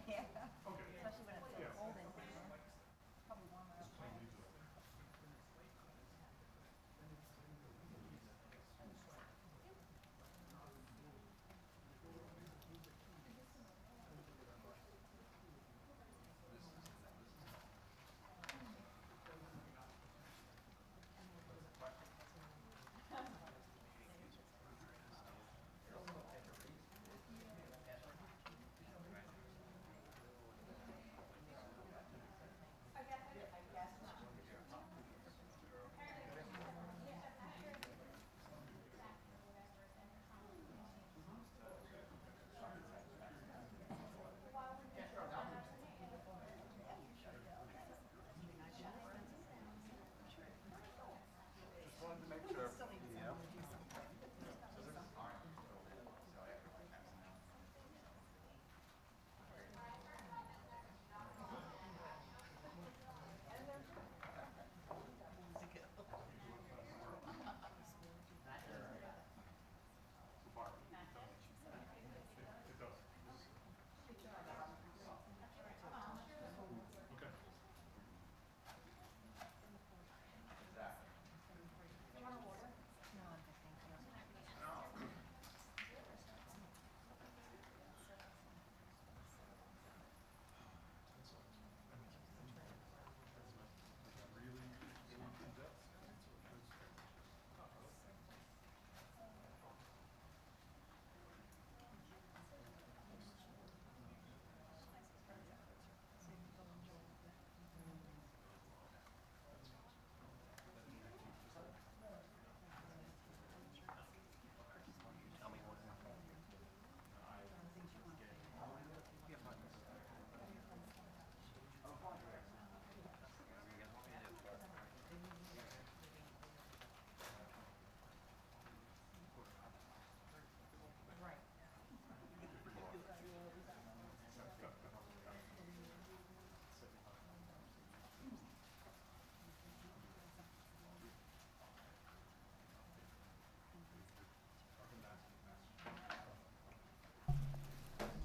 Especially when it's so cold in here. Probably warmer outside.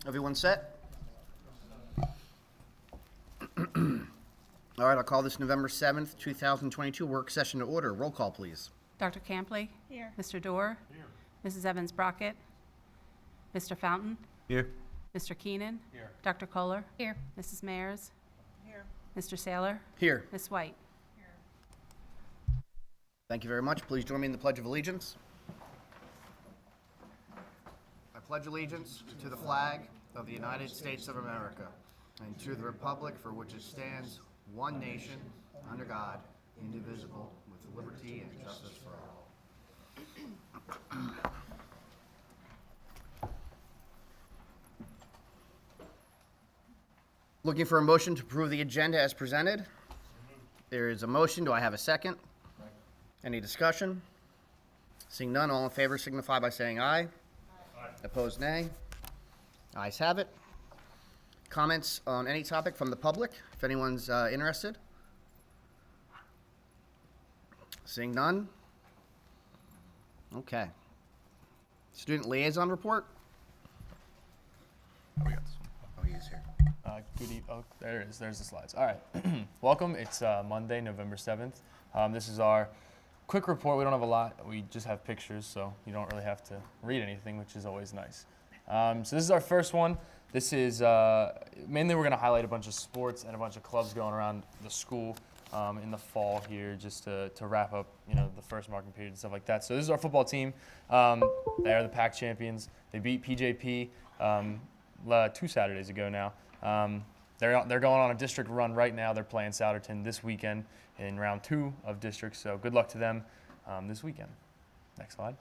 Everyone set? All right, I'll call this November 7th, 2022 work session to order. Roll call, please. Dr. Campley? Here. Mr. Dorr? Here. Mrs. Evans-Brockett? Mr. Fountain? Here. Mr. Keenan? Here. Dr. Kohler? Here. Mrs. Mayers? Here. Mr. Saylor? Here. Ms. White? Thank you very much. Please join me in the Pledge of Allegiance. I pledge allegiance to the flag of the United States of America and to the republic for which it stands, one nation, under God, indivisible, with liberty and justice for all. Looking for a motion to approve the agenda as presented. There is a motion. Do I have a second? Any discussion? Seeing none, all in favor signify by saying aye. Aye. Opposed, nay. Ayes have it. Comments on any topic from the public, if anyone's interested? Seeing none? Okay. Student liaison report? Oh, we got this one. Oh, he is here. Good evening. Oh, there it is. There's the slides. All right. Welcome. It's Monday, November 7th. This is our quick report. We don't have a lot. We just have pictures, so you don't really have to read anything, which is always nice. So this is our first one. This is mainly we're going to highlight a bunch of sports and a bunch of clubs going around the school in the fall here, just to wrap up, the first marking period and stuff like that. So this is our football team. They are the PAC champions. They beat PJP 2 Saturdays ago now. They're going on a district run right now. They're playing Souderton this weekend in round 2 of districts. So good luck to them this weekend. Next slide.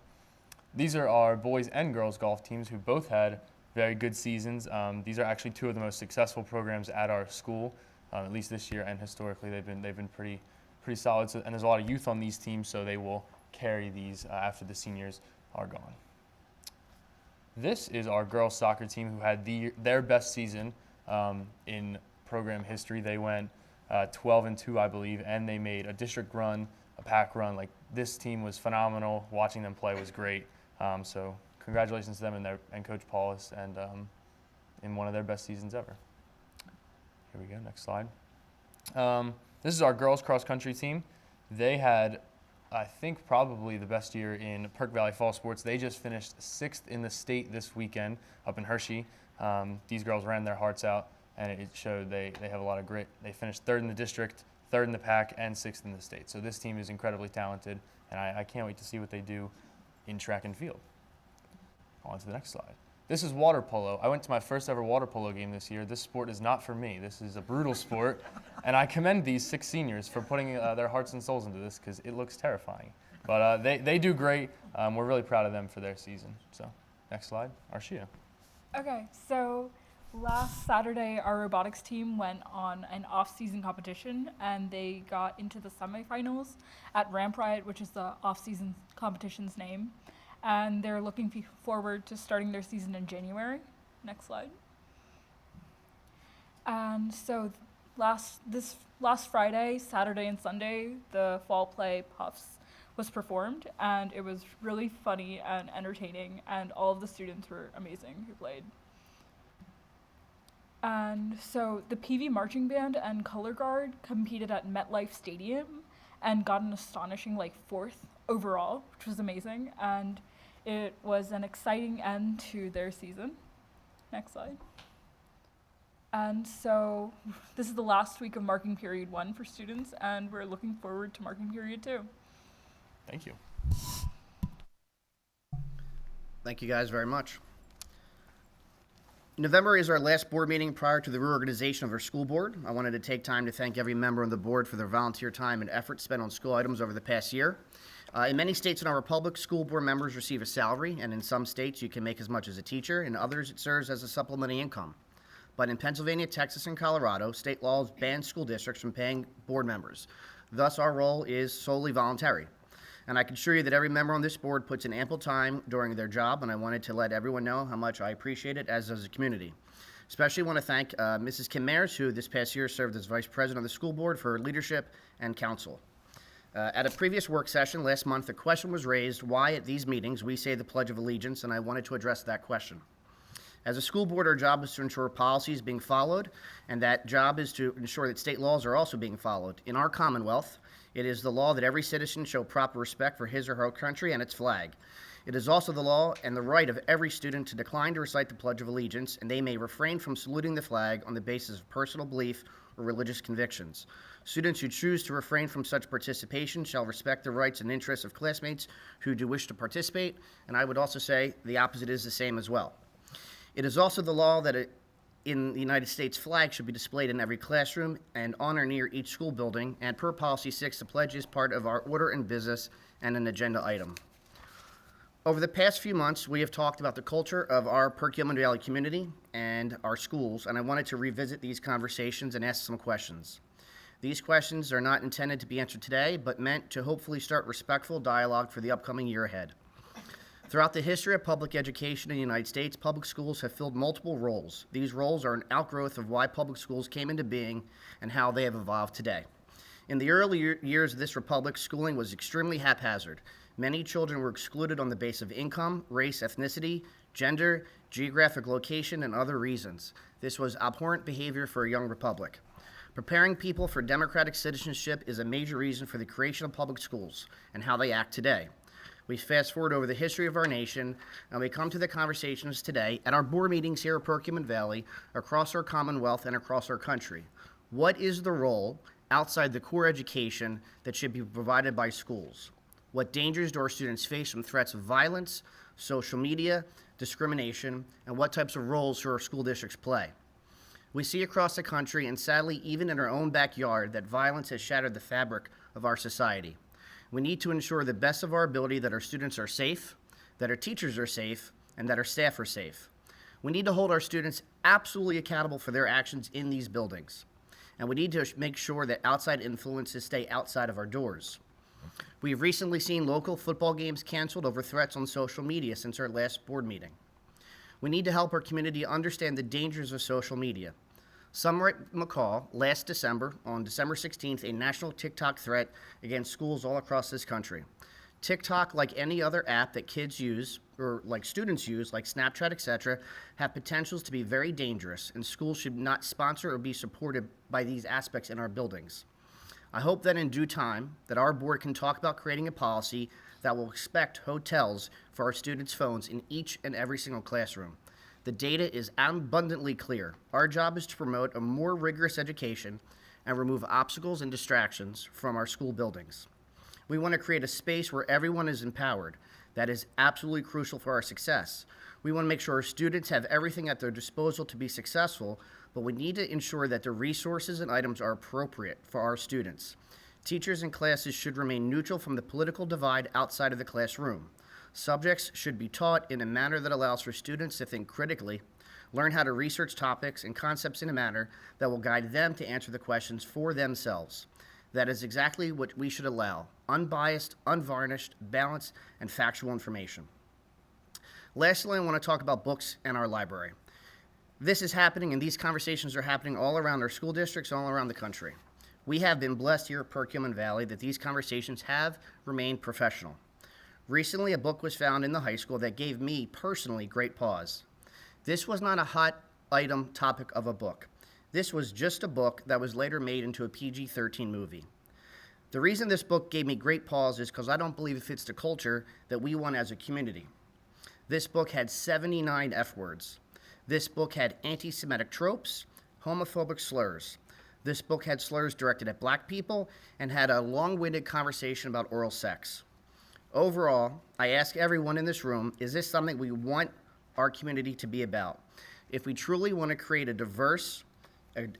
These are our boys and girls golf teams who both had very good seasons. These are actually 2 of the most successful programs at our school, at least this year, and historically they've been pretty solid. So, and there's a lot of youth on these teams, so they will carry these after the seniors are gone. This is our girls soccer team who had their best season in program history. They went 12-2, I believe, and they made a district run, a PAC run. Like, this team was phenomenal. Watching them play was great. So congratulations to them and Coach Paulus, and in one of their best seasons ever. Here we go, next slide. This is our girls cross country team. They had, I think, probably the best year in Perk Valley Fall Sports. They just finished 6th in the state this weekend up in Hershey. These girls ran their hearts out, and it showed they have a lot of grit. They finished 3rd in the district, 3rd in the pack, and 6th in the state. So this team is incredibly talented, and I can't wait to see what they do in track and field. On to the next slide. This is water polo. I went to my first ever water polo game this year. This sport is not for me. This is a brutal sport, and I commend these 6 seniors for putting their hearts and souls into this because it looks terrifying. But they do great. We're really proud of them for their season. So next slide, Arshia. Okay, so last Saturday, our robotics team went on an off-season competition, and they got into the semifinals at Ramp Riot, which is the off-season competition's name. And they're looking forward to starting their season in January. Next slide. And so last Friday, Saturday, and Sunday, the fall play Puffs was performed, and it was really funny and entertaining, and all of the students were amazing who played. And so the PV Marching Band and Color Guard competed at MetLife Stadium and got an astonishing 4th overall, which was amazing, and it was an exciting end to their season. Next slide. And so this is the last week of marking period 1 for students, and we're looking forward to marking period 2. Thank you. Thank you guys very much. November is our last board meeting prior to the reorganization of our school board. I wanted to take time to thank every member on the board for their volunteer time and effort spent on school items over the past year. In many states in our republic, school board members receive a salary, and in some states you can make as much as a teacher, in others it serves as a supplementary income. But in Pennsylvania, Texas, and Colorado, state laws ban school districts from paying board members. Thus, our role is solely voluntary. And I can assure you that every member on this board puts in ample time during their job, and I wanted to let everyone know how much I appreciate it, as does the community. Especially want to thank Mrs. Kim Mayers, who this past year served as Vice President of the school board, for her leadership and counsel. At a previous work session last month, a question was raised why at these meetings we say the Pledge of Allegiance, and I wanted to address that question. As a school board, our job is to ensure policy is being followed, and that job is to ensure that state laws are also being followed. In our Commonwealth, it is the law that every citizen show proper respect for his or her country and its flag. It is also the law and the right of every student to decline to recite the Pledge of Allegiance, and they may refrain from saluting the flag on the basis of personal belief or religious convictions. Students who choose to refrain from such participation shall respect the rights and interests of classmates who do wish to participate, and I would also say the opposite is the same as well. It is also the law that in the United States flag should be displayed in every classroom and on or near each school building, and per Policy 6, the pledge is part of our order and business and an agenda item. Over the past few months, we have talked about the culture of our Perkiomen Valley community and our schools, and I wanted to revisit these conversations and ask some questions. These questions are not intended to be answered today, but meant to hopefully start respectful dialogue for the upcoming year ahead. Throughout the history of public education in the United States, public schools have filled multiple roles. These roles are an outgrowth of why public schools came into being and how they have evolved today. In the early years of this republic, schooling was extremely haphazard. Many children were excluded on the basis of income, race, ethnicity, gender, geographic location, and other reasons. This was abhorrent behavior for a young republic. Preparing people for democratic citizenship is a major reason for the creation of public schools and how they act today. We fast forward over the history of our nation, and we come to the conversations today at our board meetings here at Perkiomen Valley, across our Commonwealth, and across our country. What is the role outside the core education that should be provided by schools? What dangers do our students face from threats of violence, social media, discrimination, and what types of roles should our school districts play? We see across the country, and sadly even in our own backyard, that violence has shattered the fabric of our society. We need to ensure the best of our ability that our students are safe, that our teachers are safe, and that our staff are safe. We need to hold our students absolutely accountable for their actions in these buildings. And we need to make sure that outside influences stay outside of our doors. We've recently seen local football games canceled over threats on social media since our last board meeting. We need to help our community understand the dangers of social media. Summer McCall, last December, on December 16th, a national TikTok threat against schools all across this country. TikTok, like any other app that kids use or like students use, like Snapchat, etc., have potentials to be very dangerous, and schools should not sponsor or be supported by these aspects in our buildings. I hope that in due time that our board can talk about creating a policy that will expect hotels for our students' phones in each and every single classroom. The data is abundantly clear. Our job is to promote a more rigorous education and remove obstacles and distractions from our school buildings. We want to create a space where everyone is empowered. That is absolutely crucial for our success. We want to make sure our students have everything at their disposal to be successful, but we need to ensure that the resources and items are appropriate for our students. Teachers and classes should remain neutral from the political divide outside of the classroom. Subjects should be taught in a manner that allows for students to think critically, learn how to research topics and concepts in a manner that will guide them to answer the questions for themselves. That is exactly what we should allow: unbiased, unvarnished, balanced, and factual information. Lastly, I want to talk about books and our library. This is happening, and these conversations are happening all around our school districts, all around the country. We have been blessed here at Perkiomen Valley that these conversations have remained professional. Recently, a book was found in the high school that gave me personally great pause. This was not a hot item topic of a book. This was just a book that was later made into a PG-13 movie. The reason this book gave me great pause is because I don't believe it fits the culture that we want as a community. This book had 79 F words. This book had anti-Semitic tropes, homophobic slurs. This book had slurs directed at black people and had a long-winded conversation about oral sex. Overall, I ask everyone in this room, is this something we want our community to be about? If we truly want to create a diverse,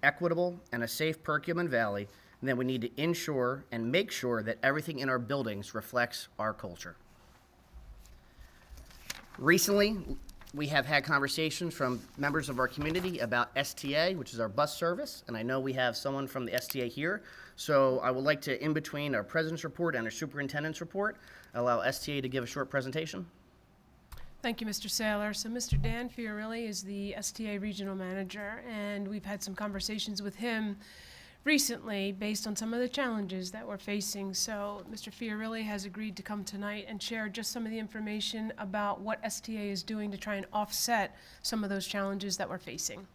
equitable, and a safe Perkiomen Valley, then we need to ensure and make sure that everything in our buildings reflects our culture. Recently, we have had conversations from members of our community about STA, which is our bus service, and I know we have someone from the STA here. So I would like to, in between our president's report and our superintendent's report, allow STA to give a short presentation. Thank you, Mr. Saylor. So Mr. Dan Fiorilli is the STA Regional Manager, and we've had some conversations with him recently based on some of the challenges that we're facing. So Mr. Fiorilli has agreed to come tonight and share just some of the information about what STA is doing to try and offset some of those challenges that we're facing.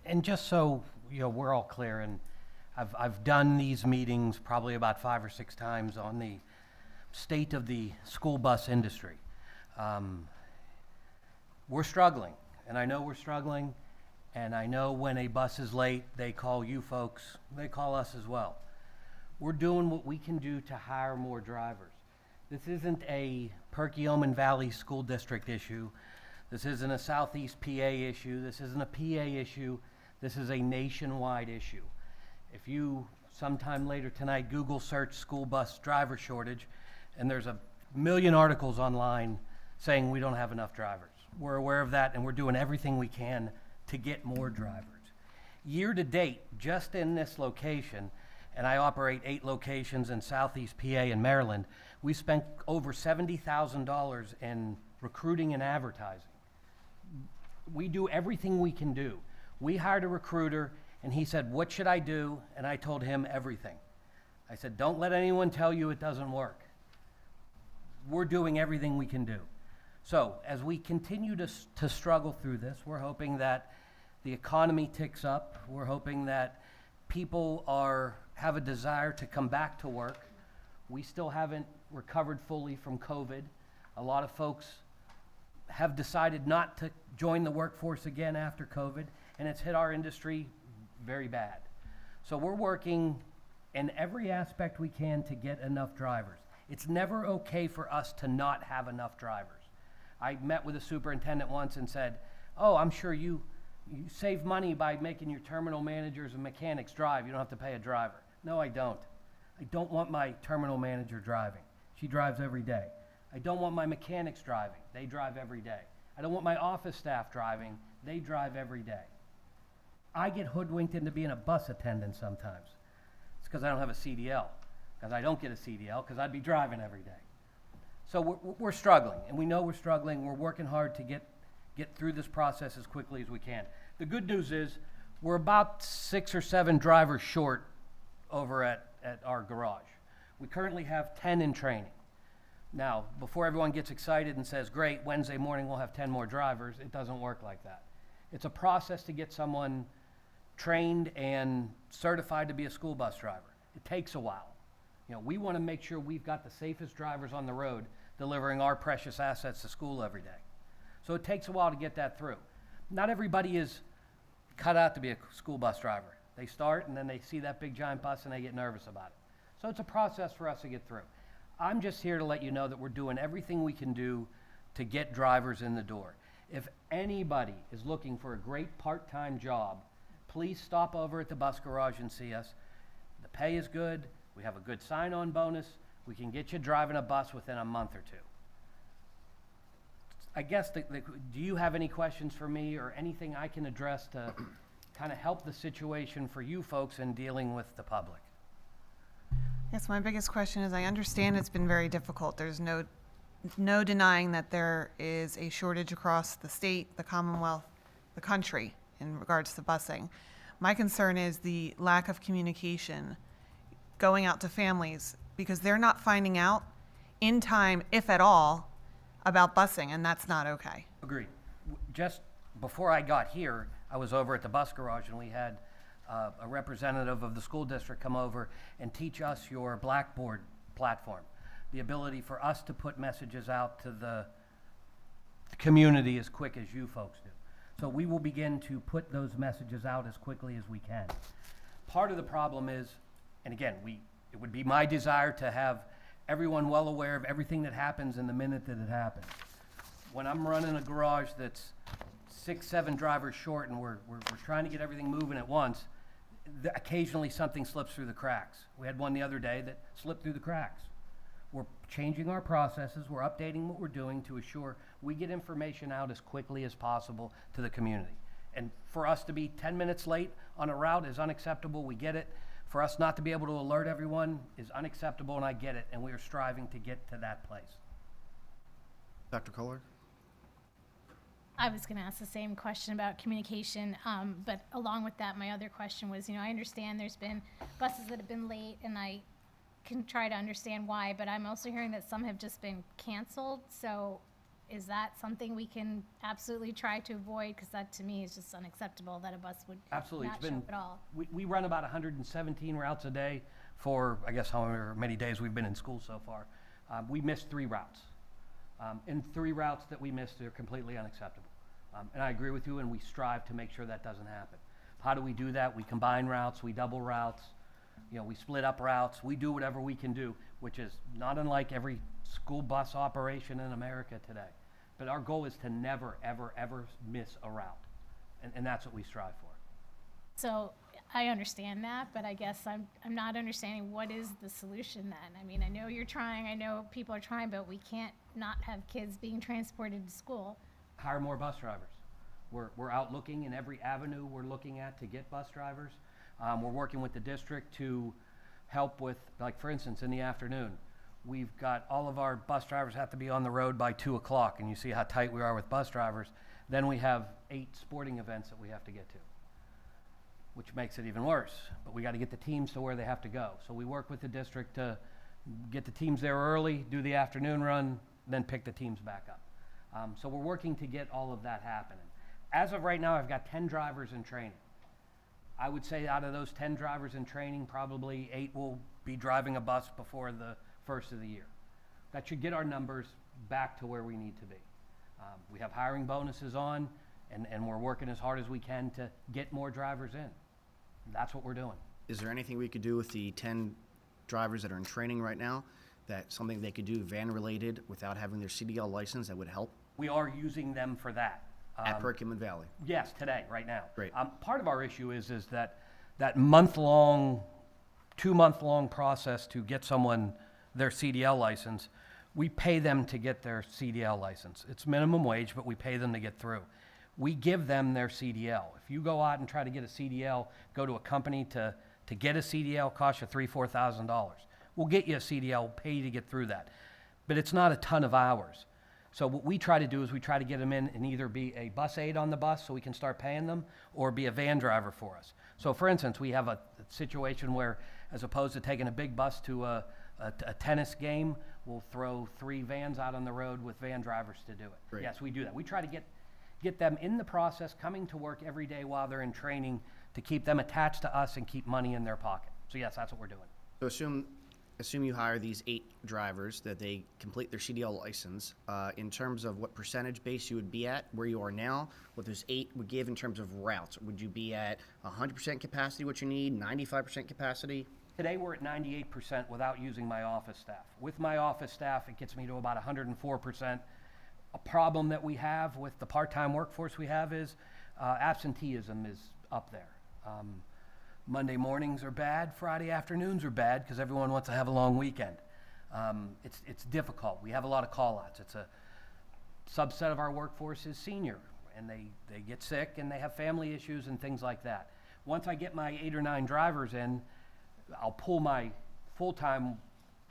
And just so we're all clear, and I've done these meetings probably about 5 or 6 times on the state of the school bus industry. We're struggling, and I know we're struggling, and I know when a bus is late, they call you folks, they call us as well. We're doing what we can do to hire more drivers. This isn't a Perkiomen Valley School District issue. This isn't a Southeast PA issue. This isn't a PA issue. This is a nationwide issue. If you sometime later tonight Google search school bus driver shortage, and there's a million articles online saying we don't have enough drivers. We're aware of that, and we're doing everything we can to get more drivers. Year to date, just in this location, and I operate 8 locations in Southeast PA and Maryland, we spent over $70,000 in recruiting and advertising. We do everything we can do. We hired a recruiter, and he said, "What should I do?" And I told him everything. I said, "Don't let anyone tell you it doesn't work." We're doing everything we can do. So as we continue to struggle through this, we're hoping that the economy ticks up. We're hoping that people have a desire to come back to work. We still haven't recovered fully from COVID. A lot of folks have decided not to join the workforce again after COVID, and it's hit our industry very bad. So we're working in every aspect we can to get enough drivers. It's never okay for us to not have enough drivers. I met with a superintendent once and said, "Oh, I'm sure you save money by making your terminal managers and mechanics drive. You don't have to pay a driver." No, I don't. I don't want my terminal manager driving. She drives every day. I don't want my mechanics driving. They drive every day. I don't want my office staff driving. They drive every day. I get hoodwinked into being a bus attendant sometimes. It's because I don't have a CDL. Because I don't get a CDL, because I'd be driving every day. So we're struggling, and we know we're struggling. We're working hard to get through this process as quickly as we can. The good news is we're about 6 or 7 drivers short over at our garage. We currently have 10 in training. Now, before everyone gets excited and says, great, Wednesday morning we'll have 10 more drivers, it doesn't work like that. It's a process to get someone trained and certified to be a school bus driver. It takes a while. You know, we want to make sure we've got the safest drivers on the road delivering our precious assets to school every day. So it takes a while to get that through. Not everybody is cut out to be a school bus driver. They start and then they see that big giant bus and they get nervous about it. So it's a process for us to get through. I'm just here to let you know that we're doing everything we can do to get drivers in the door. If anybody is looking for a great part-time job, please stop over at the bus garage and see us. The pay is good. We have a good sign-on bonus. We can get you driving a bus within a month or two. I guess, do you have any questions for me or anything I can address to kind of help the situation for you folks in dealing with the public? Yes, my biggest question is I understand it's been very difficult. There's no denying that there is a shortage across the state, the Commonwealth, the country in regards to busing. My concern is the lack of communication going out to families because they're not finding out in time, if at all, about busing, and that's not okay. Agreed. Just before I got here, I was over at the bus garage and we had a representative of the school district come over and teach us your Blackboard platform, the ability for us to put messages out to the community as quick as you folks do. So we will begin to put those messages out as quickly as we can. Part of the problem is, and again, it would be my desire to have everyone well aware of everything that happens in the minute that it happens. When I'm running a garage that's 6, 7 drivers short and we're trying to get everything moving at once, occasionally something slips through the cracks. We had one the other day that slipped through the cracks. We're changing our processes, we're updating what we're doing to assure we get information out as quickly as possible to the community. And for us to be 10 minutes late on a route is unacceptable, we get it. For us not to be able to alert everyone is unacceptable, and I get it, and we are striving to get to that place. Dr. Kohler? I was going to ask the same question about communication, but along with that, my other question was, I understand there's been buses that have been late, and I can try to understand why, but I'm also hearing that some have just been canceled. So is that something we can absolutely try to avoid? Because that, to me, is just unacceptable that a bus would Absolutely. not It's show been, up at all. we run about 117 routes a day for, I guess, however many days we've been in school so far. We missed 3 routes. And 3 routes that we missed are completely unacceptable. And I agree with you, and we strive to make sure that doesn't happen. How do we do that? We combine routes, we double routes, we split up routes, we do whatever we can do, which is not unlike every school bus operation in America today. But our goal is to never, ever, ever miss a route. And that's what we strive for. So I understand that, but I guess I'm not understanding what is the solution then. I mean, I know you're trying, I know people are trying, but we can't not have kids being transported to school. Hire more bus drivers. We're out looking in every avenue we're looking at to get bus drivers. We're working with the district to help with, like for instance, in the afternoon, we've got all of our bus drivers have to be on the road by 2 o'clock, and you see how tight we are with bus drivers. Then we have 8 sporting events that we have to get to, which makes it even worse. But we got to get the teams to where they have to go. So we work with the district to get the teams there early, do the afternoon run, then pick the teams back up. So we're working to get all of that happening. As of right now, I've got 10 drivers in training. I would say out of those 10 drivers in training, probably 8 will be driving a bus before the first of the year. That should get our numbers back to where we need to be. We have hiring bonuses on, and we're working as hard as we can to get more drivers in. That's what we're doing. Is there anything we could do with the 10 drivers that are in training right now, that something they could do van-related without having their CDL license that would help We are using them for that. at Perkins Valley? Yes, today, right now. Great. Part of our issue is that month-long, 2-month-long process to get someone their CDL license. We pay them to get their CDL license. It's minimum wage, but we pay them to get through. We give them their CDL. If you go out and try to get a CDL, go to a company to get a CDL, costs you $3,000, $4,000. We'll get you a CDL, pay you to get through that. But it's not a ton of hours. So what we try to do is we try to get them in and either be a bus aide on the bus so we can start paying them, or be a van driver for us. So for instance, we have a situation where, as opposed to taking a big bus to a a tennis game, we'll throw 3 vans out on the road with van drivers to do it. Great. Yes, we do that. We try to get them in the process, coming to work every day while they're in training, to keep them attached to us and keep money in their pocket. So yes, that's what we're doing. So assume you hire these 8 drivers, that they complete their CDL license. In terms of what percentage base you would be at, where you are now, what those 8 would give in terms of routes, would you be at 100% capacity, what you need, 95% capacity? Today, we're at 98% without using my office staff. With my office staff, it gets me to about 104%. A problem that we have with the part-time workforce we have is absenteeism is up there. Monday mornings are bad, Friday afternoons are bad because everyone wants to have a long weekend. It's difficult. We have a lot of call-outs. It's a subset of our workforce is senior, and they get sick and they have family issues and things like that. Once I get my 8 or 9 drivers in, I'll pull my full-time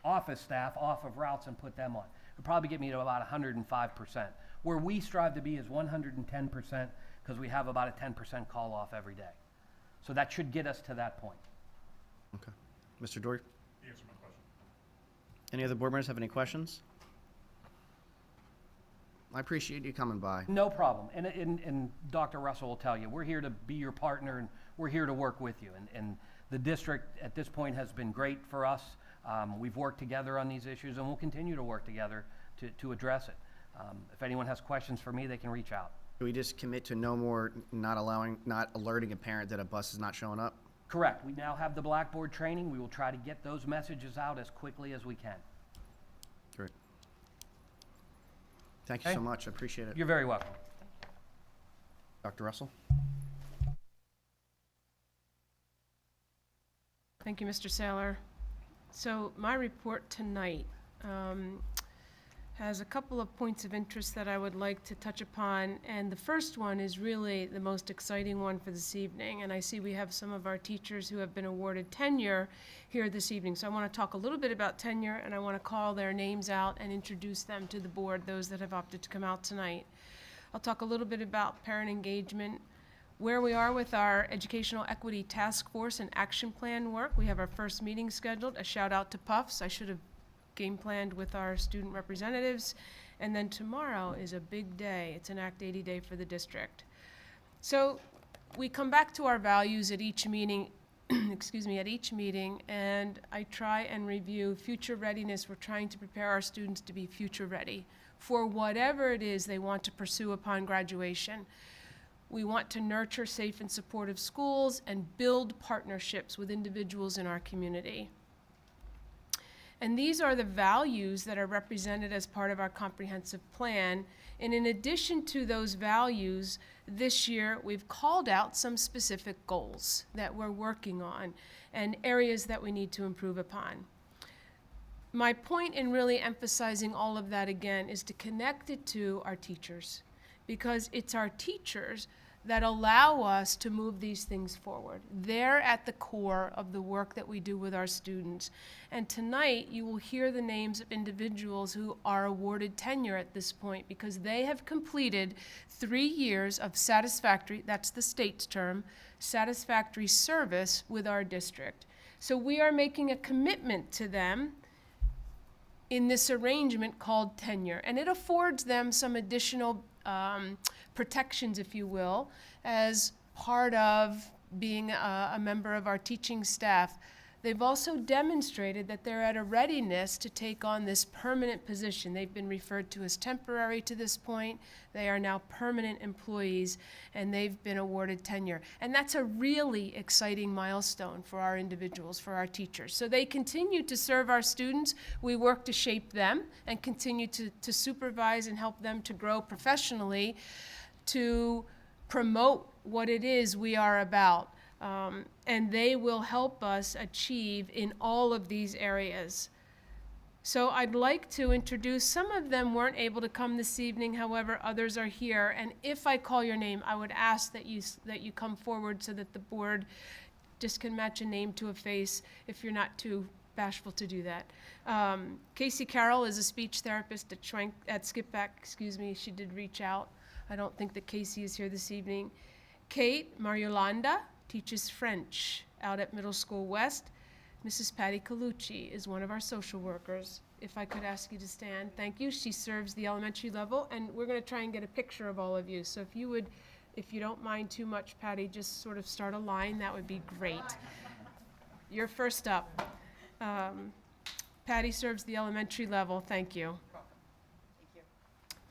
office staff off of routes and put them on. It'll probably get me to about 105%. Where we strive to be is 110% because we have about a 10% call-off every day. So that should get us to that point. Okay. Mr. Dory? Answer my question. Any other board members have any questions? I appreciate you coming by. No problem. And Dr. Russell will tell you, we're here to be your partner and we're here to work with you. And the district at this point has been great for us. We've worked together on these issues and we'll continue to work together to address it. If anyone has questions for me, they can reach out. Do we just commit to no more not alerting a parent that a bus is not showing up? Correct. We now have the Blackboard training. We will try to get those messages out as quickly as we can. Great. Thank you Okay. so much. I appreciate it. You're very welcome. Dr. Russell? Thank you, Mr. Saylor. So my report tonight has a couple of points of interest that I would like to touch upon, and the first one is really the most exciting one for this evening, and I see we have some of our teachers who have been awarded tenure here this evening. So I want to talk a little bit about tenure, and I want to call their names out and introduce them to the board, those that have opted to come out tonight. I'll talk a little bit about parent engagement, where we are with our Educational Equity Task Force and Action Plan work. We have our first meeting scheduled. A shout out to Puffs. I should have game planned with our student representatives. And then tomorrow is a big day. It's an Act 80 day for the district. So we come back to our values at each meeting, at each meeting, and I try and review future readiness. We're trying to prepare our students to be future ready for whatever it is they want to pursue upon graduation. We want to nurture safe and supportive schools and build partnerships with individuals in our community. And these are the values that are represented as part of our comprehensive plan. And in addition to those values, this year we've called out some specific goals that we're working on and areas that we need to improve upon. My point in really emphasizing all of that again is to connect it to our teachers, because it's our teachers that allow us to move these things forward. They're at the core of the work that we do with our students. And tonight, you will hear the names of individuals who are awarded tenure at this point because they have completed 3 years of satisfactory, that's the state's term, satisfactory service with our district. So we are making a commitment to them in this arrangement called tenure. And it affords them some additional protections, if you will, as part of being a member of our teaching staff. They've also demonstrated that they're at a readiness to take on this permanent position. They've been referred to as temporary to this point. They are now permanent employees, and they've been awarded tenure. And that's a really exciting milestone for our individuals, for our teachers. So they continue to serve our students. We work to shape them and continue to supervise and help them to grow professionally, to promote what it is we are about. And they will help us achieve in all of these areas. So I'd like to introduce, some of them weren't able to come this evening, however, others are here. And if I call your name, I would ask that you come forward so that the board just can match a name to a face if you're not too bashful to do that. Casey Carroll is a speech therapist at Skipback, she did reach out. I don't think that Casey is here this evening. Kate Mariolanda teaches French out at Middle School West. Mrs. Patty Colucci is one of our social workers. If I could ask you to stand, thank you. She serves the elementary level, and we're going to try and get a picture of all of you. So if you would, if you don't mind too much, Patty, just sort of start a line, that would be great. You're first up. Patty serves the elementary level. Thank you.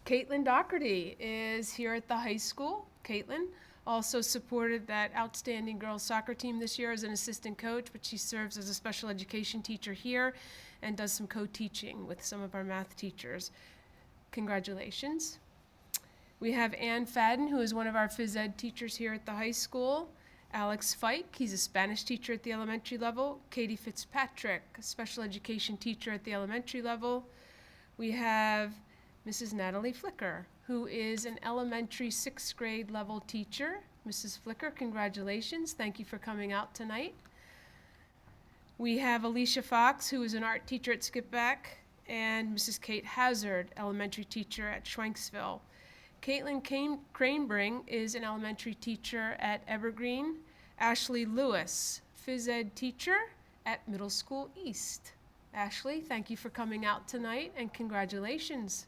Caitlin Doherty is here at the high school. Caitlin also supported that outstanding girls soccer team this year as an assistant coach, but she serves as a special education teacher here and does some co-teaching with some of our math teachers. Congratulations. We have Ann Fadden, who is one of our phys ed teachers here at the high school. Alex Fike, he's a Spanish teacher at the elementary level. Katie Fitzpatrick, a special education teacher at the elementary level. We have Mrs. Natalie Flicker, who is an elementary 6th grade level teacher. Mrs. Flicker, congratulations. Thank you for coming out tonight. We have Alicia Fox, who is an art teacher at Skipback, and Mrs. Kate Hazard, elementary teacher at Schwenksville. Caitlin Cranebring is an elementary teacher at Evergreen. Ashley Lewis, phys ed teacher at Middle School East. Ashley, thank you for coming out tonight, and congratulations.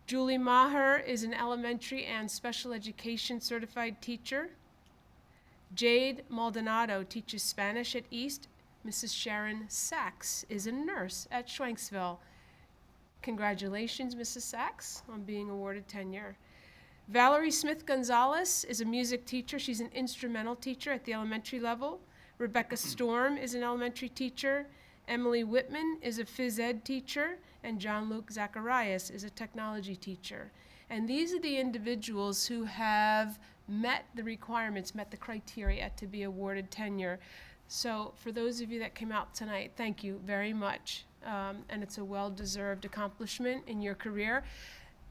Julie Maher is an elementary and special education certified teacher. Jade Maldonado teaches Spanish at East. Mrs. Sharon Sachs is a nurse at Schwenksville. Congratulations, Mrs. Sachs, on being awarded tenure. Valerie Smith-Gonzalez is a music teacher. She's an instrumental teacher at the elementary level. Rebecca Storm is an elementary teacher. Emily Whitman is a phys ed teacher, and John Luke Zacharias is a technology teacher. And these are the individuals who have met the requirements, met the criteria to be awarded tenure. So for those of you that came out tonight, thank you very much. And it's a well-deserved accomplishment in your career.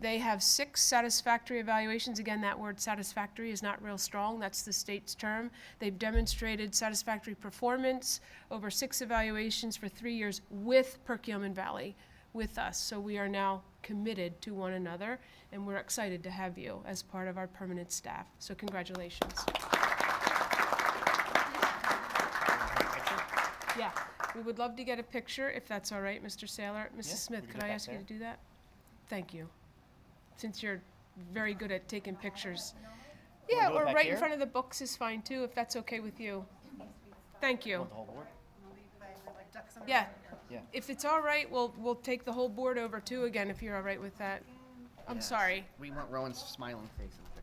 They have 6 satisfactory evaluations. Again, that word satisfactory is not real strong. That's the state's term. They've demonstrated satisfactory performance over 6 evaluations for 3 years with Perkiomen Valley, with us. So we are now committed to one another, and we're excited to have you as part of our permanent staff. So congratulations. Yeah, we would love to get a picture, if that's all right, Mr. Saylor. Mrs. Smith, could I ask you to do that? Thank you. Since you're very good at taking pictures. Yeah, do it or back right in here? front of the books is fine too, if that's okay with you. Thank you. Want the whole board? Yeah. Yeah. If it's all right, we'll take the whole board over too again, if you're all right with that. I'm Yes. sorry. We want Rowan's smiling face in the picture.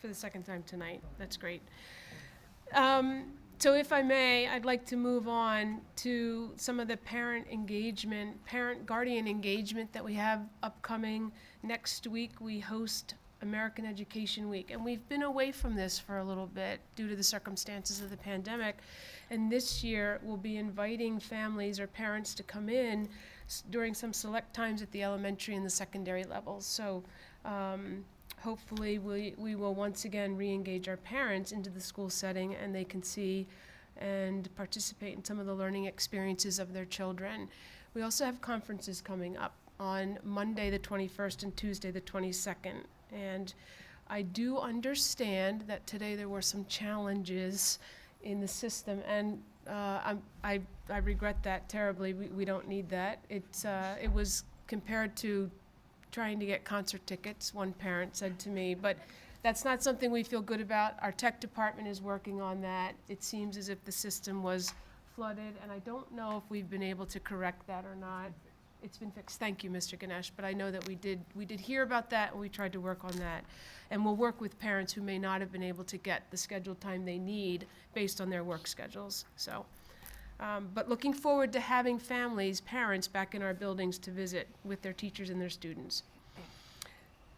For the second time tonight. That's great. So if I may, I'd like to move on to some of the parent engagement, parent-guardian engagement that we have upcoming. Next week, we host American Education Week. And we've been away from this for a little bit due to the circumstances of the pandemic. And this year, we'll be inviting families or parents to come in during some select times at the elementary and the secondary levels. So hopefully we will once again re-engage our parents into the school setting, and they can see and participate in some of the learning experiences of their children. We also have conferences coming up on Monday the 21st and Tuesday the 22nd. And I do understand that today there were some challenges in the system, and I regret that terribly. We don't need that. It was compared to trying to get concert tickets, one parent said to me, but that's not something we feel good about. Our tech department is working on that. It seems as if the system was flooded, and I don't know if we've been able to correct that or not. It's been fixed. Thank you, Mr. Ganesh, but I know that we did hear about that, and we tried to work on that. And we'll work with parents who may not have been able to get the scheduled time they need based on their work schedules. So, but looking forward to having families, parents back in our buildings to visit with their teachers and their students.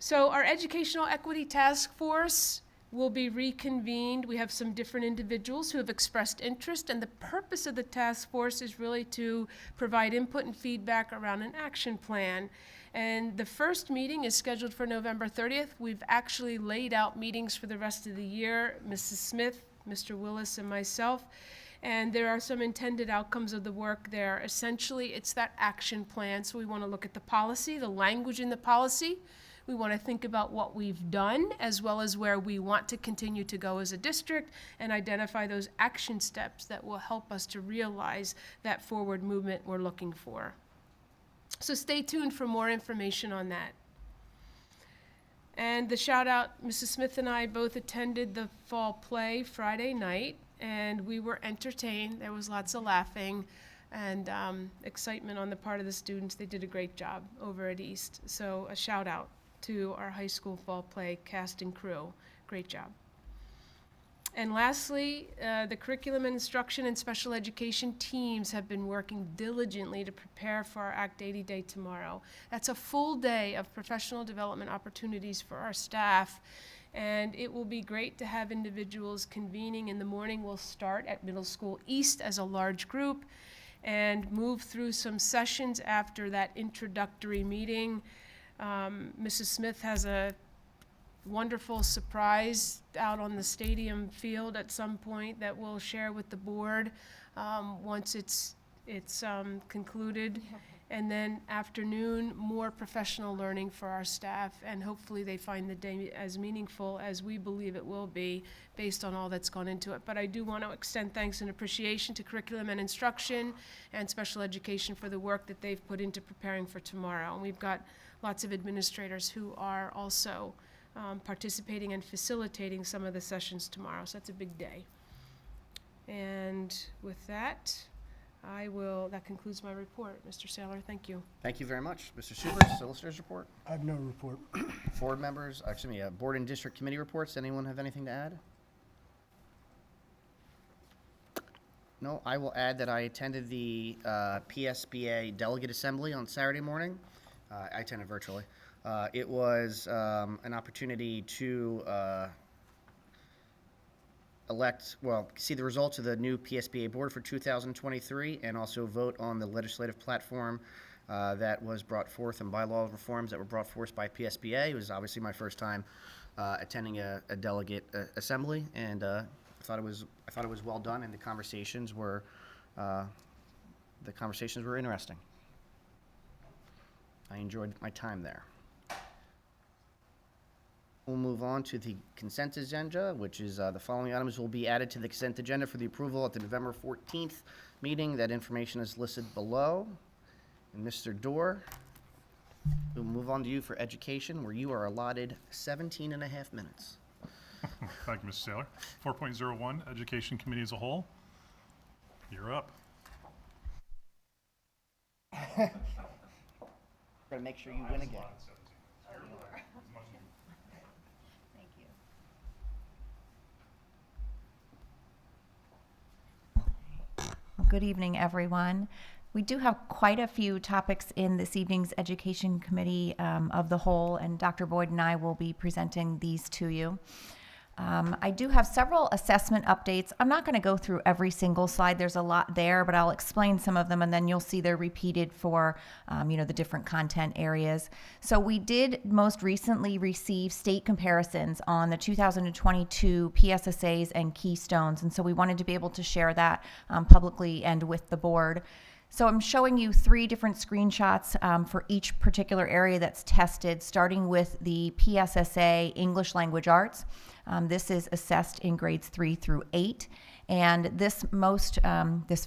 So our Educational Equity Task Force will be reconvened. We have some different individuals who have expressed interest, and the purpose of the task force is really to provide input and feedback around an action plan. And the first meeting is scheduled for November 30th. We've actually laid out meetings for the rest of the year, Mrs. Smith, Mr. Willis, and myself. And there are some intended outcomes of the work there. Essentially, it's that action plan. So we want to look at the policy, the language in the policy. We want to think about what we've done, as well as where we want to continue to go as a district, and identify those action steps that will help us to realize that forward movement we're looking for. So stay tuned for more information on that. And the shout out, Mrs. Smith and I both attended the fall play Friday night, and we were entertained. There was lots of laughing and excitement on the part of the students. They did a great job over at East. So a shout out to our high school fall play cast and crew. Great job. And lastly, the curriculum and instruction and special education teams have been working diligently to prepare for our Act 80 Day tomorrow. That's a full day of professional development opportunities for our staff, and it will be great to have individuals convening. In the morning, we'll start at Middle School East as a large group and move through some sessions after that introductory meeting. Mrs. Smith has a wonderful surprise out on the stadium field at some point that we'll share with the board once it's concluded. And then afternoon, more professional learning for our staff, and hopefully they find the day as meaningful as we believe it will be based on all that's gone into it. But I do want to extend thanks and appreciation to curriculum and instruction and special education for the work that they've put into preparing for tomorrow. And we've got lots of administrators who are also participating and facilitating some of the sessions tomorrow, so that's a big day. And with that, that concludes my report. Mr. Saylor, thank you. Thank you very much. Mr. Supers, Solicitor's report. I have no report. Board members, board and district committee reports. Anyone have anything to add? No, I will add that I attended the PSBA delegate assembly on Saturday morning. I attended virtually. It was an opportunity to see the results of the new PSBA board for 2023, and also vote on the legislative platform that was brought forth and bylaw reforms that were brought forth by PSBA. It was obviously my first time attending a delegate assembly, and I thought it was well done, and the conversations were interesting. I enjoyed my time there. We'll move on to the consent agenda, which is the following items will be added to the consent agenda for the approval at the November 14th meeting. That information is listed below. And Mr. Dorr, we'll move on to you for education, where you are allotted 17 and a half minutes. Thank you, Mr. Saylor. 4.01, Education Committee as a whole. You're up. Gotta make sure you win again. Thank you. Good evening, everyone. We do have quite a few topics in this evening's Education Committee of the Whole, and Dr. Boyd and I will be presenting these to you. I do have several assessment updates. I'm not going to go through every single slide. There's a lot there, but I'll explain some of them, and then you'll see they're repeated for, the different content areas. So we did most recently receive state comparisons on the 2022 PSSAs and Keystones, and so we wanted to be able to share that publicly and with the board. So I'm showing you 3 different screenshots for each particular area that's tested, starting with the PSSA English Language Arts. This is assessed in grades 3 through 8. And this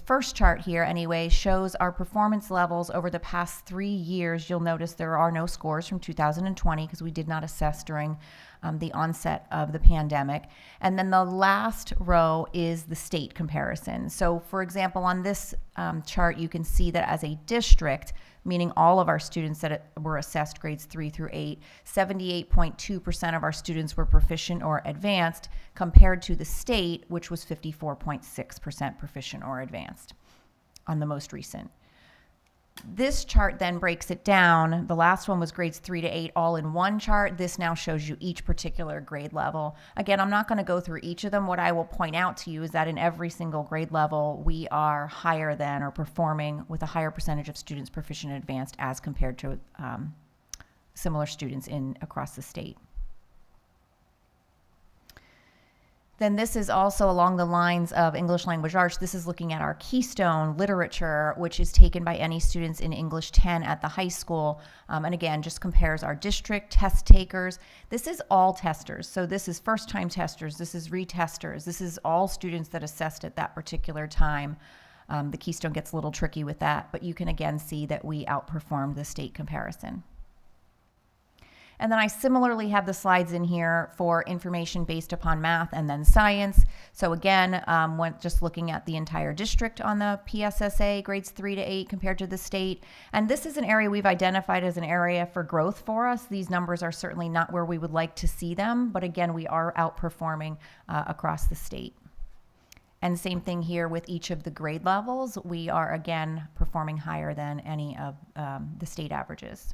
first chart here anyway shows our performance levels over the past 3 years. You'll notice there are no scores from 2020 because we did not assess during the onset of the pandemic. And then the last row is the state comparison. So for example, on this chart, you can see that as a district, meaning all of our students that were assessed grades 3 through 8, 78.2% of our students were proficient or advanced, compared to the state, which was 54.6% proficient or advanced on the most recent. This chart then breaks it down. The last one was grades 3 to 8 all in one chart. This now shows you each particular grade level. Again, I'm not going to go through each of them. What I will point out to you is that in every single grade level, we are higher than or performing with a higher percentage of students proficient and advanced as compared to similar students across the state. Then this is also along the lines of English Language Arts. This is looking at our Keystone literature, which is taken by any students in English 10 at the high school. And again, just compares our district test takers. This is all testers. So this is first-time testers. This is retesters. This is all students that assessed at that particular time. The Keystone gets a little tricky with that, but you can again see that we outperformed the state comparison. And then I similarly have the slides in here for information based upon math and then science. So again, when just looking at the entire district on the PSSA, grades 3 to 8 compared to the state. And this is an area we've identified as an area for growth for us. These numbers are certainly not where we would like to see them, but again, we are outperforming across the state. And same thing here with each of the grade levels. We are again performing higher than any of the state averages.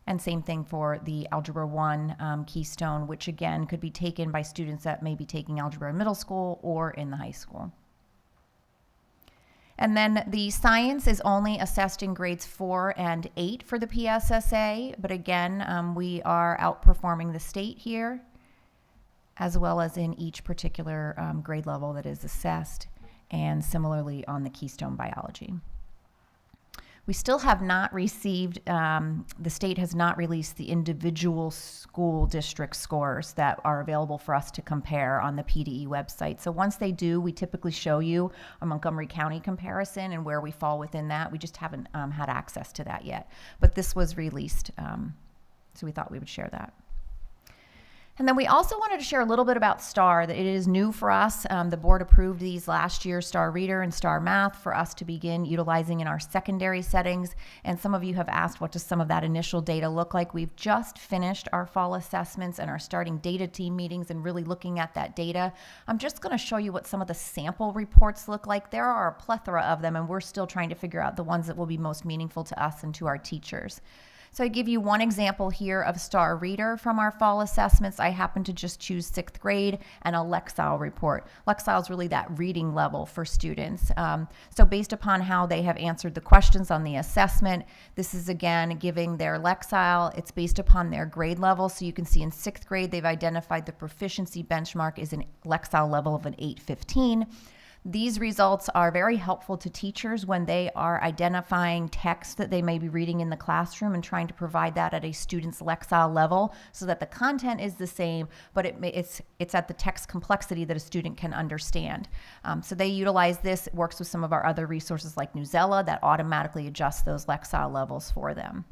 And same thing for the Algebra 1 Keystone, which again could be taken by students that may be taking algebra in middle school or in the high school. And then the science is only assessed in grades 4 and 8 for the PSSA, but again, we are outperforming the state here, as well as in each particular grade level that is assessed, and similarly on the Keystone Biology. We still have not received, the state has not released the individual school district scores that are available for us to compare on the PDE website. So once they do, we typically show you a Montgomery County comparison and where we fall within that. We just haven't had access to that yet. But this was released, so we thought we would share that. And then we also wanted to share a little bit about STAR, that it is new for us. The board approved these last year, STAR Reader and STAR Math, for us to begin utilizing in our secondary settings. And some of you have asked, what does some of that initial data look like? We've just finished our fall assessments and are starting data team meetings and really looking at that data. I'm just going to show you what some of the sample reports look like. There are a plethora of them, and we're still trying to figure out the ones that will be most meaningful to us and to our teachers. So I give you one example here of STAR Reader from our fall assessments. I happen to just choose 6th grade and a Lexile report. Lexile is really that reading level for students. So based upon how they have answered the questions on the assessment, this is again giving their Lexile. It's based upon their grade level. So you can see in 6th grade, they've identified the proficiency benchmark is an Lexile level of an 815. These results are very helpful to teachers when they are identifying text that they may be reading in the classroom and trying to provide that at a student's Lexile level so that the content is the same, but it's at the text complexity that a student can understand. So they utilize this. It works with some of our other resources like Newsela that automatically adjusts those Lexile levels for them.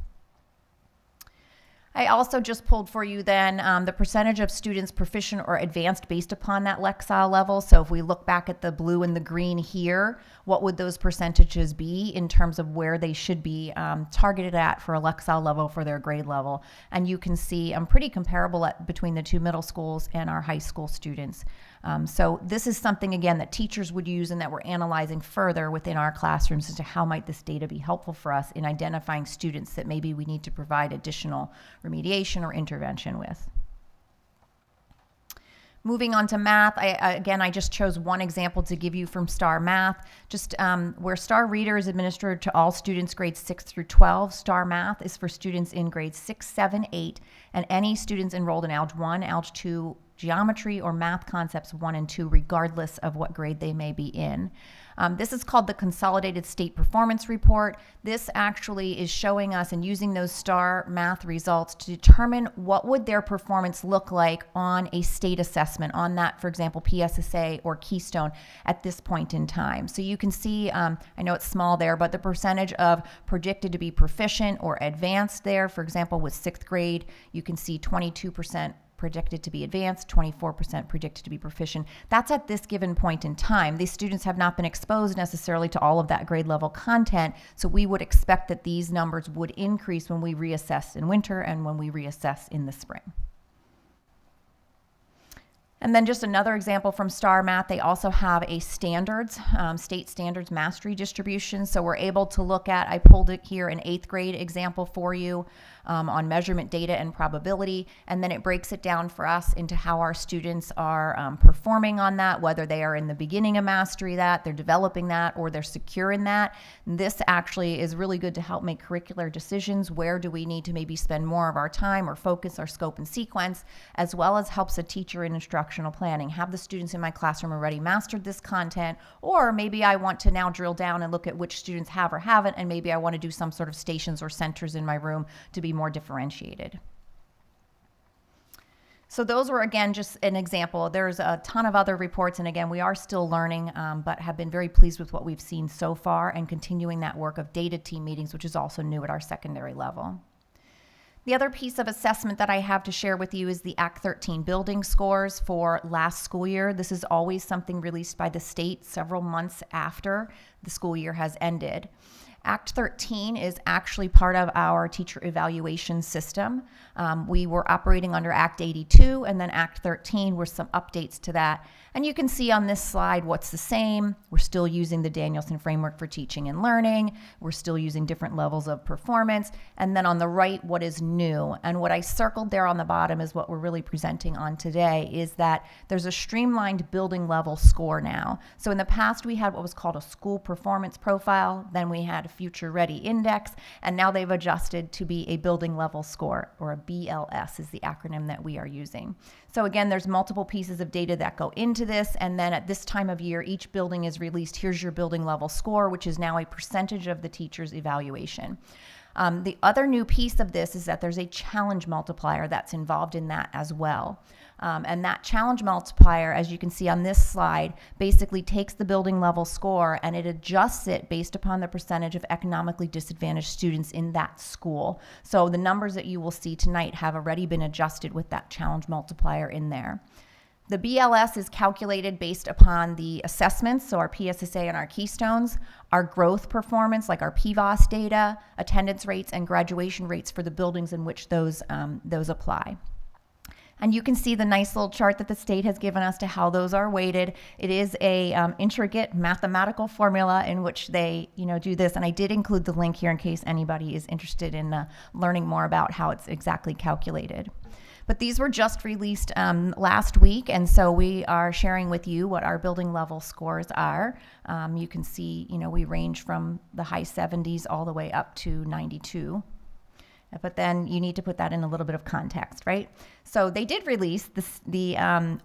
I also just pulled for you then the percentage of students proficient or advanced based upon that Lexile level. So if we look back at the blue and the green here, what would those percentages be in terms of where they should be targeted at for a Lexile level for their grade level? And you can see I'm pretty comparable between the two middle schools and our high school students. So this is something, again, that teachers would use and that we're analyzing further within our classrooms as to how might this data be helpful for us in identifying students that maybe we need to provide additional remediation or intervention with. Moving on to math, I just chose one example to give you from STAR Math. Just where STAR Reader is administered to all students grades 6 through 12, STAR Math is for students in grades 6, 7, 8, and any students enrolled in Alg 1, Alg 2, geometry, or math concepts 1 and 2, regardless of what grade they may be in. This is called the Consolidated State Performance Report. This actually is showing us and using those STAR Math results to determine what would their performance look like on a state assessment, on that, for example, PSSA or Keystone at this point in time. So you can see, I know it's small there, but the percentage of predicted to be proficient or advanced there, for example, with 6th grade, you can see 22% predicted to be advanced, 24% predicted to be proficient. That's at this given point in time. These students have not been exposed necessarily to all of that grade level content, so we would expect that these numbers would increase when we reassess in winter and when we reassess in the spring. And then just another example from STAR Math, they also have a standards, state standards mastery distribution. So we're able to look at, I pulled it here, an 8th grade example for you on measurement data and probability. And then it breaks it down for us into how our students are performing on that, whether they are in the beginning of mastery that, they're developing that, or they're secure in that. This actually is really good to help make curricular decisions. Where do we need to maybe spend more of our time or focus our scope and sequence, as well as helps a teacher in instructional planning. Have the students in my classroom already mastered this content, or maybe I want to now drill down and look at which students have or haven't, and maybe I want to do some sort of stations or centers in my room to be more differentiated. So those were, again, just an example. There's a ton of other reports, and again, we are still learning, but have been very pleased with what we've seen so far and continuing that work of data team meetings, which is also new at our secondary level. The other piece of assessment that I have to share with you is the Act 13 building scores for last school year. This is always something released by the state several months after the school year has ended. Act 13 is actually part of our teacher evaluation system. We were operating under Act 82, and then Act 13 were some updates to that. And you can see on this slide what's the same. We're still using the Danielson framework for teaching and learning. We're still using different levels of performance. And then on the right, what is new? And what I circled there on the bottom is what we're really presenting on today, is that there's a streamlined building level score now. So in the past, we had what was called a school performance profile. Then we had a future ready index. And now they've adjusted to be a building level score, or a BLS is the acronym that we are using. So again, there's multiple pieces of data that go into this, and then at this time of year, each building is released. Here's your building level score, which is now a percentage of the teacher's evaluation. The other new piece of this is that there's a challenge multiplier that's involved in that as well. And that challenge multiplier, as you can see on this slide, basically takes the building level score and it adjusts it based upon the percentage of economically disadvantaged students in that school. So the numbers that you will see tonight have already been adjusted with that challenge multiplier in there. The BLS is calculated based upon the assessments, so our PSSA and our Keystones, our growth performance, like our PVSD data, attendance rates, and graduation rates for the buildings in which those apply. And you can see the nice little chart that the state has given us to how those are weighted. It is a intricate mathematical formula in which they, do this. And I did include the link here in case anybody is interested in learning more about how it's exactly calculated. But these were just released last week, and so we are sharing with you what our building level scores are. You can see, we range from the high 70s all the way up to 92. But then you need to put that in a little bit of context, right? So they did release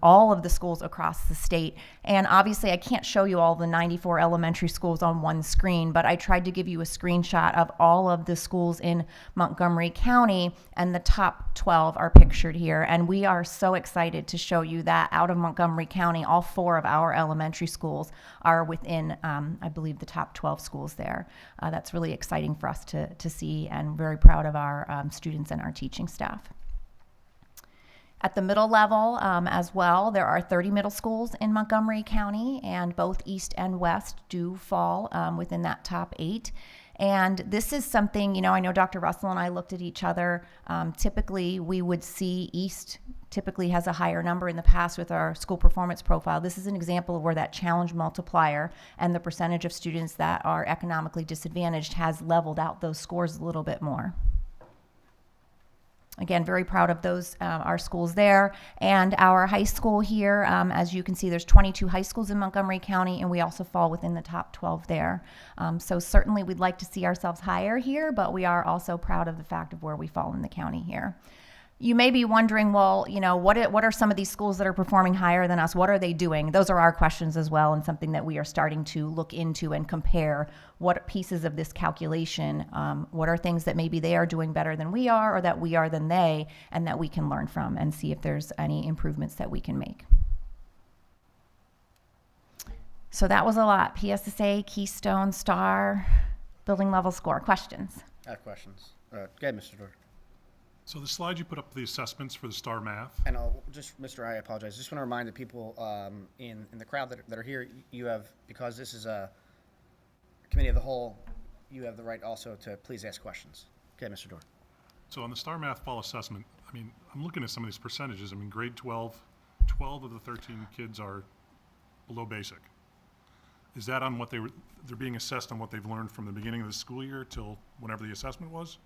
all of the schools across the state. And obviously I can't show you all the 94 elementary schools on one screen, but I tried to give you a screenshot of all of the schools in Montgomery County, and the top 12 are pictured here. And we are so excited to show you that out of Montgomery County, all 4 of our elementary schools are within, I believe, the top 12 schools there. That's really exciting for us to see, and very proud of our students and our teaching staff. At the middle level as well, there are 30 middle schools in Montgomery County, and both East and West do fall within that top 8. And this is something, you know, I know Dr. Russell and I looked at each other. Typically, we would see East typically has a higher number in the past with our school performance profile. This is an example of where that challenge multiplier and the percentage of students that are economically disadvantaged has leveled out those scores a little bit more. Again, very proud of those, our schools there. And our high school here, as you can see, there's 22 high schools in Montgomery County, and we also fall within the top 12 there. So certainly we'd like to see ourselves higher here, but we are also proud of the fact of where we fall in the county here. You may be wondering, well, you know, what are some of these schools that are performing higher than us? What are they doing? Those are our questions as well, and something that we are starting to look into and compare what pieces of this calculation, what are things that maybe they are doing better than we are, or that we are than they, and that we can learn from and see if there's any improvements that we can make. So that was a lot. PSSA, Keystone, Star, building level score. Questions? I have questions. Go ahead, Mr. Dorr. So the slide you put up the assessments for the STAR math. And I'll just, Mr. I apologize. Just want to remind the people in the crowd that are here, you have, because this is a committee of the whole, you have the right also to please ask questions. Okay, Mr. Dorr. So on the STAR math fall assessment, I mean, I'm looking at some of these percentages. I mean, grade 12 of the 13 kids are below basic. Is that on what they're being assessed on what they've learned from the beginning of the school year till whenever the assessment was?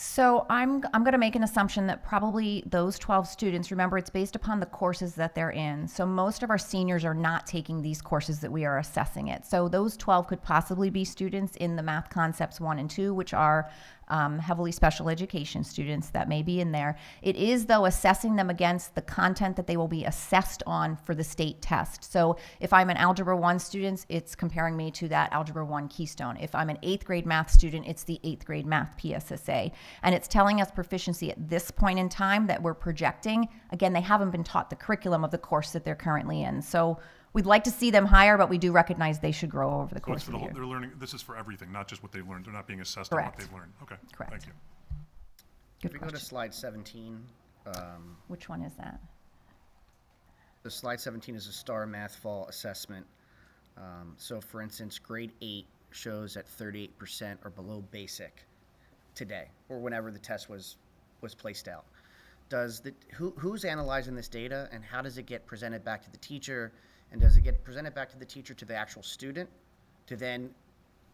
So I'm going to make an assumption that probably those 12 students, remember, it's based upon the courses that they're in. So most of our seniors are not taking these courses that we are assessing it. So those 12 could possibly be students in the Math Concepts 1 and 2, which are heavily special education students that may be in there. It is, though, assessing them against the content that they will be assessed on for the state test. So if I'm an Algebra 1 student, it's comparing me to that Algebra 1 Keystone. If I'm an 8th grade math student, it's the 8th grade math PSSA. And it's telling us proficiency at this point in time that we're projecting. Again, they haven't been taught the curriculum of the course that they're currently in. So we'd like to see them higher, but we do recognize they should grow over the So course it's for of the the whole, year. they're learning, this is for everything, not just what they've learned. They're not being assessed on what Correct. they've learned. Okay, Correct. thank you. Good If we go to question. slide 17, Which one is that? the slide 17 is a STAR math fall assessment. So for instance, grade 8 shows that 38% are below basic today, or whenever the test was placed out. Who's analyzing this data, and how does it get presented back to the teacher? And does it get presented back to the teacher, to the actual student, to then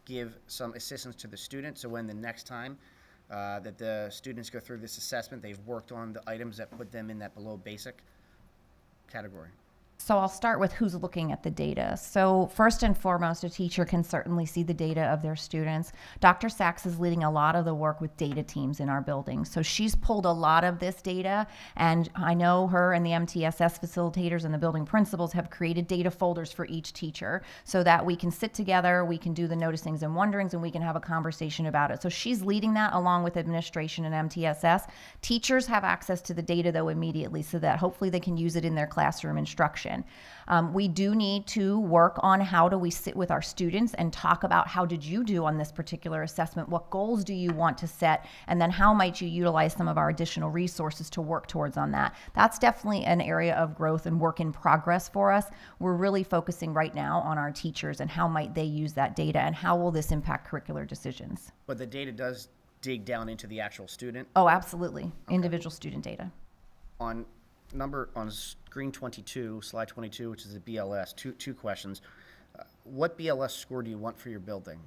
give some assistance to the student? So when the next time that the students go through this assessment, they've worked on the items that put them in that below basic category. So I'll start with who's looking at the data. So first and foremost, a teacher can certainly see the data of their students. Dr. Sachs is leading a lot of the work with data teams in our building. So she's pulled a lot of this data, and I know her and the MTSS facilitators and the building principals have created data folders for each teacher so that we can sit together, we can do the noticings and wonderings, and we can have a conversation about it. So she's leading that along with administration and MTSS. Teachers have access to the data, though, immediately so that hopefully they can use it in their classroom instruction. We do need to work on how do we sit with our students and talk about how did you do on this particular assessment, what goals do you want to set, and then how might you utilize some of our additional resources to work towards on that. That's definitely an area of growth and work in progress for us. We're really focusing right now on our teachers and how might they use that data and how will this impact curricular decisions. But the data does dig down into the actual student. Oh, absolutely. Individual student data. On screen 22, slide 22, which is a BLS, two questions. What BLS score do you want for your building?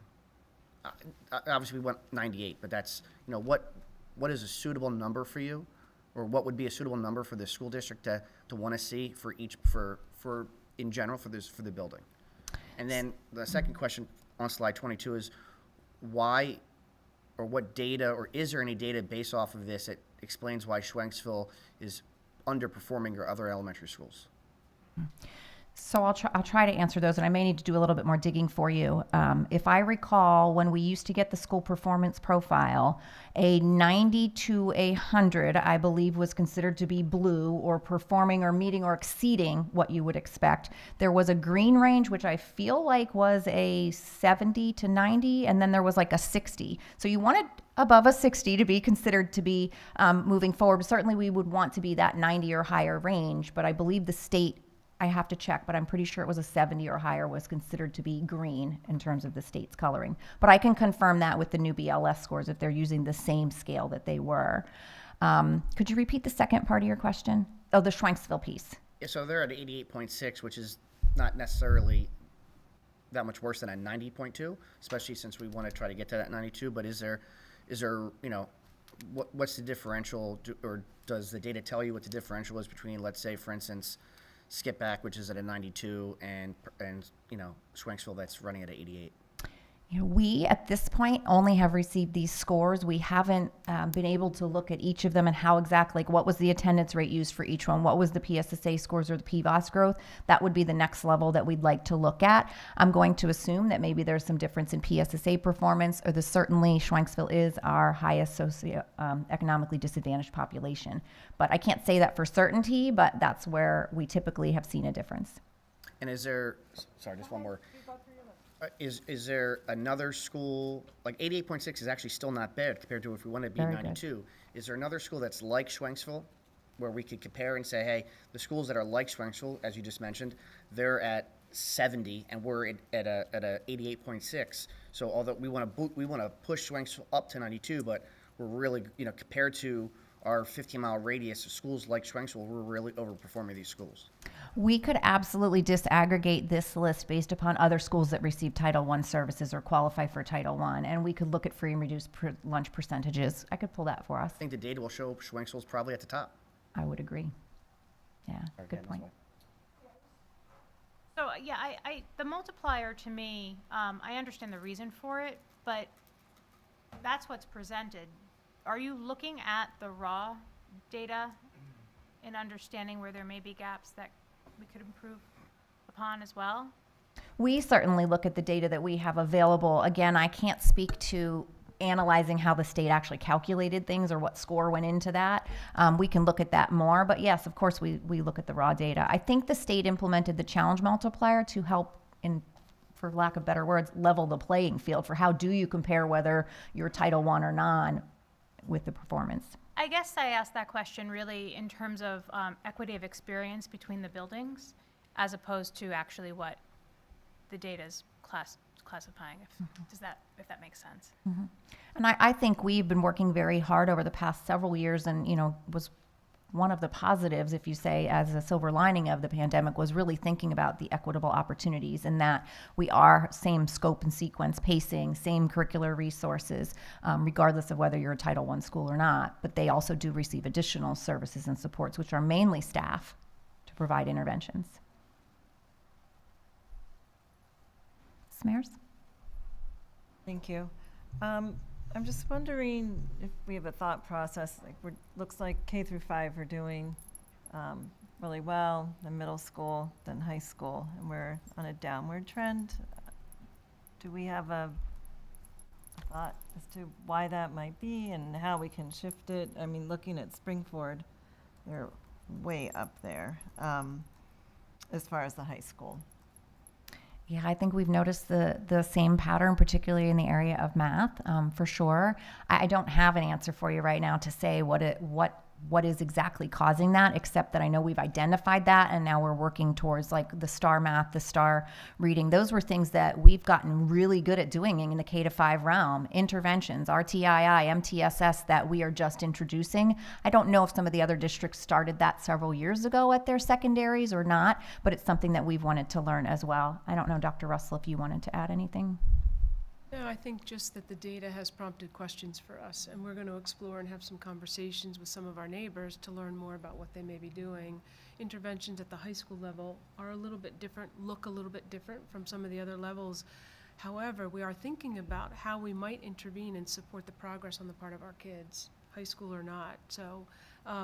Obviously, we want 98, but that's, you know, what is a suitable number for you? Or what would be a suitable number for the school district to want to see for each, for in general, for the building? And then the second question on slide 22 is why, or what data, or is there any data based off of this that explains why Schwenksville is underperforming your other elementary schools? So I'll try to answer those, and I may need to do a little bit more digging for you. If I recall, when we used to get the school performance profile, a 90 to 100, I believe, was considered to be blue or performing or meeting or exceeding what you would expect. There was a green range, which I feel like was a 70 to 90, and then there was like a 60. So you wanted above a 60 to be considered to be moving forward. Certainly we would want to be that 90 or higher range, but I believe the state I have to check, but I'm pretty sure it was a 70 or higher was considered to be green in terms of the state's coloring. But I can confirm that with the new BLS scores if they're using the same scale that they were. Could you repeat the second part of your question? Oh, the Schwenksville piece. Yeah, so they're at 88.6, which is not necessarily that much worse than a 90.2, especially since we want to try to get to that 92. But is there, you know, what's the differential, or does the data tell you what the differential is between, let's say, for instance, Skip Back, which is at a 92, and you know, Schwenksville that's running at a 88? You know, we, at this point, only have received these scores. We haven't been able to look at each of them and how exactly, like, what was the attendance rate used for each one? What was the PSSA scores or the PVOS growth? That would be the next level that we'd like to look at. I'm going to assume that maybe there's some difference in PSSA performance, or certainly Schwenksville is our highest economically disadvantaged population. But I can't say that for certainty, but that's where we typically have seen a difference. And is there, sorry, just one more. Is there another school, like 88.6 is actually still not bad compared to if we want to be Very good. 92. Is there another school that's like Schwenksville where we could compare and say, hey, the schools that are like Schwenksville, as you just mentioned, they're at 70 and we're at a 88.6. So although we want to push Schwenksville up to 92, but we're really, you know, compared to our 15-mile radius of schools like Schwenksville, we're really overperforming these schools. We could absolutely disaggregate this list based upon other schools that receive Title I services or qualify for Title I, and we could look at free and reduced lunch percentages. I could pull that for us. I think the data will show Schwenksville's probably at the top. I would agree. Yeah, good point. So, yeah, the multiplier to me, I understand the reason for it, but that's what's presented. Are you looking at the raw data and understanding where there may be gaps that we could improve upon as well? We certainly look at the data that we have available. Again, I can't speak to analyzing how the state actually calculated things or what score went into that. We can look at that more, but yes, of course, we look at the raw data. I think the state implemented the challenge multiplier to help, for lack of better words, level the playing field for how do you compare whether you're Title I or non with the performance. I guess I asked that question really in terms of equity of experience between the buildings, as opposed to actually what the data is classifying. If that makes sense. Mm-hmm. And I think we've been working very hard over the past several years, and was one of the positives, if you say, as a silver lining of the pandemic, was really thinking about the equitable opportunities, and that we are same scope and sequence pacing, same curricular resources, regardless of whether you're a Title I school or not. But they also do receive additional services and supports, which are mainly staff to provide interventions. Smares? Thank you. I'm just wondering if we have a thought process, like looks like K through 5 are doing really well, then middle school, then high school, and we're on a downward trend. Do we have a thought as to why that might be and how we can shift it? I mean, looking at Springford, they're way up there as far as the high school. Yeah, I think we've noticed the same pattern, particularly in the area of math, for sure. I don't have an answer for you right now to say what is exactly causing that, except that I know we've identified that, and now we're working towards like the STAR math, the STAR reading. Those were things that we've gotten really good at doing in the K-5 realm. Interventions, RTII, MTSS that we are just introducing. I don't know if some of the other districts started that several years ago at their secondaries or not, but it's something that we've wanted to learn as well. I don't know, Dr. Russell, if you wanted to add anything. No, I think just that the data has prompted questions for us, and we're going to explore and have some conversations with some of our neighbors to learn more about what they may be doing. Interventions at the high school level are a little bit different, look a little bit different from some of the other levels. However, we are thinking about how we might intervene and support the progress on the part of our kids, high school or not. So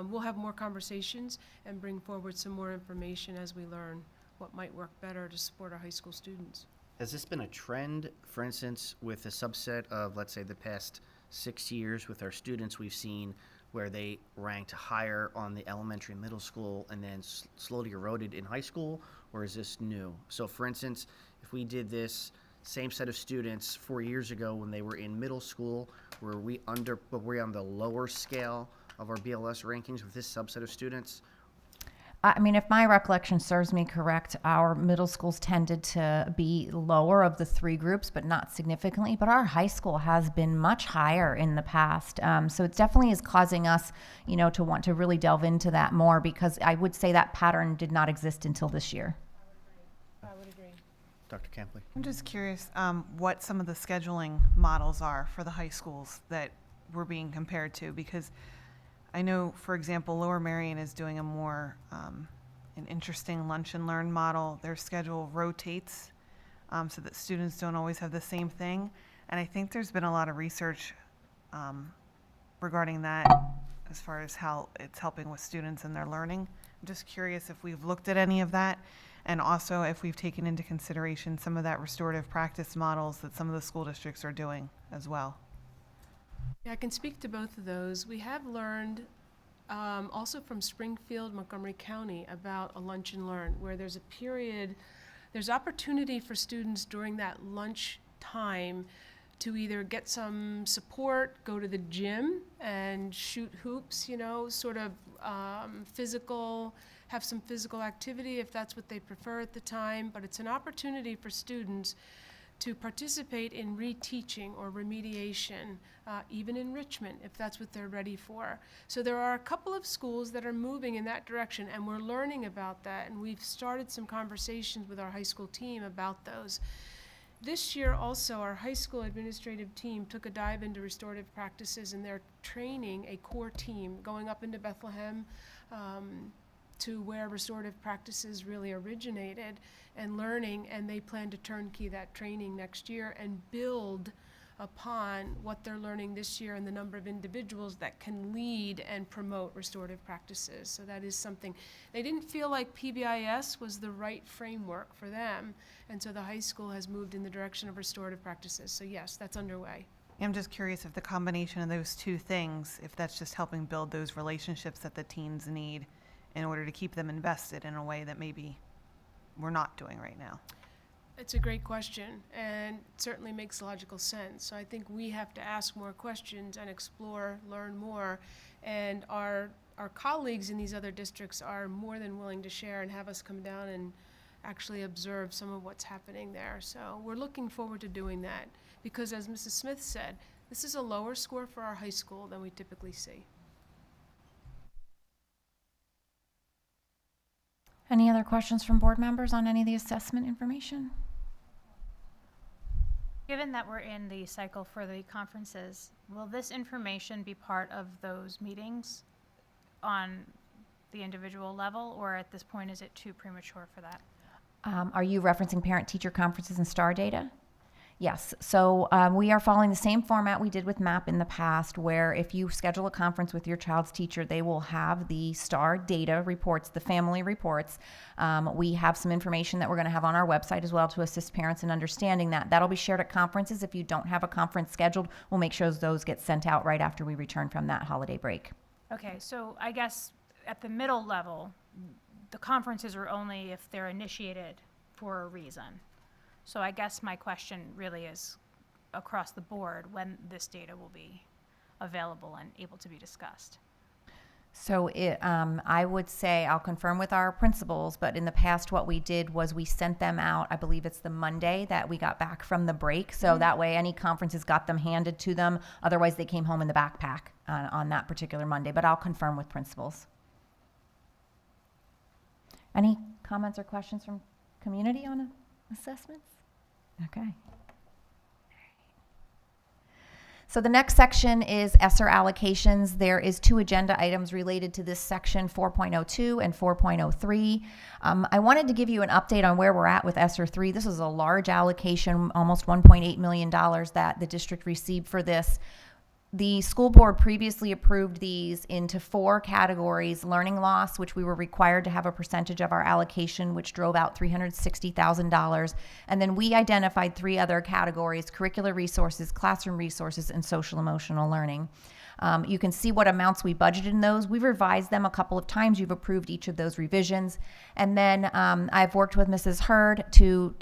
we'll have more conversations and bring forward some more information as we learn what might work better to support our high school students. Has this been a trend, for instance, with a subset of, let's say, the past 6 years with our students we've seen where they ranked higher on the elementary and middle school and then slowly eroded in high school, or is this new? So, for instance, if we did this same set of students 4 years ago when they were in middle school, were we on the lower scale of our BLS rankings with this subset of students? I mean, if my recollection serves me correct, our middle schools tended to be lower of the three groups, but not significantly. But our high school has been much higher in the past. So it definitely is causing us, to want to really delve into that more, because I would say that pattern did not exist until this year. I would agree. Dr. Campley? I'm just curious what some of the scheduling models are for the high schools that we're being compared to, because I know, for example, Lower Merion is doing a more an interesting lunch and learn model. Their schedule rotates so that students don't always have the same thing. And I think there's been a lot of research regarding that as far as how it's helping with students and their learning. I'm just curious if we've looked at any of that, and also if we've taken into consideration some of that restorative practice models that some of the school districts are doing as well. Yeah, I can speak to both of those. We have learned also from Springfield, Montgomery County, about a lunch and learn, where there's a period, there's opportunity for students during that lunch time to either get some support, go to the gym and shoot hoops, sort of physical, have some physical activity if that's what they prefer at the time. But it's an opportunity for students to participate in reteaching or remediation, even enrichment, if that's what they're ready for. So there are a couple of schools that are moving in that direction, and we're learning about that, and we've started some conversations with our high school team about those. This year also, our high school administrative team took a dive into restorative practices, and they're training a core team going up into Bethlehem to where restorative practices really originated, and learning, and they plan to turnkey that training next year and build upon what they're learning this year and the number of individuals that can lead and promote restorative practices. So that is something. They didn't feel like PBIS was the right framework for them, and so the high school has moved in the direction of restorative practices. So yes, that's underway. I'm just curious if the combination of those two things, if that's just helping build those relationships that the teens need in order to keep them invested in a way that maybe we're not doing right now. It's a great question, and it certainly makes logical sense. So I think we have to ask more questions and explore, learn more, and our colleagues in these other districts are more than willing to share and have us come down and actually observe some of what's happening there. So we're looking forward to doing that, because as Mrs. Smith said, this is a lower score for our high school than we typically see. Any other questions from board members on any of the assessment information? Given that we're in the cycle for the conferences, will this information be part of those meetings on the individual level, or at this point is it too premature for that? Are you referencing parent-teacher conferences and STAR data? Yes. So we are following the same format we did with MAP in the past, where if you schedule a conference with your child's teacher, they will have the STAR data reports, the family reports. We have some information that we're going to have on our website as well to assist parents in understanding that. That'll be shared at conferences. If you don't have a conference scheduled, we'll make sure those get sent out right after we return from that holiday break. Okay, so I guess at the middle level, the conferences are only if they're initiated for a reason. So I guess my question really is across the board when this data will be available and able to be discussed. So I would say, I'll confirm with our principals, but in the past what we did was we sent them out, I believe it's the Monday that we got back from the break. So that way any conferences got them handed to them. Otherwise they came home in the backpack on that particular Monday, but I'll confirm with principals. Any comments or questions from community on assessments? Okay. So the next section is Esser allocations. There is 2 agenda items related to this section, 4.02 and 4.03. I wanted to give you an update on where we're at with Esser 3. This is a large allocation, almost $1.8 million that the district received for this. The school board previously approved these into 4 categories: learning loss, which we were required to have a percentage of our allocation, which drove out $360,000. And then we identified 3 other categories: curricular resources, classroom resources, and social emotional learning. You can see what amounts we budgeted in those. We've revised them a couple of times. You've approved each of those revisions. And then I've worked with Mrs. Hurd to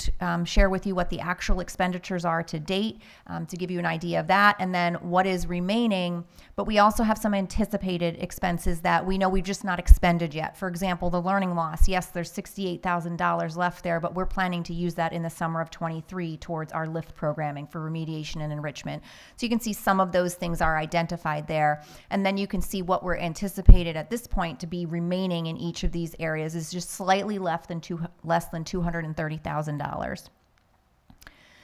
share with you what the actual expenditures are to date, to give you an idea of that, and then what is remaining remaining, but we also have some anticipated expenses that we know we've just not expended yet. For example, the learning loss. Yes, there's $68,000 left there, but we're planning to use that in the summer of '23 towards our LIFT programming for remediation and enrichment. So you can see some of those things are identified there. And then you can see what we're anticipated at this point to be remaining in each of these areas is just slightly less than $230,000.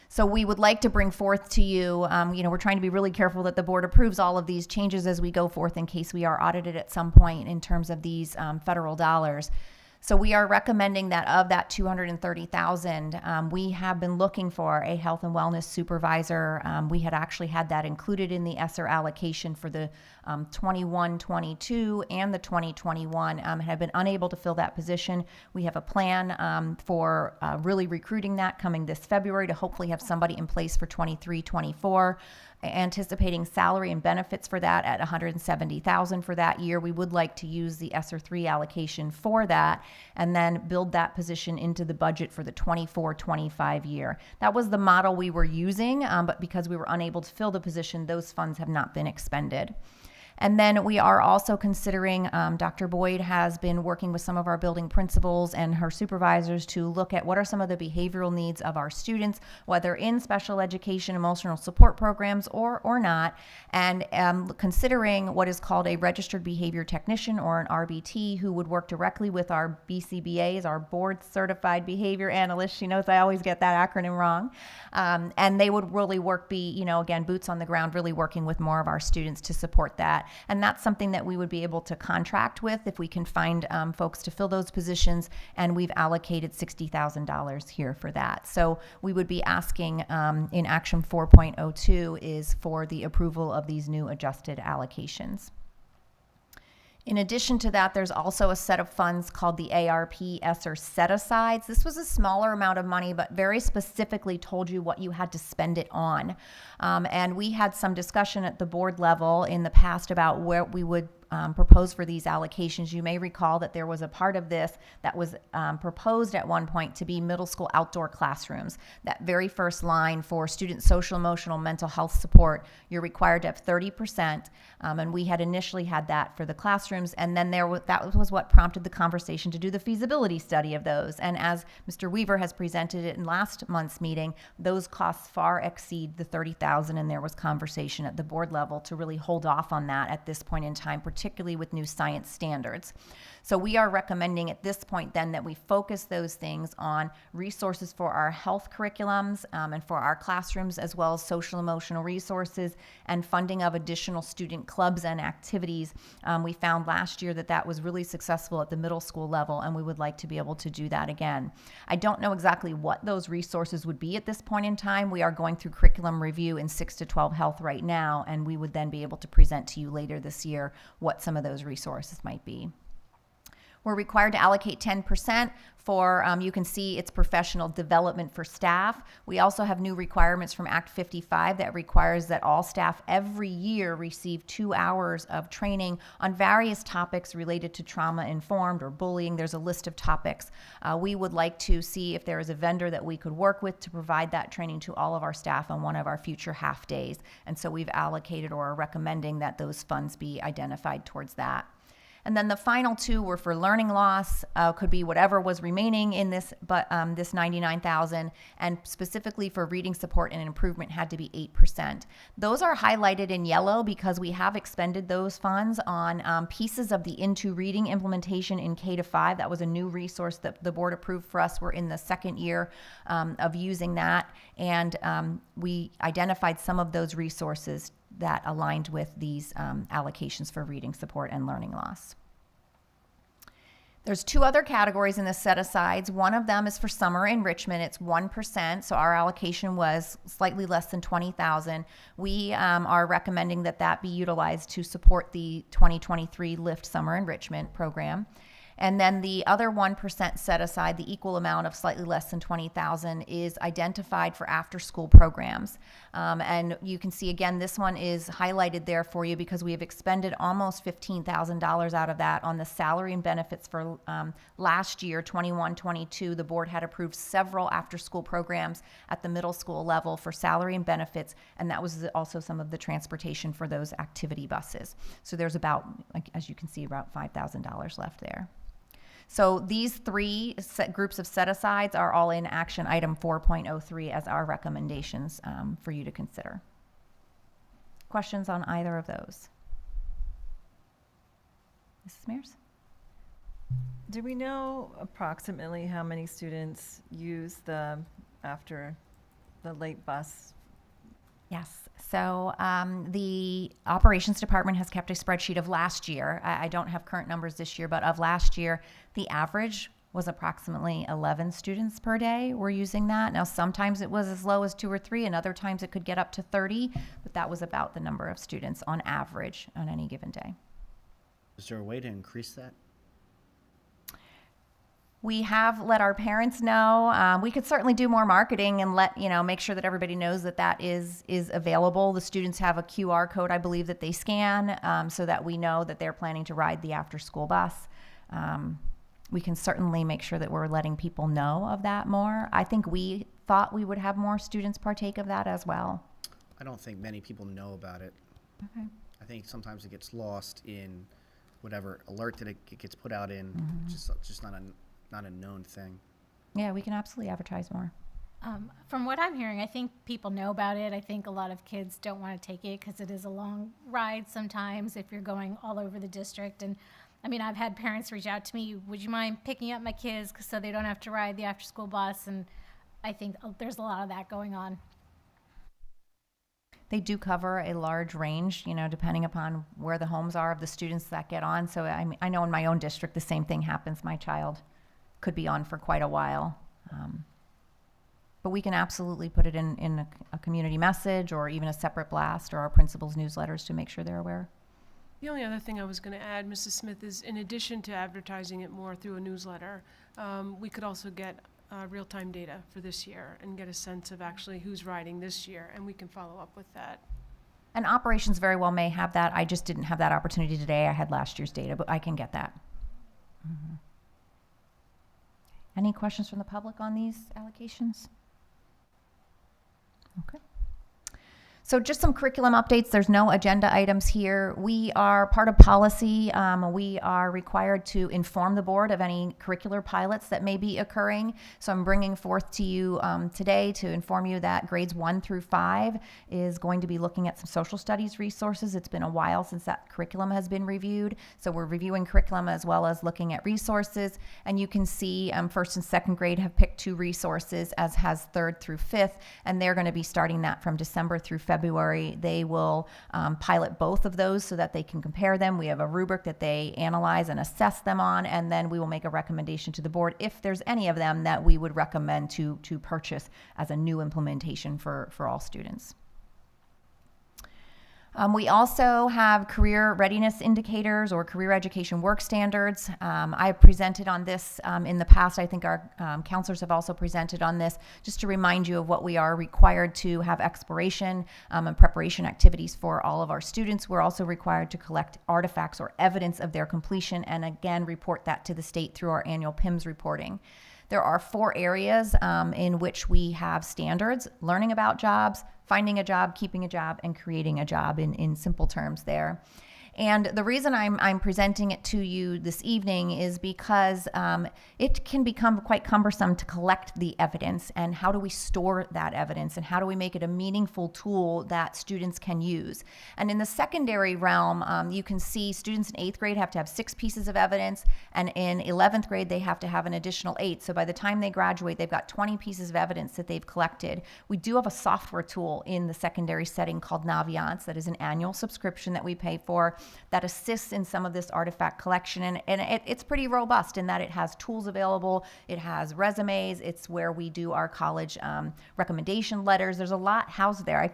So we would like to bring forth to you, we're trying to be really careful that the board approves all of these changes as we go forth in case we are audited at some point in terms of these federal dollars. So we are recommending that of that $230,000, we have been looking for a health and wellness supervisor. We had actually had that included in the Esser allocation for the 21-22 and the 2021. Have been unable to fill that position. We have a plan for really recruiting that coming this February to hopefully have somebody in place for 23-24. Anticipating salary and benefits for that at $170,000 for that year. We would like to use the ESSER 3 allocation for that and then build that position into the budget for the 24-25 year. That was the model we were using, but because we were unable to fill the position, those funds have not been expended. And then we are also considering, Dr. Boyd has been working with some of our building principals and her supervisors to look at what are some of the behavioral needs of our students, whether in special education, emotional support programs or not, and considering what is called a registered behavior technician or an RBT who would work directly with our BCBAs, our board certified behavior analysts. She knows I always get that acronym wrong. And they would really again, boots on the ground, really working with more of our students to support that. And that's something that we would be able to contract with if we can find folks to fill those positions, and we've allocated $60,000 here for that. So we would be asking in Action 4.02 is for the approval of these new adjusted allocations. In addition to that, there's also a set of funds called the ARP Esser set-asides. This was a smaller amount of money, but very specifically told you what you had to spend it on. And we had some discussion at the board level in the past about where we would propose for these allocations. You may recall that there was a part of this that was proposed at one point to be middle school outdoor classrooms. That very first line for student social, emotional, mental health support, you're required to have 30%, and we had initially had that for the classrooms, and then that was what prompted the conversation to do the feasibility study of those. And as Mr. Weaver has presented it in last month's meeting, those costs far exceed the $30,000, and there was conversation at the board level to really hold off on that at this point in time, particularly with new science standards. So we are recommending at this point then that we focus those things on resources for our health curriculums and for our classrooms, as well as social emotional resources and funding of additional student clubs and activities. We found last year that was really successful at the middle school level, and we would like to be able to do that again. I don't know exactly what those resources would be at this point in time. We are going through curriculum review in 6 to 12 health right now, and we would then be able to present to you later this year what some of those resources might be. We're required to allocate 10% for, you can see it's professional development for staff. We also have new requirements from Act 55 that requires that all staff every year receive 2 hours of training on various topics related to trauma-informed or bullying. There's a list of topics. We would like to see if there is a vendor that we could work with to provide that training to all of our staff on one of our future half days. And so we've allocated or are recommending that those funds be identified towards that. And then the final 2 were for learning loss, could be whatever was remaining in this, but this $99,000, and specifically for reading support and improvement had to be 8%. Those are highlighted in yellow because we have expended those funds on pieces of the Into Reading implementation in K-5. That was a new resource that the board approved for us. We're in the 2nd year of using that, and we identified some of those resources that aligned with these allocations for reading support and learning loss. There's 2 other categories in the set-asides. One of them is for summer enrichment. It's 1%, so our allocation was slightly less than $20,000. We are recommending that be utilized to support the 2023 LIFT Summer Enrichment Program. And then the other 1% set aside, the equal amount of slightly less than 20,000, is identified for after-school programs. And you can see again, this one is highlighted there for you because we have expended almost $15,000 out of that on the salary and benefits for last year, 21-22. The board had approved several after-school programs at the middle school level for salary and benefits, and that was also some of the transportation for those activity buses. So there's about, as you can see, about $5,000 left there. So these three groups of set-asides are all in action item 4.03 as our recommendations for you to consider. Questions on either of those? Mrs. Mears? Do we know approximately how many students use the after the late bus? Yes. So the operations department has kept a spreadsheet of last year. I don't have current numbers this year, but of last year, the average was approximately 11 students per day were using that. Now, sometimes it was as low as 2 or 3, and other times it could get up to 30, but that was about the number of students on average on any given day. Is there a way to increase that? We have let our parents know. We could certainly do more marketing and make sure that everybody knows that that is available. The students have a QR code, I believe, that they scan so that we know that they're planning to ride the after-school bus. We can certainly make sure that we're letting people know of that more. I think we thought we would have more students partake of that as well. I don't think many people know about it. Okay. I think sometimes it gets lost in whatever alert that it gets put out in. Mm-hmm. Just not a known thing. Yeah, we can absolutely advertise more. From what I'm hearing, I think people know about it. I think a lot of kids don't want to take it because it is a long ride sometimes if you're going all over the district. And I mean, I've had parents reach out to me, would you mind picking up my kids so they don't have to ride the after-school bus? And I think there's a lot of that going on. They do cover a large range, depending upon where the homes are of the students that get on. So I know in my own district, the same thing happens. My child could be on for quite a while. But we can absolutely put it in a community message or even a separate blast or our principals' newsletters to make sure they're aware. The only other thing I was going to add, Mrs. Smith, is in addition to advertising it more through a newsletter, we could also get real-time data for this year and get a sense of actually who's riding this year, and we can follow up with that. And operations very well may have that. I just didn't have that opportunity today. I had last year's data, but I can get that. Mm-hmm. Any questions from the public on these allocations? Okay. So just some curriculum updates. There's no agenda items here. We are part of policy. We are required to inform the board of any curricular pilots that may be occurring. So I'm bringing forth to you today to inform you that grades 1 through 5 is going to be looking at some social studies resources. It's been a while since that curriculum has been reviewed. So we're reviewing curriculum as well as looking at resources. And you can see 1st and 2nd grade have picked 2 resources, as has 3rd through 5th. And they're going to be starting that from December through February. They will pilot both of those so that they can compare them. We have a rubric that they analyze and assess them on, and then we will make a recommendation to the board if there's any of them that we would recommend to purchase as a new implementation for all students. We also have career readiness indicators or career education work standards. I have presented on this in the past. I think our counselors have also presented on this, just to remind you of what we are required to have exploration and preparation activities for all of our students. We're also required to collect artifacts or evidence of their completion and again report that to the state through our annual PIMS reporting. There are 4 areas in which we have standards: learning about jobs, finding a job, keeping a job, and creating a job in simple terms there. And the reason I'm presenting it to you this evening is because it can become quite cumbersome to collect the evidence, and how do we store that evidence, and how do we make it a meaningful tool that students can use. And in the secondary realm, you can see students in 8th grade have to have 6 pieces of evidence, and in 11th grade they have to have an additional 8. So by the time they graduate, they've got 20 pieces of evidence that they've collected. We do have a software tool in the secondary setting called Naviance that is an annual subscription that we pay for. that assists in some of this artifact collection. And it's pretty robust in that it has tools available, it has resumes, it's where we do our college recommendation letters. There's a lot housed there.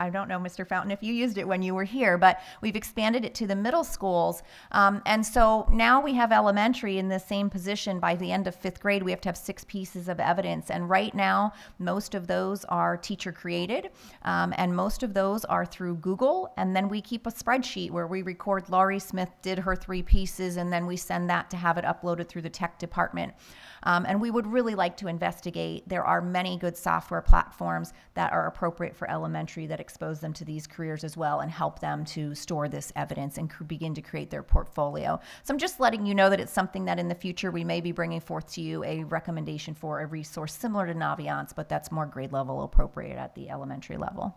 I don't know, Mr. Fountain, if you used it when you were here, but we've expanded it to the middle schools. And so now we have elementary in the same position. By the end of 5th grade, we have to have 6 pieces of evidence. And right now, most of those are teacher created, and most of those are through Google. And then we keep a spreadsheet where we record Laurie Smith did her 3 pieces, and then we send that to have it uploaded through the tech department. And we would really like to investigate. There are many good software platforms that are appropriate for elementary that expose them to these careers as well and help them to store this evidence and begin to create their portfolio. So I'm just letting you know that it's something that in the future we may be bringing forth to you a recommendation for a resource similar to Naviance, but that's more grade level appropriate at the elementary level.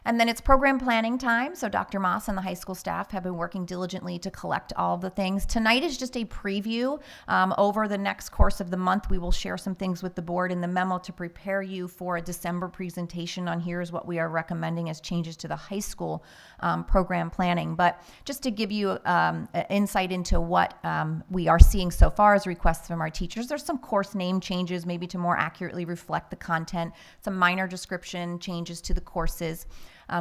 And then it's program planning time. So Dr. Moss and the high school staff have been working diligently to collect all of the things. Tonight is just a preview. Over the next course of the month, we will share some things with the board in the memo to prepare you for a December presentation on here's what we are recommending as changes to the high school program planning. But just to give you insight into what we are seeing so far as requests from our teachers, there's some course name changes, maybe to more accurately reflect the content, some minor description changes to the courses.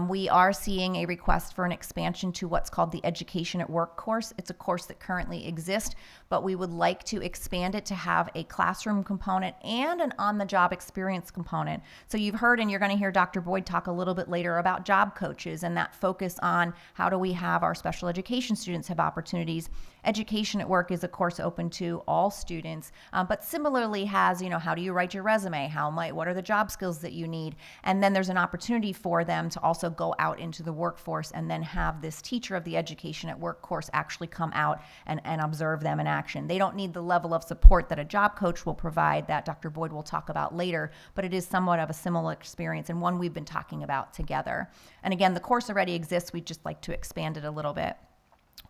We are seeing a request for an expansion to what's called the Education at Work course. It's a course that currently exists, but we would like to expand it to have a classroom component and an on-the-job experience component. So you've heard, and you're going to hear Dr. Boyd talk a little bit later about job coaches and that focus on how do we have our special education students have opportunities. Education at Work is a course open to all students, but similarly has, how do you write your resume? What are the job skills that you need? And then there's an opportunity for them to also go out into the workforce and then have this teacher of the Education at Work course actually come out and observe them in action. They don't need the level of support that a job coach will provide that Dr. Boyd will talk about later, but it is somewhat of a similar experience and one we've been talking about together. And again, the course already exists. We'd just like to expand it a little bit.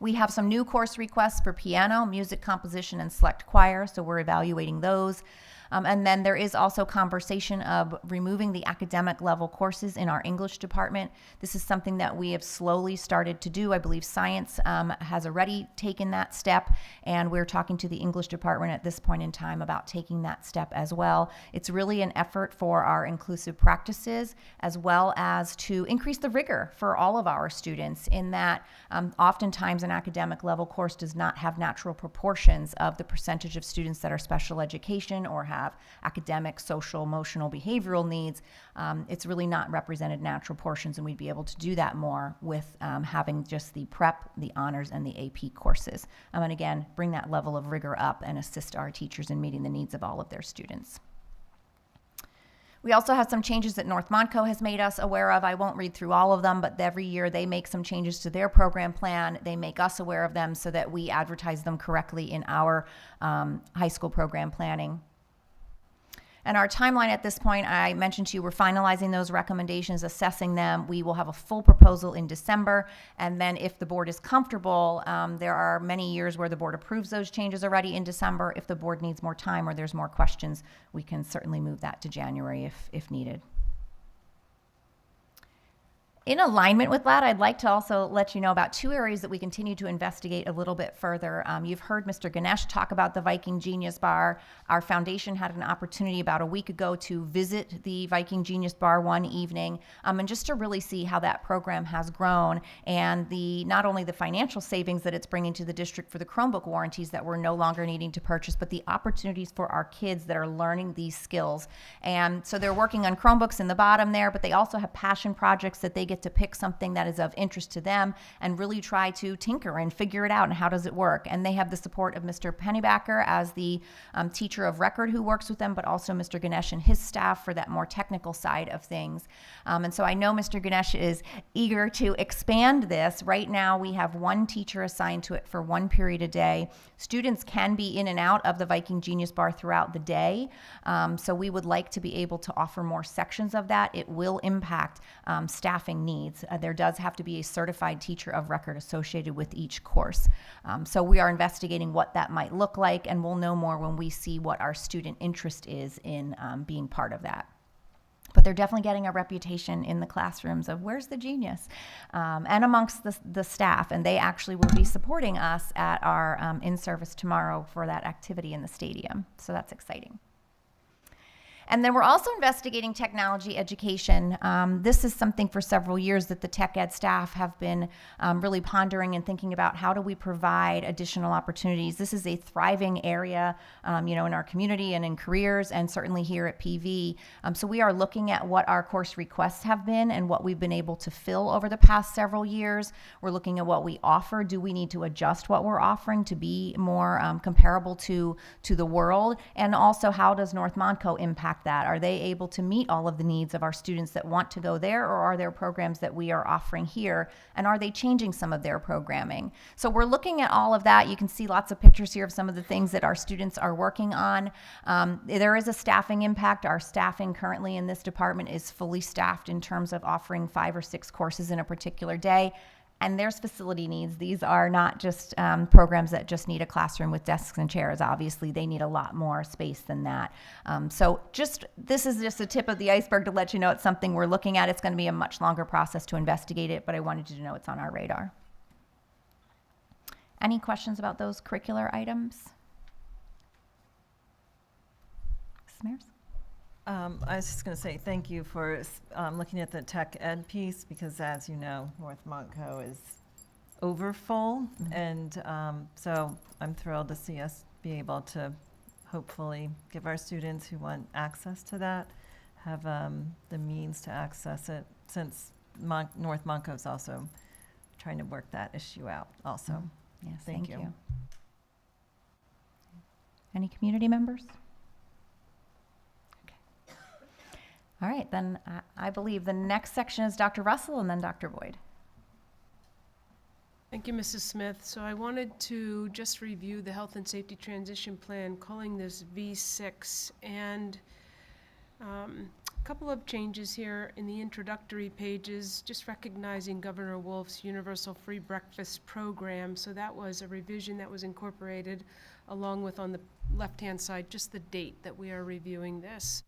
We have some new course requests for piano, music composition, and select choir, so we're evaluating those. And then there is also conversation of removing the academic level courses in our English department. This is something that we have slowly started to do. I believe science has already taken that step, and we're talking to the English department at this point in time about taking that step as well. It's really an effort for our inclusive practices as well as to increase the rigor for all of our students in that oftentimes an academic level course does not have natural proportions of the percentage of students that are special education or have academic, social, emotional, behavioral needs. It's really not represented natural portions, and we'd be able to do that more with having just the prep, the honors, and the AP courses. And again, bring that level of rigor up and assist our teachers in meeting the needs of all of their students. We also have some changes that North Montco has made us aware of. I won't read through all of them, but every year they make some changes to their program plan. They make us aware of them so that we advertise them correctly in our high school program planning. And our timeline at this point, I mentioned to you, we're finalizing those recommendations, assessing them. We will have a full proposal in December. And then if the board is comfortable, there are many years where the board approves those changes already in December. If the board needs more time or there's more questions, we can certainly move that to January if needed. In alignment with that, I'd like to also let you know about 2 areas that we continue to investigate a little bit further. You've heard Mr. Ganesh talk about the Viking Genius Bar. Our foundation had an opportunity about a week ago to visit the Viking Genius Bar one evening, and just to really see how that program has grown and not only the financial savings that it's bringing to the district for the Chromebook warranties that we're no longer needing to purchase, but the opportunities for our kids that are learning these skills. And so they're working on Chromebooks in the bottom there, but they also have passion projects that they get to pick something that is of interest to them and really try to tinker and figure it out and how does it work. And they have the support of Mr. Pennybacker as the teacher of record who works with them, but also Mr. Ganesh and his staff for that more technical side of things. And so I know Mr. Ganesh is eager to expand this. Right now we have 1 teacher assigned to it for 1 period a day. Students can be in and out of the Viking Genius Bar throughout the day. So we would like to be able to offer more sections of that. It will impact staffing needs. There does have to be a certified teacher of record associated with each course. So we are investigating what that might look like, and we'll know more when we see what our student interest is in being part of that. but they're definitely getting a reputation in the classrooms of where's the genius, and amongst the staff. And they actually will be supporting us at our in-service tomorrow for that activity in the stadium. So that's exciting. And then we're also investigating technology education. This is something for several years that the tech ed staff have been really pondering and thinking about. How do we provide additional opportunities? This is a thriving area, in our community and in careers, and certainly here at PV. So we are looking at what our course requests have been and what we've been able to fill over the past several years. We're looking at what we offer. Do we need to adjust what we're offering to be more comparable to the world? And also, how does North Montco impact that? Are they able to meet all of the needs of our students that want to go there, or are there programs that we are offering here, and are they changing some of their programming? So we're looking at all of that. You can see lots of pictures here of some of the things that our students are working on. There is a staffing impact. Our staffing currently in this department is fully staffed in terms of offering 5 or 6 courses in a particular day. And there's facility needs. These are not just programs that just need a classroom with desks and chairs. Obviously, they need a lot more space than that. So this is just a tip of the iceberg to let you know it's something we're looking at. It's going to be a much longer process to investigate it, but I wanted you to know it's on our radar. Any questions about those curricular items? Ms. Mears? I was just going to say thank you for looking at the tech ed piece, because as you know, North Montco is overfull. And so I'm thrilled to see us be able to hopefully give our students who want access to that, have the means to access it, since North Montco is also trying to work that issue out also. Yes, Thank thank you. you. Any community members? All right, then I believe the next section is Dr. Russell and then Dr. Boyd. Thank you, Mrs. Smith. So I wanted to just review the Health and Safety Transition Plan, calling this V6, and a couple of changes here in the introductory pages, just recognizing Governor Wolf's Universal Free Breakfast Program. So that was a revision that was incorporated, along with, on the left-hand side, just the date that we are reviewing this.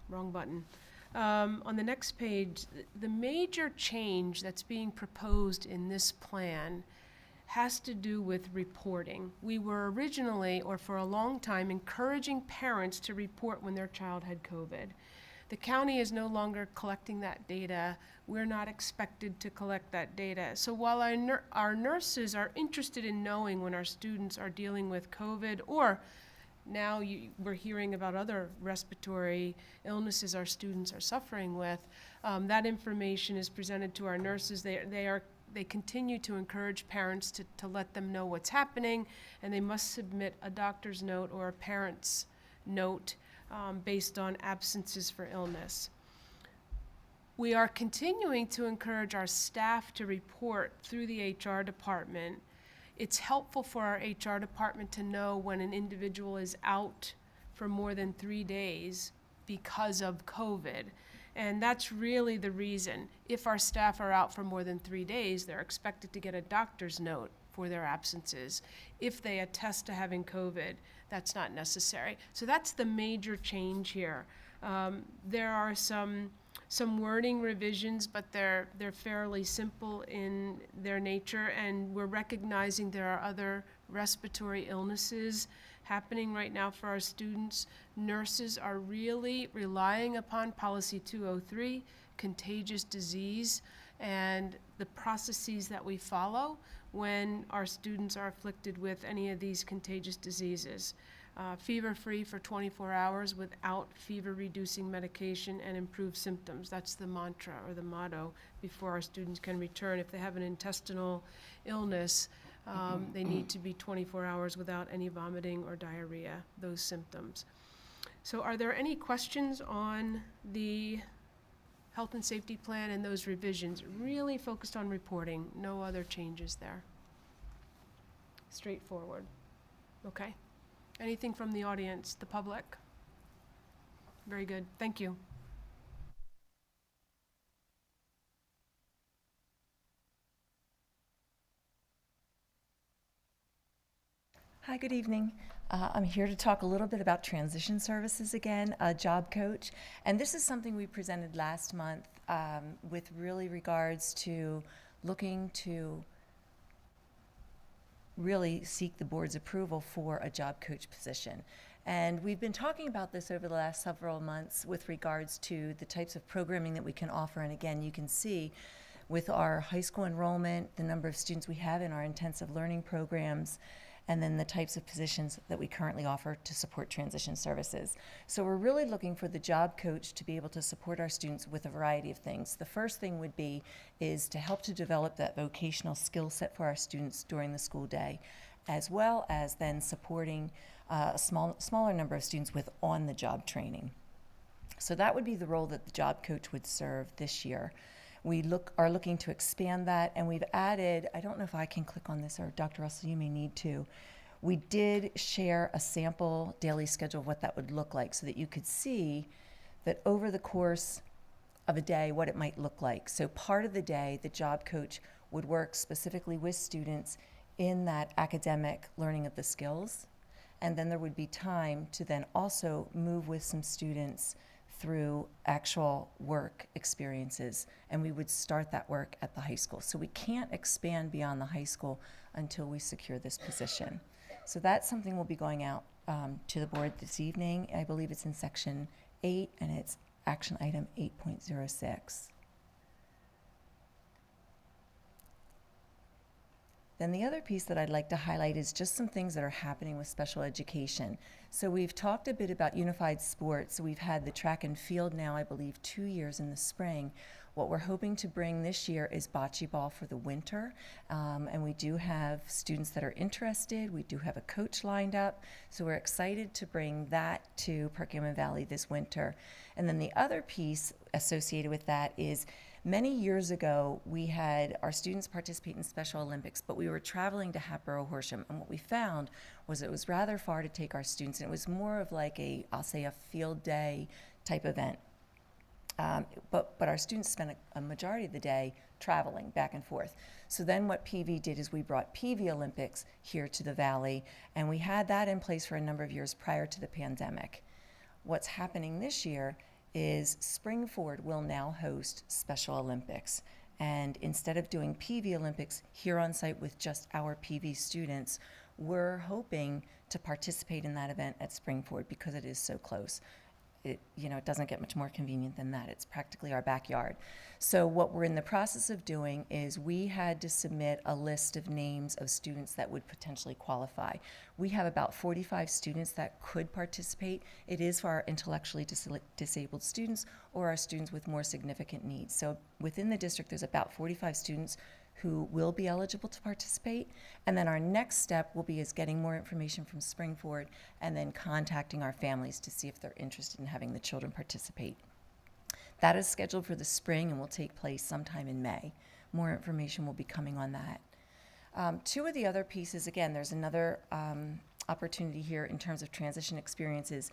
Wrong button. On the next page, the major change that's being proposed in this plan has to do with reporting. We were originally, or for a long time, encouraging parents to report when their child had COVID. The county is no longer collecting that data. We're not expected to collect that data. So while our nurses are interested in knowing when our students are dealing with COVID, or now we're hearing about other respiratory illnesses our students are suffering with, that information is presented to our nurses. They continue to encourage parents to let them know what's happening, and they must submit a doctor's note or a parent's note based on absences for illness. We are continuing to encourage our staff to report through the HR department. It's helpful for our HR department to know when an individual is out for more than 3 days because of COVID. And that's really the reason. If our staff are out for more than 3 days, they're expected to get a doctor's note for their absences. If they attest to having COVID, that's not necessary. So that's the major change here. There are some wording revisions, but they're fairly simple in their nature, and we're recognizing there are other respiratory illnesses happening right now for our students. Nurses are really relying upon Policy 203, contagious disease, and the processes that we follow when our students are afflicted with any of these contagious diseases. Fever-free for 24 hours without fever-reducing medication and improved symptoms. That's the mantra or the motto before our students can return. If they have an intestinal illness, they need to be 24 hours without any vomiting or diarrhea, those symptoms. So are there any questions on the health and safety plan and those revisions? Really focused on reporting, no other changes there. Straightforward. Okay. Anything from the audience, the public? Very good, thank you. Hi, good evening. I'm here to talk a little bit about transition services again, a job coach. And this is something we presented last month with really regards to looking to really seek the board's approval for a job coach position. And we've been talking about this over the last several months with regards to the types of programming that we can offer. And again, you can see with our high school enrollment, the number of students we have in our intensive learning programs, and then the types of positions that we currently offer to support transition services. So we're really looking for the job coach to be able to support our students with a variety of things. The first thing would be is to help to develop that vocational skill set for our students during the school day, as well as then supporting a smaller number of students with on-the-job training. So that would be the role that the job coach would serve this year. We are looking to expand that, and we've added, I don't know if I can click on this, or Dr. Russell, you may need to. We did share a sample daily schedule of what that would look like so that you could see that over the course of a day, what it might look like. So part of the day, the job coach would work specifically with students in that academic learning of the skills, and then there would be time to then also move with some students through actual work experiences, and we would start that work at the high school. So we can't expand beyond the high school until we secure this position. So that's something we'll be going out to the board this evening. I believe it's in section 8, and it's action item 8.06. Then the other piece that I'd like to highlight is just some things that are happening with special education. So we've talked a bit about unified sports. We've had the track and field now, I believe, 2 years in the spring. What we're hoping to bring this year is bocce ball for the winter. And we do have students that are interested. We do have a coach lined up. So we're excited to bring that to Perkiomen Valley this winter. And then the other piece associated with that is many years ago, we had our students participate in Special Olympics, but we were traveling to Hatboro Horsham, and what we found was it was rather far to take our students, and it was more of like I'll say a field day type event. But our students spent a majority of the day traveling back and forth. So then what PV did is we brought PV Olympics here to the Valley, and we had that in place for a number of years prior to the pandemic. What's happening this year is Springford will now host Special Olympics. And instead of doing PV Olympics here on site with just our PV students, we're hoping to participate in that event at Springford because it is so close. It doesn't get much more convenient than that. It's practically our backyard. So what we're in the process of doing is we had to submit a list of names of students that would potentially qualify. We have about 45 students that could participate. It is for our intellectually disabled students or our students with more significant needs. So within the district, there's about 45 students who will be eligible to participate. And then our next step will be is getting more information from Springford and then contacting our families to see if they're interested in having the children participate. That is scheduled for the spring and will take place sometime in May. More information will be coming on that. Two of the other pieces, again, there's another opportunity here in terms of transition experiences.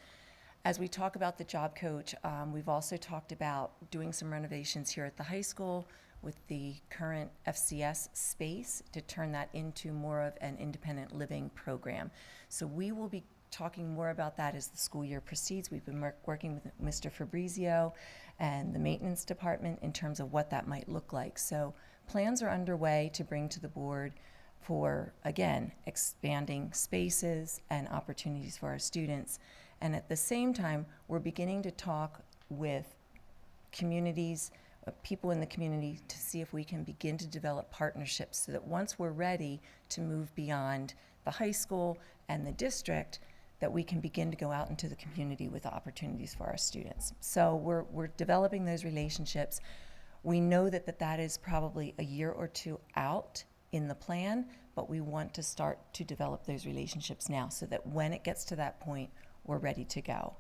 As we talk about the job coach, we've also talked about doing some renovations here at the high school with the current FCS space to turn that into more of an independent living program. So we will be talking more about that as the school year proceeds. We've been working with Mr. Fabrizio and the maintenance department in terms of what that might look like. So plans are underway to bring to the board for, again, expanding spaces and opportunities for our students. And at the same time, we're beginning to talk with communities, people in the community, to see if we can begin to develop partnerships so that once we're ready to move beyond the high school and the district, that we can begin to go out into the community with opportunities for our students. So we're developing those relationships. We know that that is probably a year or two out in the plan, but we want to start to develop those relationships now so that when it gets to that point, we're ready to go.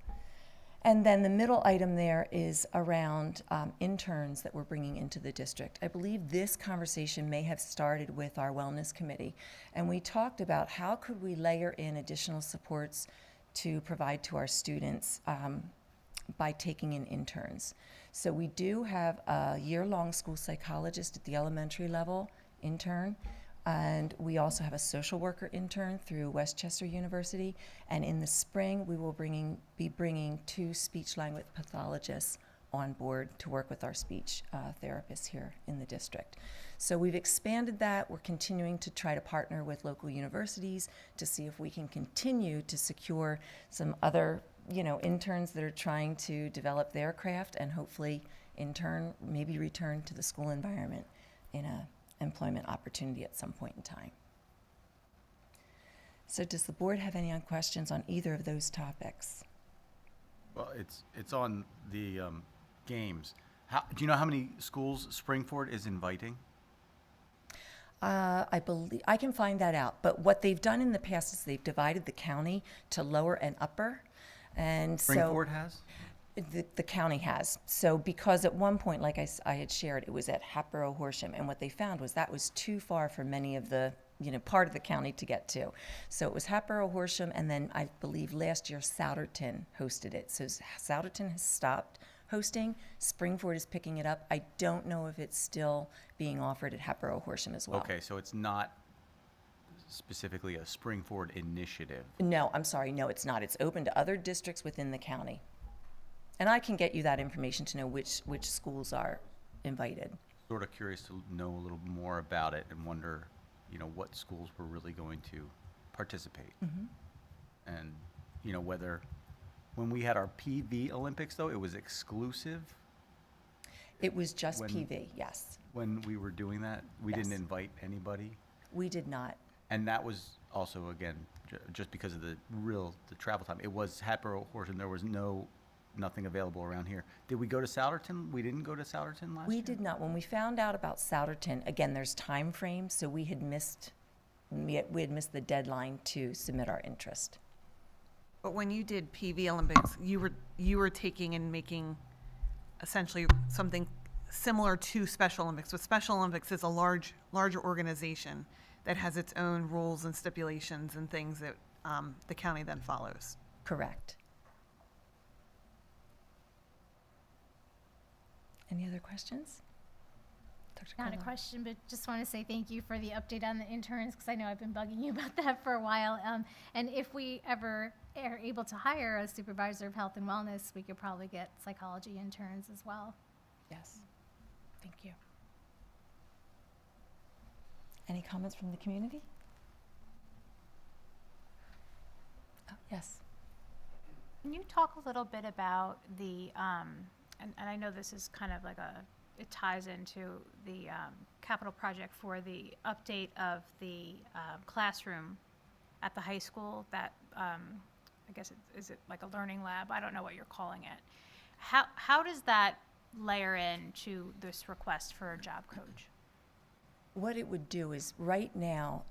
And then the middle item there is around interns that we're bringing into the district. I believe this conversation may have started with our wellness committee, and we talked about how could we layer in additional supports to provide to our students by taking in interns. So we do have a year-long school psychologist at the elementary level intern. And we also have a social worker intern through Westchester University. And in the spring, we will be bringing 2 speech-language pathologists on board to work with our speech therapists here in the district. So we've expanded that. We're continuing to try to partner with local universities to see if we can continue to secure some other, interns that are trying to develop their craft and hopefully, in turn, maybe return to the school environment in a employment opportunity at some point in time. So does the board have any questions on either of those topics? Well, it's on the games. Do you know how many schools Springford is inviting? I believe I can find that out. But what they've done in the past is they've divided the county to lower and upper, and Springford has? The county has. So because at one point, like I had shared, it was at Hatboro, Horsham, and what they found was that was too far for many of the, part of the county to get to. So it was Hatboro, Horsham, and then I believe last year Souderton hosted it. So Souderton has stopped hosting. Springford is picking it up. I don't know if it's still being offered at Hatboro, Horsham as well. Okay, so it's not specifically a Springford initiative. No, I'm sorry. No, it's not. It's open to other districts within the county. And I can get you that information to know which schools are invited. Sort of curious to know a little more about it and wonder, what schools were really going to participate. Mm-hmm. And, whether, when we had our PV Olympics, though, it was exclusive. It was just When- PV, yes. When we were doing that, we Yes. didn't invite anybody. We did not. And that was also, again, just because of the travel time. It was Hatboro, Horsham. There was nothing available around here. Did we go to Souderton? We didn't go to Souderton last year? We did not. When we found out about Souderton, again, there's time frames, so we had missed the deadline to submit our interest. But when you did PV Olympics, you were taking and making essentially something similar to Special Olympics. But Special Olympics is a larger organization that has its own rules and stipulations and things that the county then follows. Correct. Any other questions? Dr. Not a Carlo? question, but just want to say thank you for the update on the interns, because I know I've been bugging you about that for a while. And if we ever are able to hire a supervisor of health and wellness, we could probably get psychology interns as well. Yes. Thank you. Any comments from the community? Oh, yes. Can you talk a little bit about the, and I know this is kind of like it ties into the capital project for the update of the classroom at the high school that, I guess, is it like a learning lab? I don't know what you're calling it. How does that layer into this request for a job coach? What it would do is, right now,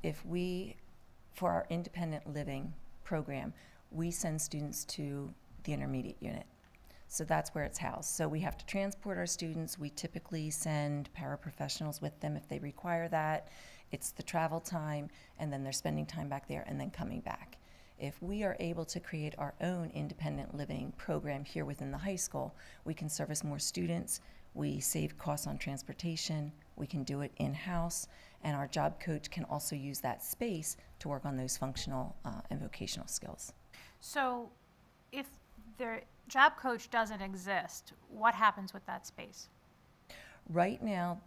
for our independent living program, we send students to the intermediate unit. So that's where it's housed. So we have to transport our students. We typically send paraprofessionals with them if they require that. It's the travel time, and then they're spending time back there and then coming back. If we are able to create our own independent living program here within the high school, we can service more students. We save costs on transportation. We can do it in-house, and our job coach can also use that space to work on those functional and vocational skills. So if the job coach doesn't exist, what happens with that space? Right now,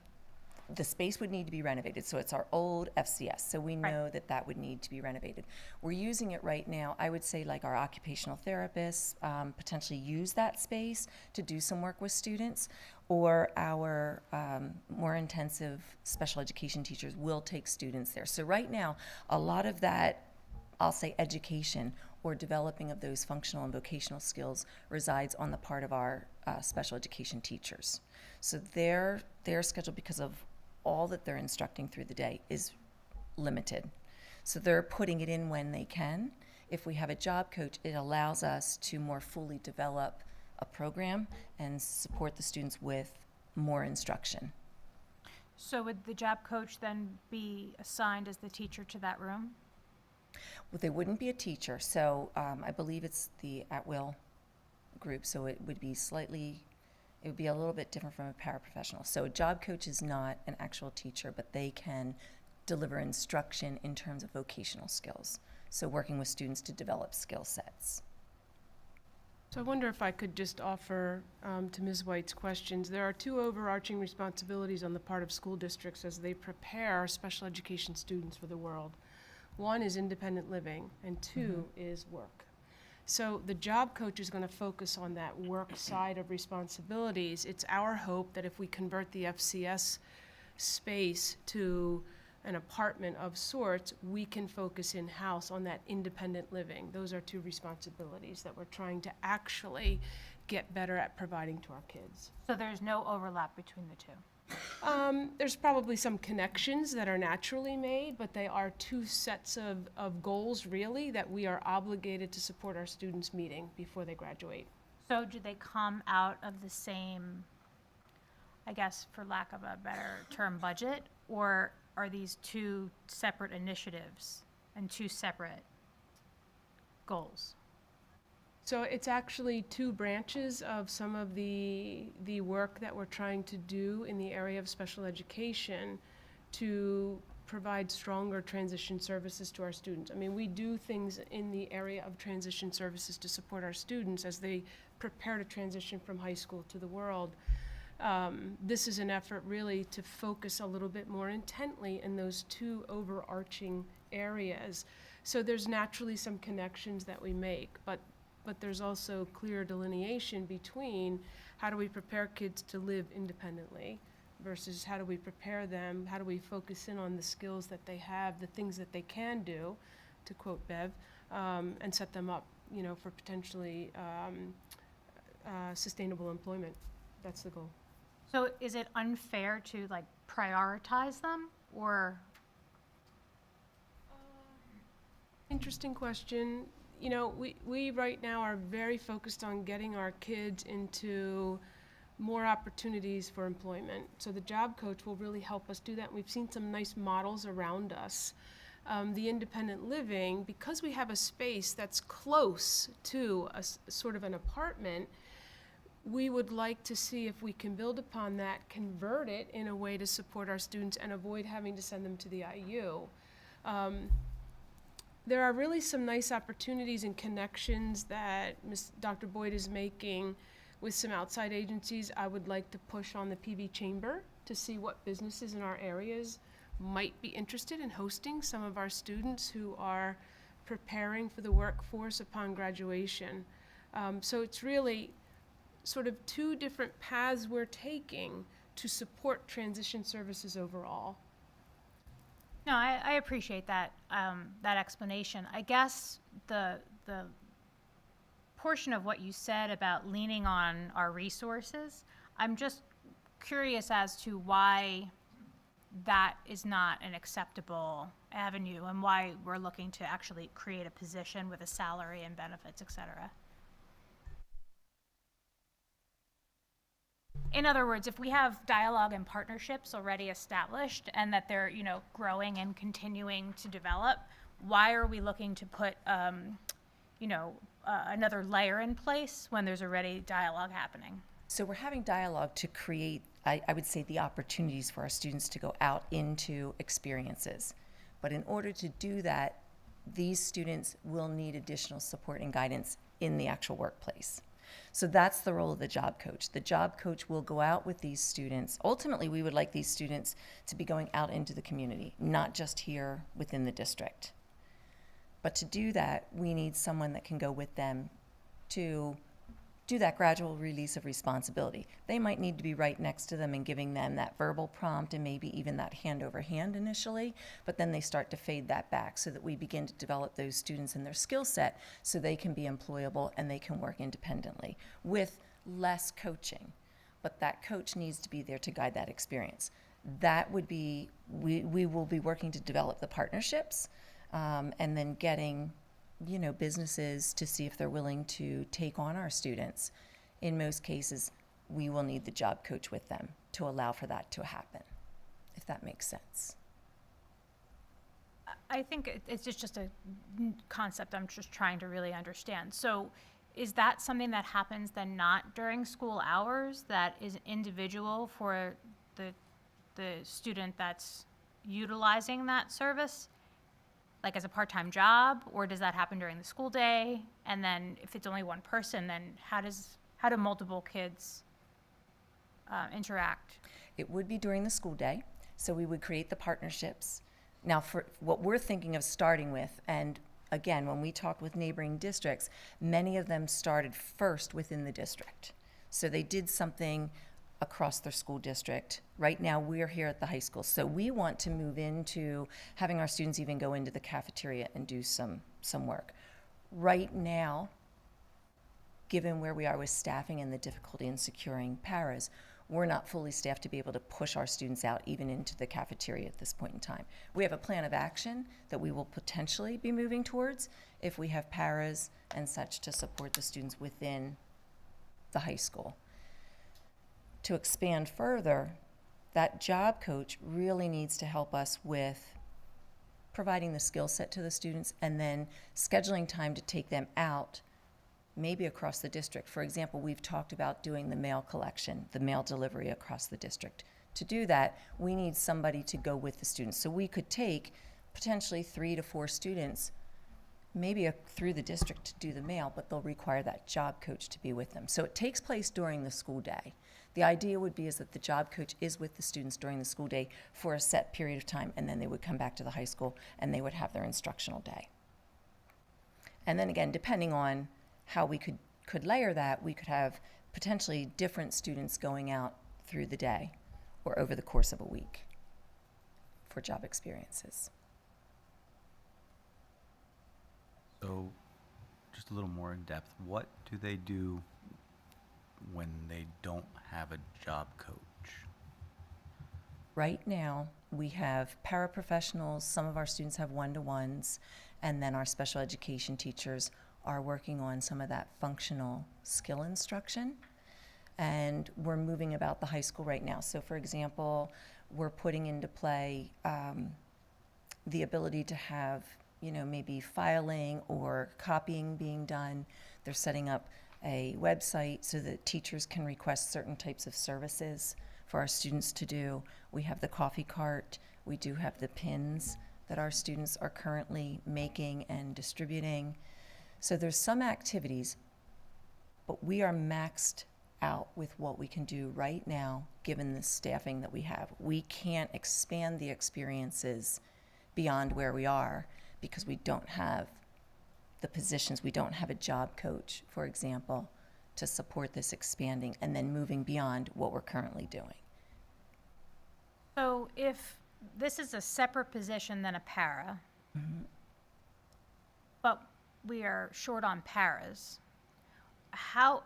the space would need to be renovated, so it's our old FCS, so we know that that would need to be renovated. We're using it right now. I would say like our occupational therapists potentially use that space to do some work with students, or our more intensive special education teachers will take students there. So right now, a lot of that, I'll say, education or developing of those functional and vocational skills resides on the part of our special education teachers. So their schedule, because of all that they're instructing through the day, is limited. So they're putting it in when they can. If we have a job coach, it allows us to more fully develop a program and support the students with more instruction. So would the job coach then be assigned as the teacher to that room? Well, they wouldn't be a teacher, so I believe it's the at-will group, so it would be a little bit different from a paraprofessional. So a job coach is not an actual teacher, but they can deliver instruction in terms of vocational skills. So working with students to develop skill sets. So I wonder if I could just offer to Ms. White's questions. There are two overarching responsibilities on the part of school districts as they prepare special education students for the world. One is independent living, and two is work. So the job coach is going to focus on that work side of responsibilities. It's our hope that if we convert the FCS space to an apartment of sorts, we can focus in-house on that independent living. Those are two responsibilities that we're trying to actually get better at providing to our kids. So there's no overlap between the two? There's probably some connections that are naturally made, but they are two sets of goals, really, that we are obligated to support our students meeting before they graduate. So do they come out of the same, I guess, for lack of a better term, budget? Or are these two separate initiatives and two separate goals? So it's actually two branches of some of the work that we're trying to do in the area of special education to provide stronger transition services to our students. I mean, we do things in the area of transition services to support our students as they prepare to transition from high school to the world. This is an effort really to focus a little bit more intently in those two overarching areas. So there's naturally some connections that we make, but there's also clear delineation between how do we prepare kids to live independently versus how do we prepare them, how do we focus in on the skills that they have, the things that they can do, to quote Bev, and set them up, you know, for potentially sustainable employment. That's the goal. So is it unfair to like prioritize them, or? Interesting question. You know, we right now are very focused on getting our kids into more opportunities for employment. So the job coach will really help us do that. We've seen some nice models around us. The independent living, because we have a space that's close to a sort of an apartment, we would like to see if we can build upon that, convert it in a way to support our students and avoid having to send them to the IU. There are really some nice opportunities and connections that Dr. Boyd is making with some outside agencies. I would like to push on the PV Chamber to see what businesses in our areas might be interested in hosting some of our students who are preparing for the workforce upon graduation. So it's really sort of two different paths we're taking to support transition services overall. No, I appreciate that, that explanation. I guess the portion of what you said about leaning on our resources, I'm just curious as to why that is not an acceptable avenue and why we're looking to actually create a position with a salary and benefits, et cetera. In other words, if we have dialogue and partnerships already established and that they're, you know, growing and continuing to develop, why are we looking to put, another layer in place when there's already dialogue happening? So we're having dialogue to create, I would say, the opportunities for our students to go out into experiences. But in order to do that, these students will need additional support and guidance in the actual workplace. So that's the role of the job coach. The job coach will go out with these students. Ultimately, we would like these students to be going out into the community, not just here within the district. But to do that, we need someone that can go with them to do that gradual release of responsibility. They might need to be right next to them and giving them that verbal prompt and maybe even that hand over hand initially, but then they start to fade that back so that we begin to develop those students and their skill set so they can be employable and they can work independently with less coaching. But that coach needs to be there to guide that experience. That would be, we will be working to develop the partnerships and then getting businesses to see if they're willing to take on our students. In most cases, we will need the job coach with them to allow for that to happen, if that makes sense. I think it's just a concept I'm just trying to really understand. So is that something that happens then not during school hours, that is individual for the student that's, utilizing that service, like as a part-time job, or does that happen during the school day? And then if it's only one person, then how do multiple kids interact? It would be during the school day, so we would create the partnerships. Now, for what we're thinking of starting with, and again, when we talked with neighboring districts, many of them started first within the district. So they did something across their school district. Right now, we're here at the high school, so we want to move into having our students even go into the cafeteria and do some work. Right now, given where we are with staffing and the difficulty in securing paras, we're not fully staffed to be able to push our students out even into the cafeteria at this point in time. We have a plan of action that we will potentially be moving towards if we have paras and such to support the students within the high school. To expand further, that job coach really needs to help us with providing the skill set to the students and then scheduling time to take them out, maybe across the district. For example, we've talked about doing the mail collection, the mail delivery across the district. To do that, we need somebody to go with the students. So we could take potentially 3 to 4 students, maybe through the district to do the mail, but they'll require that job coach to be with them. So it takes place during the school day. The idea would be is that the job coach is with the students during the school day for a set period of time, and then they would come back to the high school and they would have their instructional day. And then again, depending on how we could layer that, we could have potentially different students going out through the day or over the course of a week for job experiences. So, just a little more in depth, what do they do when they don't have a job coach? Right now, we have paraprofessionals, some of our students have one-to-ones, and then our special education teachers are working on some of that functional skill instruction. And we're moving about the high school right now. So for example, we're putting into play the ability to have, maybe filing or copying being done. They're setting up a website so that teachers can request certain types of services for our students to do. We have the coffee cart. We do have the pins that our students are currently making and distributing. So there's some activities, but we are maxed out with what we can do right now, given the staffing that we have. We can't expand the experiences beyond where we are because we don't have the positions. We don't have a job coach, for example, to support this expanding and then moving beyond what we're currently doing. So if this is a separate position than a para, but we are short on paras, how,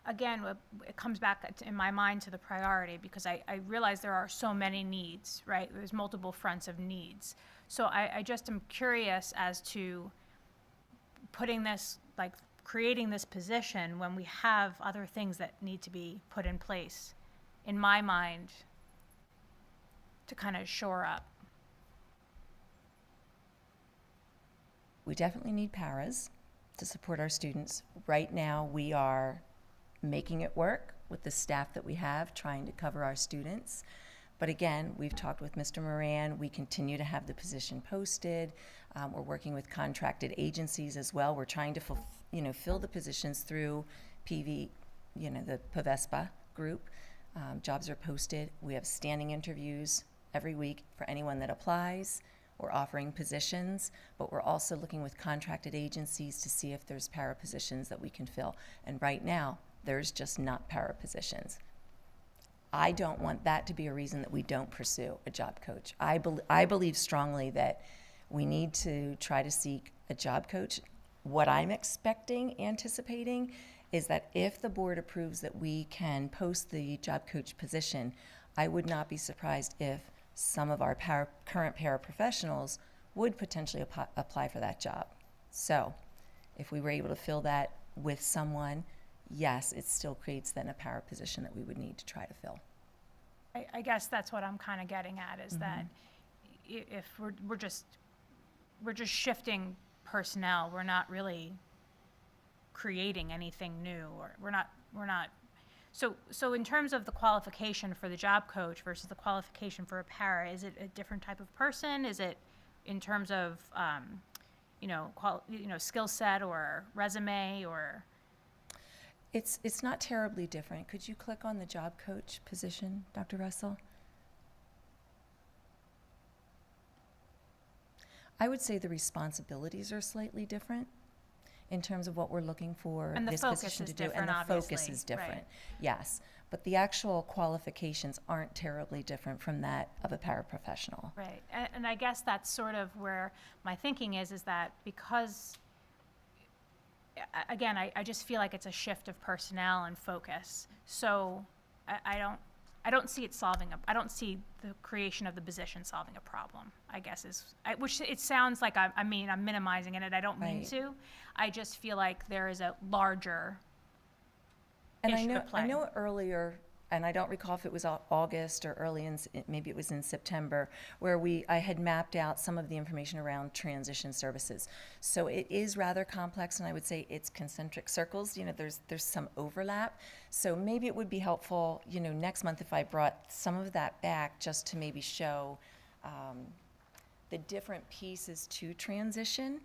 again, it comes back in my mind to the priority because I realize there are so many needs, right? There's multiple fronts of needs. So I just am curious as to putting this, like creating this position when we have other things that need to be put in place, in my mind, to kind of shore up. We definitely need paras to support our students. Right now, we are making it work with the staff that we have, trying to cover our students. But again, we've talked with Mr. Moran. We continue to have the position posted. We're working with contracted agencies as well. We're trying to fill the positions through the PVSD group. Jobs are posted. We have standing interviews every week for anyone that applies. We're offering positions, but we're also looking with contracted agencies to see if there's para positions that we can fill. And right now, there's just not para positions. I don't want that to be a reason that we don't pursue a job coach. I believe strongly that we need to try to seek a job coach. What I'm anticipating, is that if the board approves that we can post the job coach position, I would not be surprised if some of our current paraprofessionals would potentially apply for that job. So if we were able to fill that with someone, yes, it still creates then a para position that we would need to try to fill. I guess that's what I'm kind of getting at is that if we're just shifting personnel, we're not really creating anything new, or we're not So in terms of the qualification for the job coach versus the qualification for a para, is it a different type of person? Is it in terms of, skill set or resume or? It's not terribly different. Could you click on the job coach position, Dr. Russell? I would say the responsibilities are slightly different in terms of what we're looking for And the this focus position is to do. different, And the focus obviously, is different, right. yes. But the actual qualifications aren't terribly different from that of a paraprofessional. Right, and I guess that's sort of where my thinking is that because, again, I just feel like it's a shift of personnel and focus. So I don't see it I don't see the creation of the position solving a problem, I guess which it sounds like I'm minimizing it, and I don't mean Right. to. I just feel like there is a larger And issue at play. I know earlier, and I don't recall if it was August or maybe it was in September, where I had mapped out some of the information around transition services. So it is rather complex, and I would say it's concentric circles. There's some overlap. So maybe it would be helpful, next month if I brought some of that back just to maybe show the different pieces to transition,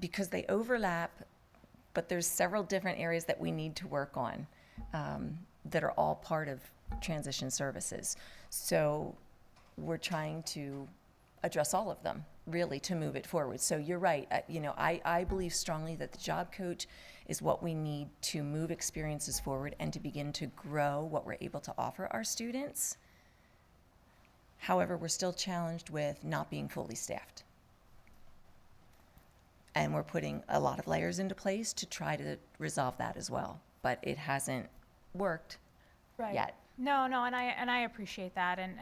because they overlap, but there's several different areas that we need to work on that are all part of transition services. So we're trying to address all of them, really, to move it forward. So you're right. I believe strongly that the job coach is what we need to move experiences forward and to begin to grow what we're able to offer our students. However, we're still challenged with not being fully staffed. And we're putting a lot of layers into place to try to resolve that as well. But it hasn't worked yet. No, and I appreciate that, and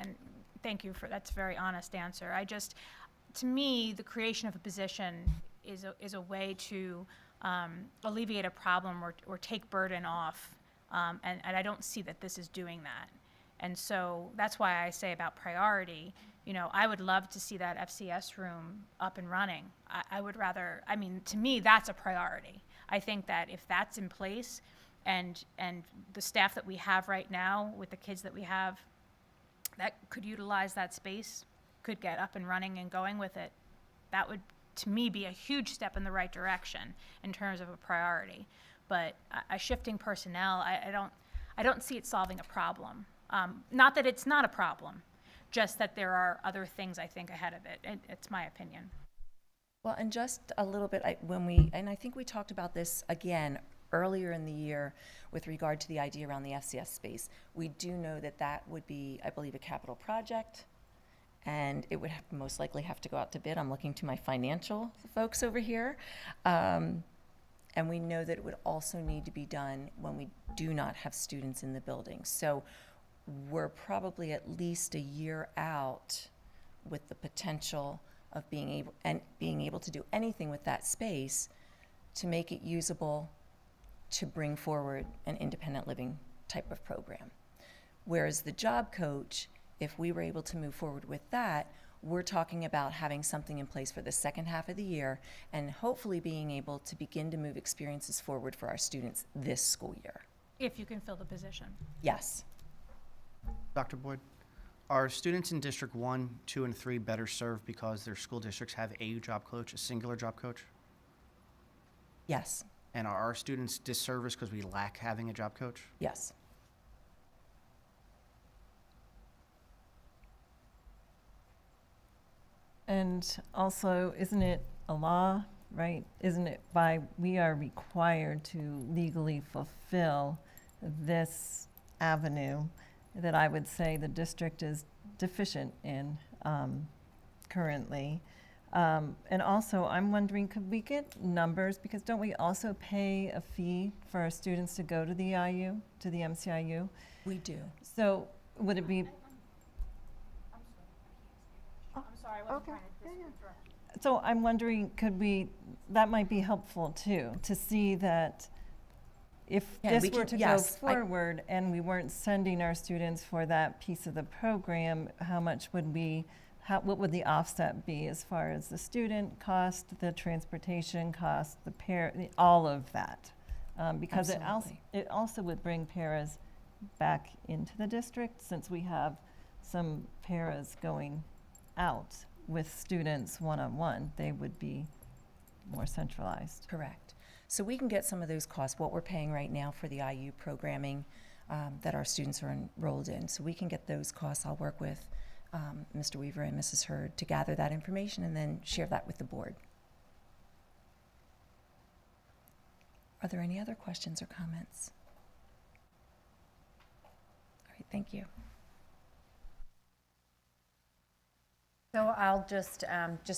thank you that's a very honest answer. To me, the creation of a position is a way to alleviate a problem or take burden off, and I don't see that this is doing that. And so that's why I say about priority, I would love to see that FCS room up and running. I would rather, to me, that's a priority. I think that if that's in place and the staff that we have right now with the kids that we have that could utilize that space, could get up and running and going with it, that would, to me, be a huge step in the right direction in terms of a priority. But a shifting personnel, I don't see it solving a problem. Not that it's not a problem, just that there are other things, I think, ahead of it. It's my opinion. Well, and just a little bit, I think we talked about this again earlier in the year with regard to the idea around the FCS space. We do know that would be, I believe, a capital project, and it would most likely have to go out to bid. I'm looking to my financial folks over here. And we know that it would also need to be done when we do not have students in the building. So we're probably at least a year out with the potential of being able to do anything with that space to make it usable to bring forward an independent living type of program. Whereas the job coach, if we were able to move forward with that, we're talking about having something in place for the second half of the year and hopefully being able to begin to move experiences forward for our students this school year. If you can fill the position. Yes. Dr. Boyd, are students in District 1, 2, and 3 better served because their school districts have a job coach, a singular job coach? Yes. And are our students disserviced because we lack having a job coach? Yes. And also, isn't it a law, right? Isn't it we are required to legally fulfill this avenue that I would say the district is deficient in currently. And also, I'm wondering, could we get numbers? Because don't we also pay a fee for our students to go to the IU, to the MCIU? We do. So would it be, I'm sorry, I wasn't trying to interrupt. so I'm wondering, that might be helpful too, to see that if Yeah, this we were can- to yes, go forward and we weren't sending our students for that piece of the program, how much would what would the offset be as far as the student cost, the transportation cost, all of that? Because Absolutely. it also would bring paras back into the district, since we have some paras going out with students one-on-one, they would be more centralized. Correct. So we can get some of those costs, what we're paying right now for the IU programming that our students are enrolled in. So we can get those costs. I'll work with Mr. Weaver and Mrs. Hurd to gather that information and then share that with the board. Are there any other questions or comments? All right, thank you. So I'll just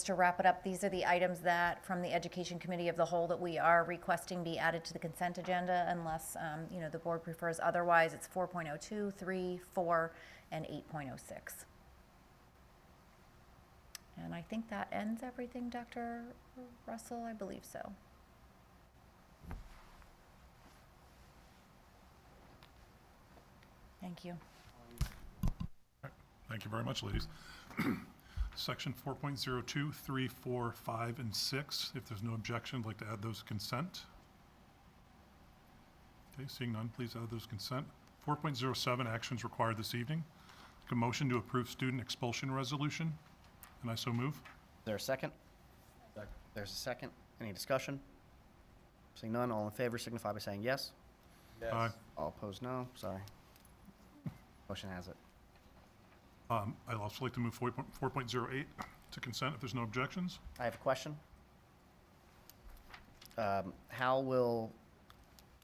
to wrap it up, these are the items that, from the Education Committee of the Whole, that we are requesting be added to the consent agenda unless, the board prefers otherwise. It's 4.02, 3, 4, and 8.06. And I think that ends everything, Dr. Russell, I believe so. Thank you. Thank you very much, ladies. Section 4.02, 3, 4, 5, and 6. If there's no objection, I'd like to add those to consent. Okay, seeing none, please add those to consent. 4.07, actions required this evening. A motion to approve student expulsion resolution, and I so move. Is there a second? Second. There's a second. Any discussion? Seeing none, all in favor signify by saying yes. Aye. All opposed, no. Sorry. Motion has it. I'd also like to move 4.08 to consent if there's no objections. I have a question. How will,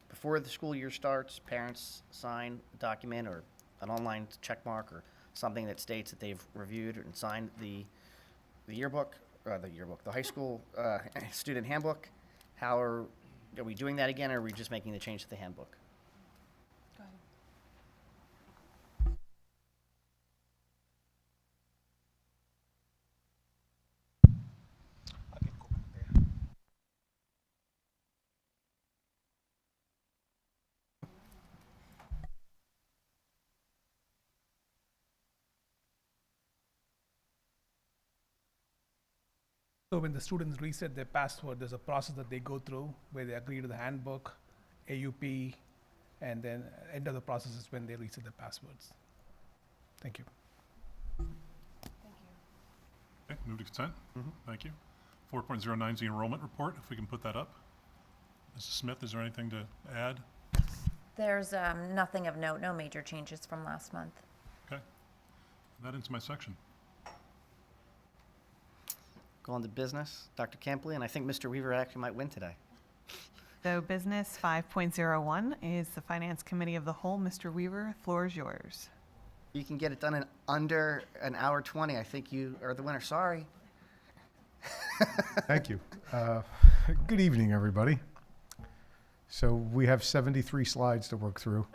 before the school year starts, parents sign a document or an online check mark or something that states that they've reviewed and signed the yearbook, the high school student handbook? How are we doing that again, or are we just making the change to the handbook? So when the students reset their password, there's a process that they go through where they agree to the handbook, AUP, and then end of the process is when they reset their passwords. Thank you. Okay, move to consent. Thank you. 4.09 is the enrollment report, if we can put that up. Mrs. Smith, is there anything to add? There's nothing of note, no major changes from last month. Okay. That ends my section. Go on to business. Dr. Campley, and I think Mr. Weaver actually might win today. So business 5.01 is the Finance Committee of the Whole. Mr. Weaver, floor is yours. You can get it done in under an hour 20. I think you are the winner. Sorry. Thank you. Good evening, everybody. So we have 73 slides to work through,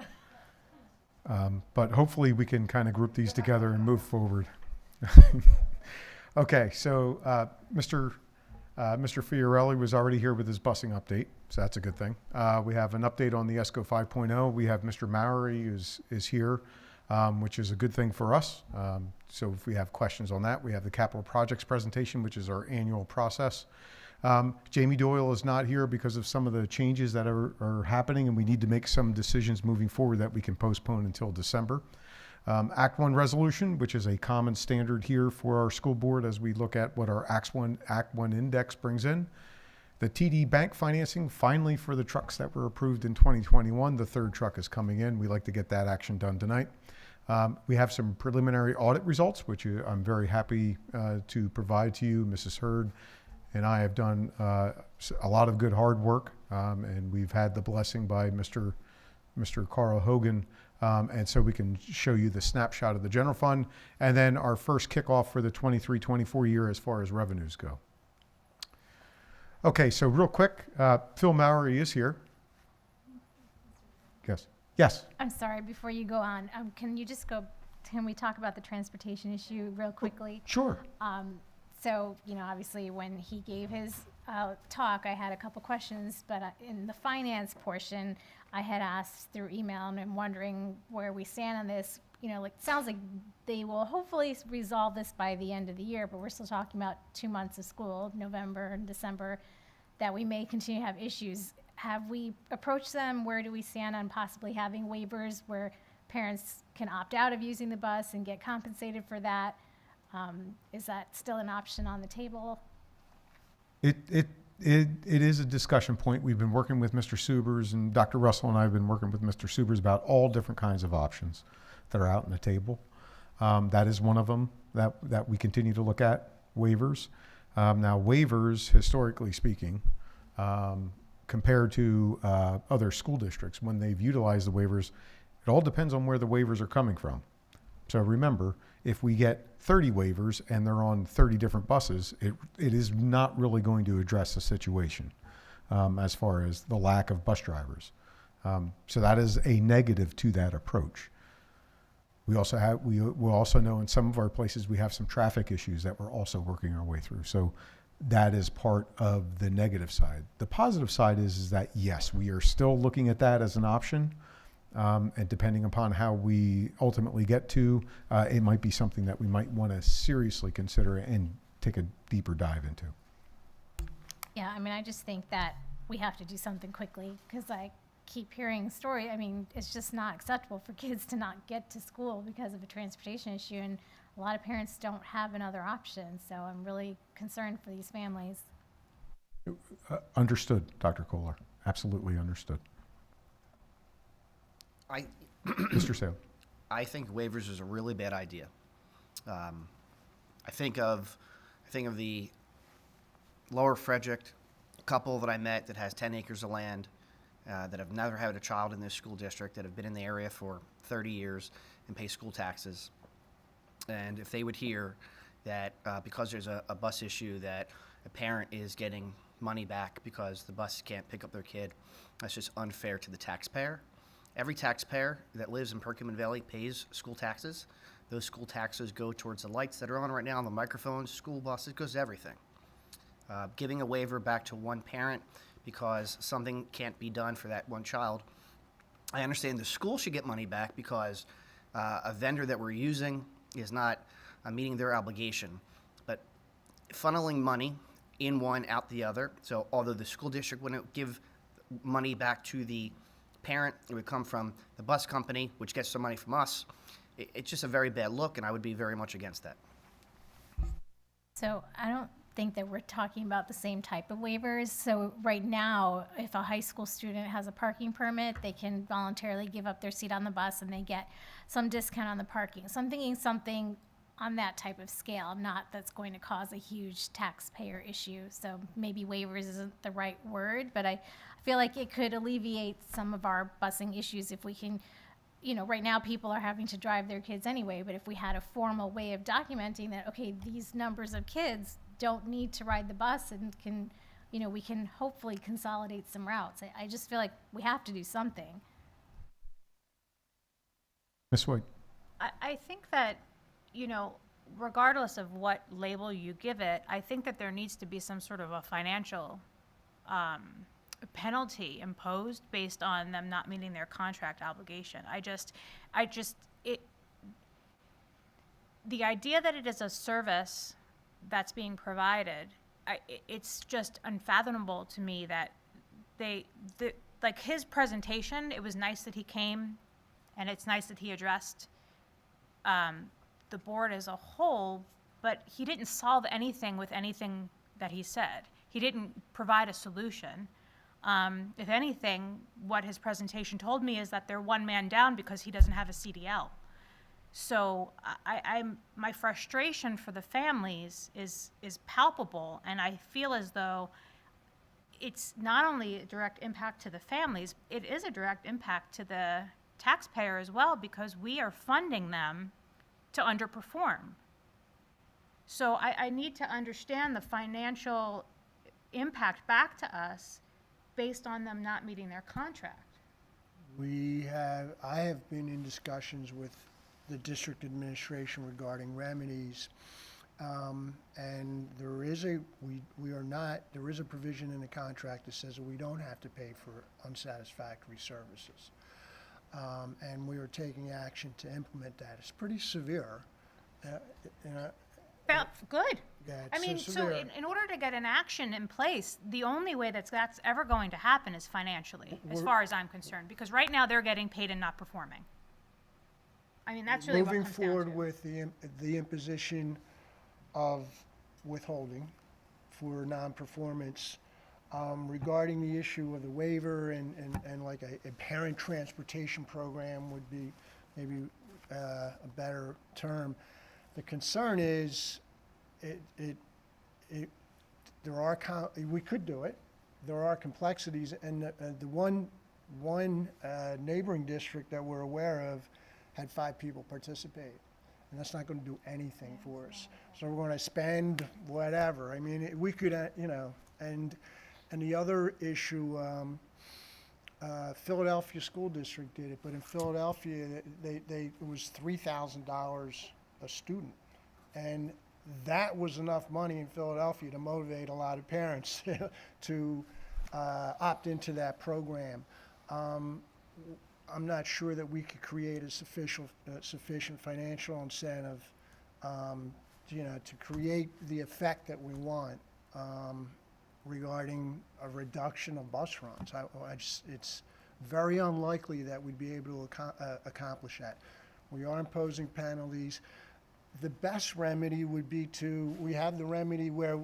but hopefully we can kind of group these together and move forward. Okay, so Mr. Fiorelli was already here with his busing update, so that's a good thing. We have an update on the Esco 5.0. We have Mr. Mowry is here, which is a good thing for us. So if we have questions on that, we have the capital projects presentation, which is our annual process. Jamie Doyle is not here because of some of the changes that are happening, and we need to make some decisions moving forward that we can postpone until December. Act 1 resolution, which is a common standard here for our school board as we look at what our Act 1 index brings in. The TD Bank financing, finally for the trucks that were approved in 2021, the third truck is coming in. We like to get that action done tonight. We have some preliminary audit results, which I'm very happy to provide to you. Mrs. Hurd and I have done a lot of good hard work, and we've had the blessing by Mr. Carl Hogan. And so we can show you the snapshot of the general fund and then our first kickoff for the 23-24 year as far as revenues go. Okay, so real quick, Phil Mowry is here. Yes. Yes. I'm sorry, before you go on, can we talk about the transportation issue real quickly? Sure. So, obviously when he gave his talk, I had a couple questions, but in the finance portion, I had asked through email and I'm wondering where we stand on this. It sounds like they will hopefully resolve this by the end of the year, but we're still talking about 2 months of school, November and December, that we may continue to have issues. have we approached them? Where do we stand on possibly having waivers where parents can opt out of using the bus and get compensated for that? Is that still an option on the table? It is a discussion point. We've been working with Mr. Subers, and Dr. Russell and I have been working with Mr. Subers about all different kinds of options that are out on the table. That is one of them that we continue to look at, waivers. Now, waivers, historically speaking, compared to other school districts, when they've utilized the waivers, it all depends on where the waivers are coming from. So remember, if we get 30 waivers and they're on 30 different buses, it is not really going to address the situation as far as the lack of bus drivers. So that is a negative to that approach. We will also know in some of our places we have some traffic issues that we're also working our way through. So that is part of the negative side. The positive side is that yes, we are still looking at that as an option. And depending upon how we ultimately get to, it might be something that we might want to seriously consider and take a deeper dive into. Yeah, I mean, I just think that we have to do something quickly because I keep hearing stories. I mean, it's just not acceptable for kids to not get to school because of a transportation issue, and a lot of parents don't have another option. So I'm really concerned for these families. Understood, Dr. Kohler. Absolutely understood. Mr. Sale. I think waivers is a really bad idea. I think of the Lower Frederick couple that I met that has 10 acres of land, that have never had a child in this school district, that have been in the area for 30 years and pay school taxes. And if they would hear that because there's a bus issue that a parent is getting money back because the bus can't pick up their kid, that's just unfair to the taxpayer. Every taxpayer that lives in Perkins Valley pays school taxes. Those school taxes go towards the lights that are on right now, the microphones, school buses, goes to everything. Giving a waiver back to one parent because something can't be done for that one child. I understand the school should get money back because a vendor that we're using is not meeting their obligation. But funneling money in one, out the other, so although the school district wouldn't give money back to the parent, it would come from the bus company, which gets some money from us. It's just a very bad look, and I would be very much against that. So I don't think that we're talking about the same type of waivers. So right now, if a high school student has a parking permit, they can voluntarily give up their seat on the bus and they get some discount on the parking. So I'm thinking something on that type of scale, not that's going to cause a huge taxpayer issue. So maybe waivers isn't the right word, but I feel like it could alleviate some of our busing issues if we can, right now people are having to drive their kids anyway, but if we had a formal way of documenting that, okay, these numbers of kids don't need to ride the bus and can, we can hopefully consolidate some routes. I just feel like we have to do something. Ms. White. I think that, regardless of what label you give it, I think that there needs to be some sort of a financial penalty imposed based on them not meeting their contract obligation. The idea that it is a service that's being provided, it's just unfathomable to me that like his presentation, it was nice that he came and it's nice that he addressed the board as a whole, but he didn't solve anything with anything that he said. He didn't provide a solution. If anything, what his presentation told me is that they're one man down because he doesn't have a CDL. So my frustration for the families is palpable, and I feel as though it's not only a direct impact to the families, it is a direct impact to the taxpayer as well, because we are funding them to underperform. So I need to understand the financial impact back to us based on them not meeting their contract. I have been in discussions with the district administration regarding remedies, and there is a provision in the contract that says that we don't have to pay for unsatisfactory services, and we are taking action to implement that. It's pretty severe, That's good. Yeah, I mean, so so there- in order to get an action in place, the only way that's ever going to happen is financially, as We're- far as I'm concerned, because right now they're getting paid and not performing. I mean, that's really what Moving comes down forward to. with the imposition of withholding for non-performance, regarding the issue of the waiver and like a parent transportation program would be maybe a better term. The concern is, there are, we could do it. There are complexities, and the one neighboring district that we're aware of had 5 people participate, and that's not going to do anything for us. So we're going to spend whatever. I mean, we could, and the other issue, Philadelphia School District did it, but in Philadelphia, it was $3,000 a student, and that was enough money in Philadelphia to motivate a lot of parents to opt into that program. I'm not sure that we could create a sufficient financial incentive, to create the effect that we want regarding a reduction of bus runs. It's very unlikely that we'd be able to accomplish that. We are imposing penalties. The best remedy would be we have the remedy where,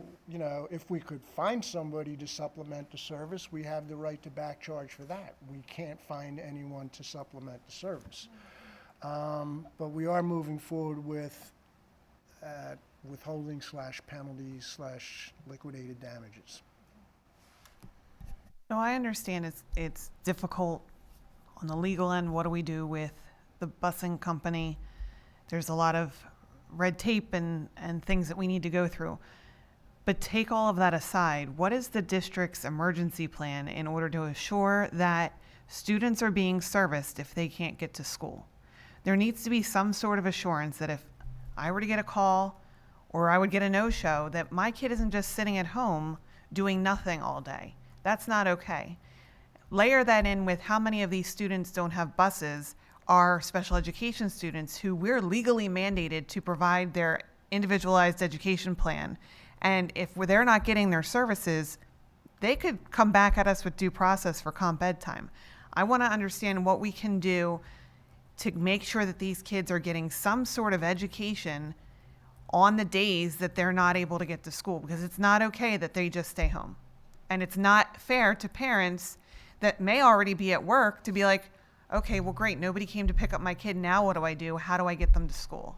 if we could find somebody to supplement the service, we have the right to back charge for that. We can't find anyone to supplement the service. But we are moving forward with withholding / penalties / liquidated damages. No, I understand it's difficult on the legal end. What do we do with the busing company? There's a lot of red tape and things that we need to go through. But take all of that aside, what is the district's emergency plan in order to assure that students are being serviced if they can't get to school? There needs to be some sort of assurance that if I were to get a call or I would get a no-show, that my kid isn't just sitting at home doing nothing all day. That's not okay. Layer that in with how many of these students don't have buses are special education students who we're legally mandated to provide their individualized education plan. And if they're not getting their services, they could come back at us with due process for comp ed time. I want to understand what we can do to make sure that these kids are getting some sort of education on the days that they're not able to get to school, because it's not okay that they just stay home. And it's not fair to parents that may already be at work to be like, okay, well, great, nobody came to pick up my kid, now what do I do? How do I get them to school?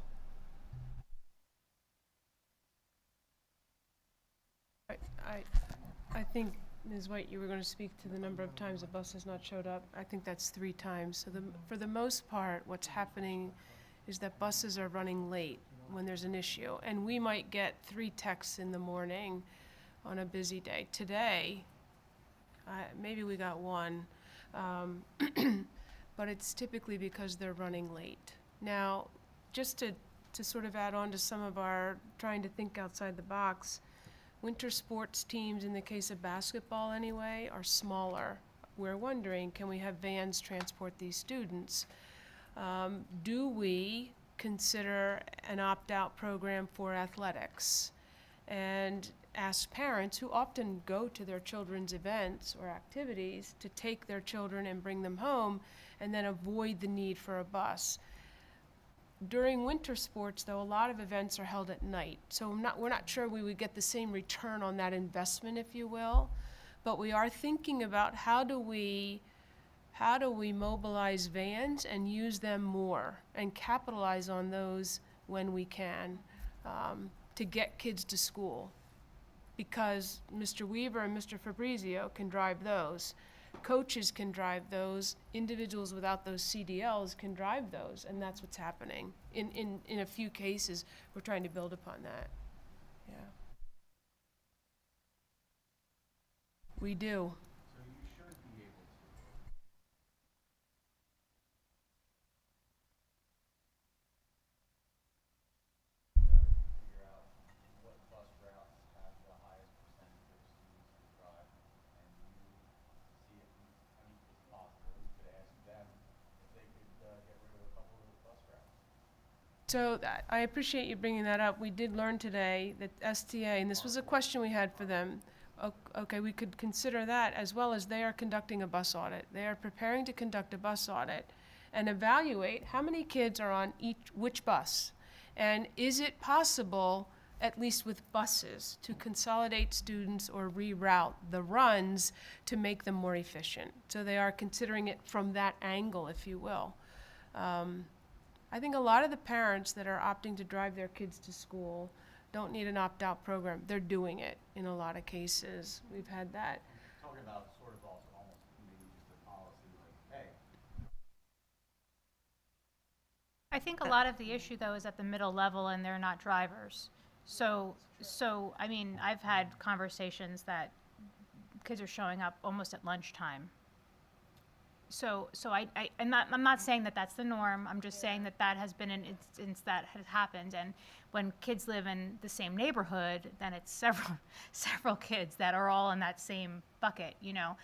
I think, Ms. White, you were going to speak to the number of times a bus has not showed up. I think that's 3 times. So for the most part, what's happening is that buses are running late when there's an issue. And we might get 3 texts in the morning on a busy day. Today, maybe we got 1. But it's typically because they're running late. Now, just to sort of add on to some of our trying to think outside the box, winter sports teams, in the case of basketball anyway, are smaller. We're wondering, can we have vans transport these students? Do we consider an opt-out program for athletics? And ask parents who often go to their children's events or activities to take their children and bring them home and then avoid the need for a bus. During winter sports, though, a lot of events are held at night. So we're not sure we would get the same return on that investment, if you will. But we are thinking about how do we mobilize vans and use them more and capitalize on those when we can to get kids to school. Because Mr. Weaver and Mr. Fabrizio can drive those. Coaches can drive those. Individuals without those CDLs can drive those, and that's what's happening. In a few cases, we're trying to build upon that. Yeah. We do. So I appreciate you bringing that up. We did learn today that STA, and this was a question we had for them, okay, we could consider that as well as they are conducting a bus audit. They are preparing to conduct a bus audit and evaluate how many kids are on which bus. And is it possible, at least with buses, to consolidate students or reroute the runs to make them more efficient? So they are considering it from that angle, if you will. I think a lot of the parents that are opting to drive their kids to school don't need an opt-out program. They're doing it in a lot of cases. We've had that. Talking about sort of also almost maybe just a policy like, hey. I think a lot of the issue, though, is at the middle level, and they're not drivers. So, I mean, I've had conversations that kids are showing up almost at lunchtime. So I'm not saying that that's the norm. I'm just saying that that has been an instance that has happened. And when kids live in the same neighborhood, then it's several kids that are all in that same bucket, you know,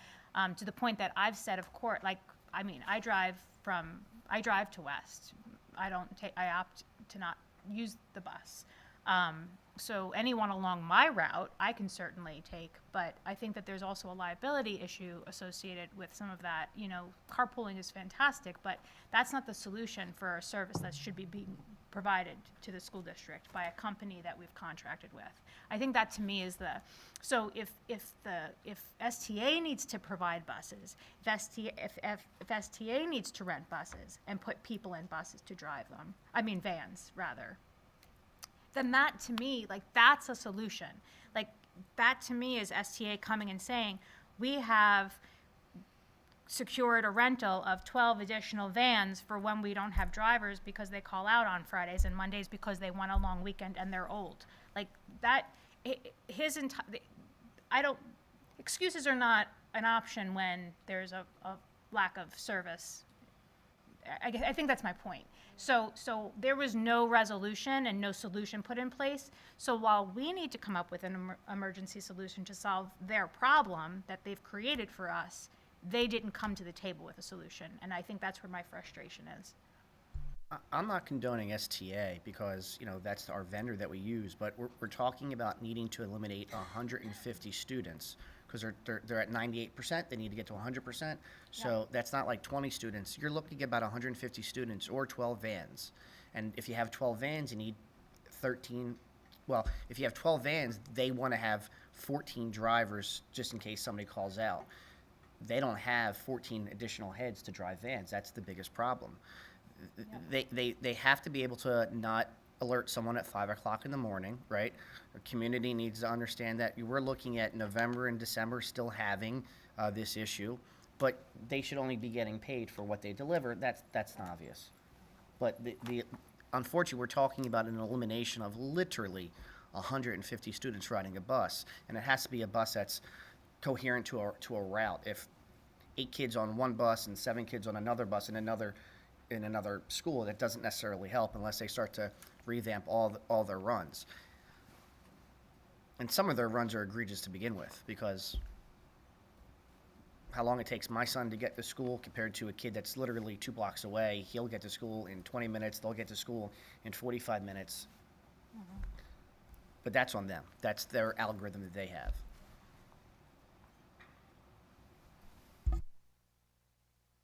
to the point that I've said, of course, like, I mean, I drive to West. I opt to not use the bus. So anyone along my route, I can certainly take, but I think that there's also a liability issue associated with some of that. You know, carpooling is fantastic, but that's not the solution for a service that should be being provided to the school district by a company that we've contracted with. I think that to me is so if STA needs to provide buses, if STA needs to rent buses and put people in buses to drive them, I mean vans rather, then that to me, like, that's a solution. Like, that to me is STA coming and saying, we have secured a rental of 12 additional vans for when we don't have drivers because they call out on Fridays and Mondays because they want a long weekend and they're old. Like, that, excuses are not an option when there's a lack of service. I think that's my point. So there was no resolution and no solution put in place. So while we need to come up with an emergency solution to solve their problem that they've created for us, they didn't come to the table with a solution. And I think that's where my frustration is. I'm not condoning STA because, you know, that's our vendor that we use, but we're talking about needing to eliminate 150 students because they're at 98%, they need to get to 100%. So that's not like 20 students. You're looking at about 150 students or 12 vans. And if you have 12 vans, you need 13. Well, if you have 12 vans, they want to have 14 drivers just in case somebody calls out. They don't have 14 additional heads to drive vans. That's the biggest problem. They have to be able to not alert someone at 5 o'clock in the morning, right? The community needs to understand that we're looking at November and December still having this issue, but they should only be getting paid for what they deliver. That's obvious. But unfortunately, we're talking about an elimination of literally 150 students riding a bus, and it has to be a bus that's coherent to a route. If 8 kids on one bus and 7 kids on another bus in another school, that doesn't necessarily help unless they start to revamp all their runs. And some of their runs are egregious to begin with because how long it takes my son to get to school compared to a kid that's literally 2 blocks away. He'll get to school in 20 minutes. They'll get to school in 45 minutes. Mm-hmm. But that's on them. That's their algorithm that they have.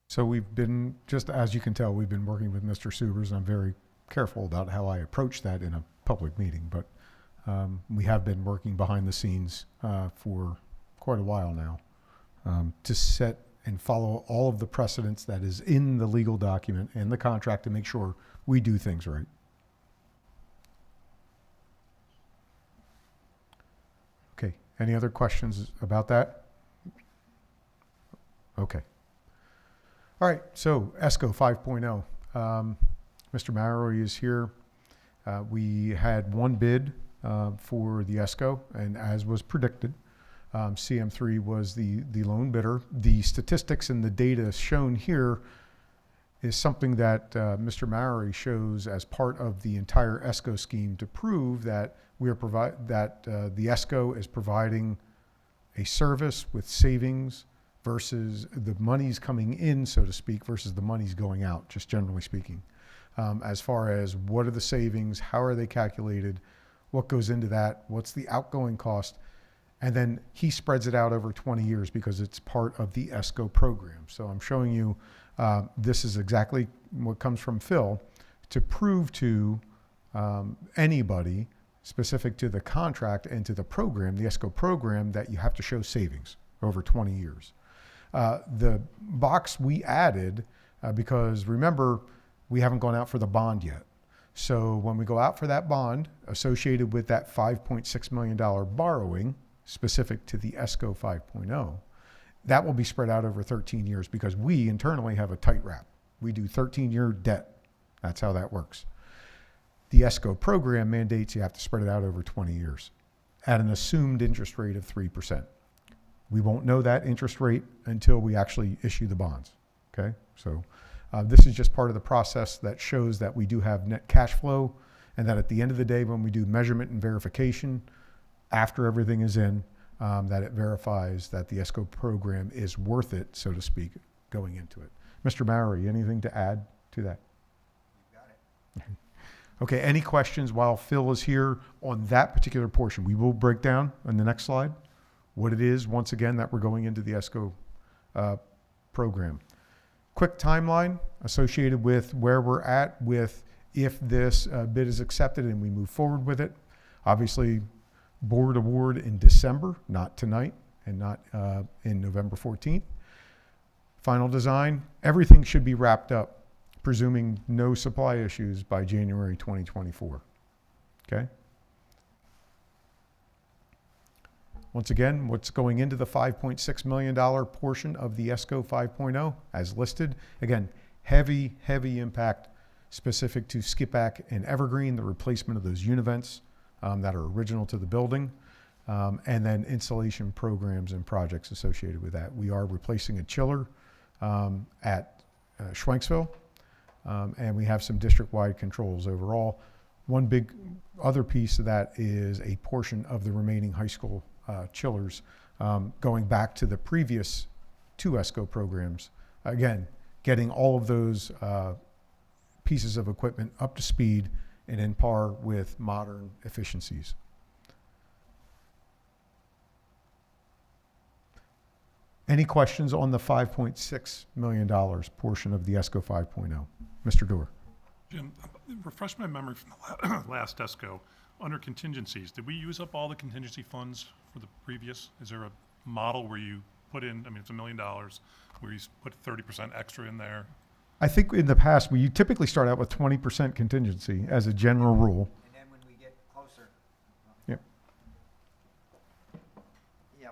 So we've been, just as you can tell, we've been working with Mr. Subers, and I'm very careful about how I approach that in a public meeting, but we have been working behind the scenes for quite a while now to set and follow all of the precedents that is in the legal document and the contract to make sure we do things right. Okay, any other questions about that? Okay. All right, so Esco 5.0. Mr. Mallory is here. We had one bid for the Esco, and as was predicted, CM3 was the lone bidder. The statistics and the data shown here is something that Mr. Mallory shows as part of the entire Esco scheme to prove that the Esco is providing a service with savings versus the money's coming in, so to speak, versus the money's going out, just generally speaking. as far as what are the savings, how are they calculated, what goes into that, what's the outgoing cost, and then he spreads it out over 20 years because it's part of the Esco program. So I'm showing you, this is exactly what comes from Phil to prove to anybody specific to the contract and to the program, the Esco program, that you have to show savings over 20 years. The box we added, because remember, we haven't gone out for the bond yet. So when we go out for that bond associated with that $5.6 million borrowing specific to the Esco 5.0, that will be spread out over 13 years because we internally have a tight wrap. We do 13-year debt. That's how that works. The Esco program mandates you have to spread it out over 20 years at an assumed interest rate of 3%. We won't know that interest rate until we actually issue the bonds, okay? So this is just part of the process that shows that we do have net cash flow and that at the end of the day, when we do measurement and verification, after everything is in, that it verifies that the Esco program is worth it, so to speak, going into it. Mr. Mowry, anything to add to that? You got it. Okay, any questions while Phil is here on that particular portion? We will break down on the next slide what it is, once again, that we're going into the Esco program. Quick timeline associated with where we're at with if this bid is accepted and we move forward with it. Obviously, board award in December, not tonight and not in November 14th. Final design, everything should be wrapped up, presuming no supply issues by January 2024. Okay? Once again, what's going into the $5.6 million portion of the Esco 5.0 as listed? Again, heavy impact specific to Skipback and Evergreen, the replacement of those univents that are original to the building, and then installation programs and projects associated with that. We are replacing a chiller at Schwenksville, and we have some district-wide controls overall. One big other piece of that is a portion of the remaining high school chillers going back to the previous two Esco programs. Again, getting all of those pieces of equipment up to speed and in par with modern efficiencies. Any questions on the $5.6 million portion of the Esco 5.0? Mr. Doerr. Jim, refresh my memory from the last Esco. Under contingencies, did we use up all the contingency funds for the previous? Is there a model where you put in, I mean, it's $1 million, where you put 30% extra in there? I think in the past, you typically start out with 20% contingency as a general rule. And then when we get closer. Yep. Yeah,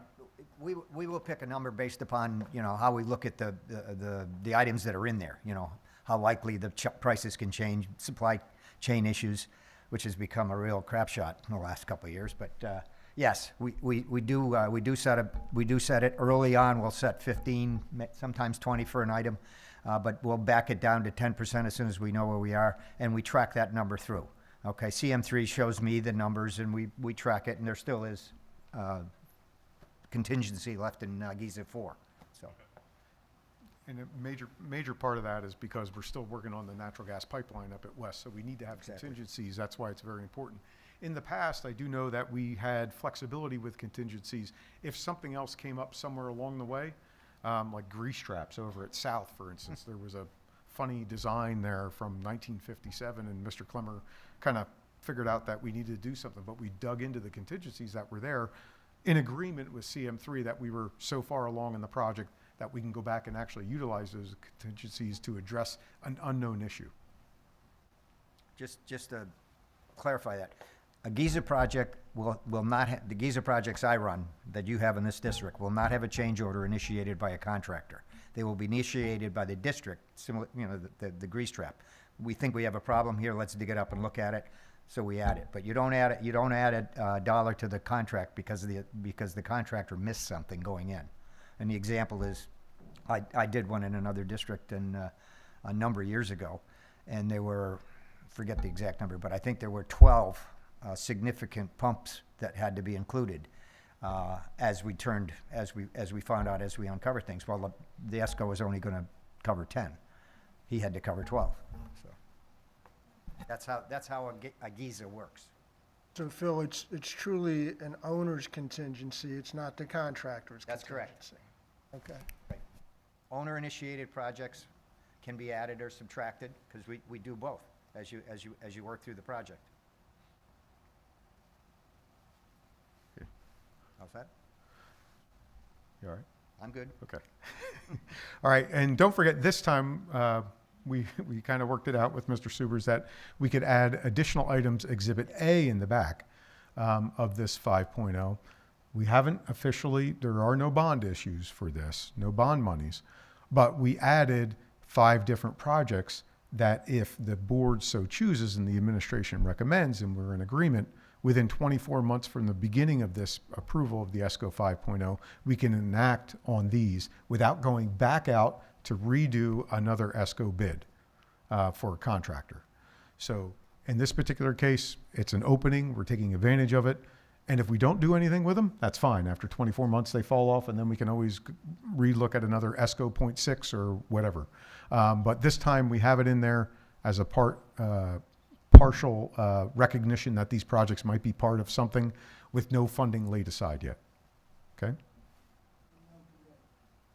we will pick a number based upon, you know, how we look at the items that are in there, you know, how likely the prices can change, supply chain issues, which has become a real crap shot in the last couple of years. But yes, we do set it early on. We'll set 15, sometimes 20 for an item, but we'll back it down to 10% as soon as we know where we are, and we track that number through. Okay, CM3 shows me the numbers, and we track it, and there still is contingency left in Giza 4. So. And a major part of that is because we're still working on the natural gas pipeline up at West, so we need to have contingencies. That's why it's very important. In the past, I do know that we had flexibility with contingencies. If something else came up somewhere along the way, like grease traps over at South, for instance, there was a funny design there from 1957, and Mr. Clemmer kind of figured out that we needed to do something, but we dug into the contingencies that were there in agreement with CM3 that we were so far along in the project that we can go back and actually utilize those contingencies to address an unknown issue. Just to clarify that, a Giza project will not have, the Giza projects I run that you have in this district will not have a change order initiated by a contractor. They will be initiated by the district, similar, you know, the grease trap. We think we have a problem here, let's dig it up and look at it, so we add it. But you don't add a dollar to the contract because the contractor missed something going in. And the example is, I did one in another district a number of years ago, and there were, forget the exact number, but I think there were 12 significant pumps that had to be included as we found out as we uncovered things. Well, the Esco was only going to cover 10. He had to cover 12. So. That's how a geyser works. So Phil, it's truly an owner's contingency, it's not the contractor's That's correct. contingency. Okay. Owner-initiated projects can be added or subtracted, because we do both as you work through the project. How's that? You all right? I'm good. Okay. All right, and don't forget, this time, we kind of worked it out with Mr. Subers that we could add additional items, Exhibit A in the back of this 5.0. We haven't officially, there are no bond issues for this, no bond monies, but we added 5 different projects that if the board so chooses and the administration recommends, and we're in agreement, within 24 months from the beginning of this approval of the Esco 5.0, we can enact on these without going back out to redo another Esco bid for a contractor. So in this particular case, it's an opening, we're taking advantage of it. And if we don't do anything with them, that's fine. After 24 months, they fall off, and then we can always relook at another Esco 0.6 or whatever. But this time we have it in there as a partial recognition that these projects might be part of something with no funding laid aside yet. Okay?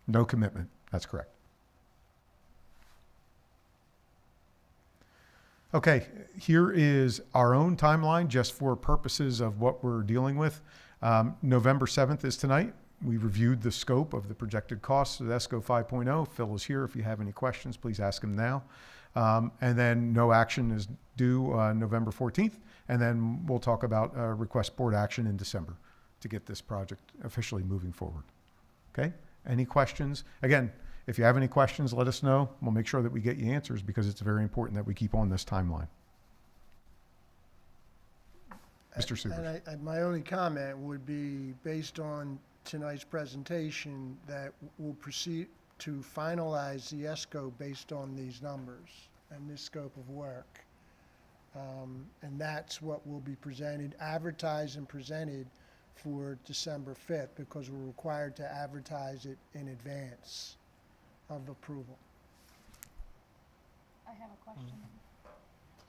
No commitment. That's correct. Okay, here is our own timeline just for purposes of what we're dealing with. November 7th is tonight. We reviewed the scope of the projected costs of Esco 5.0. Phil is here. If you have any questions, please ask him now. And then no action is due November 14th. And then we'll talk about request board action in December to get this project officially moving forward. Okay? Any questions? Again, if you have any questions, let us know. We'll make sure that we get you answers because it's very important that we keep on this timeline. Mr. Subers. And my only comment would be, based on tonight's presentation, that we'll proceed to finalize the ESCO based on these numbers and this scope of work. And that's what will be presented, advertised and presented for December 5th, because we're required to advertise it in advance of approval. I have a question.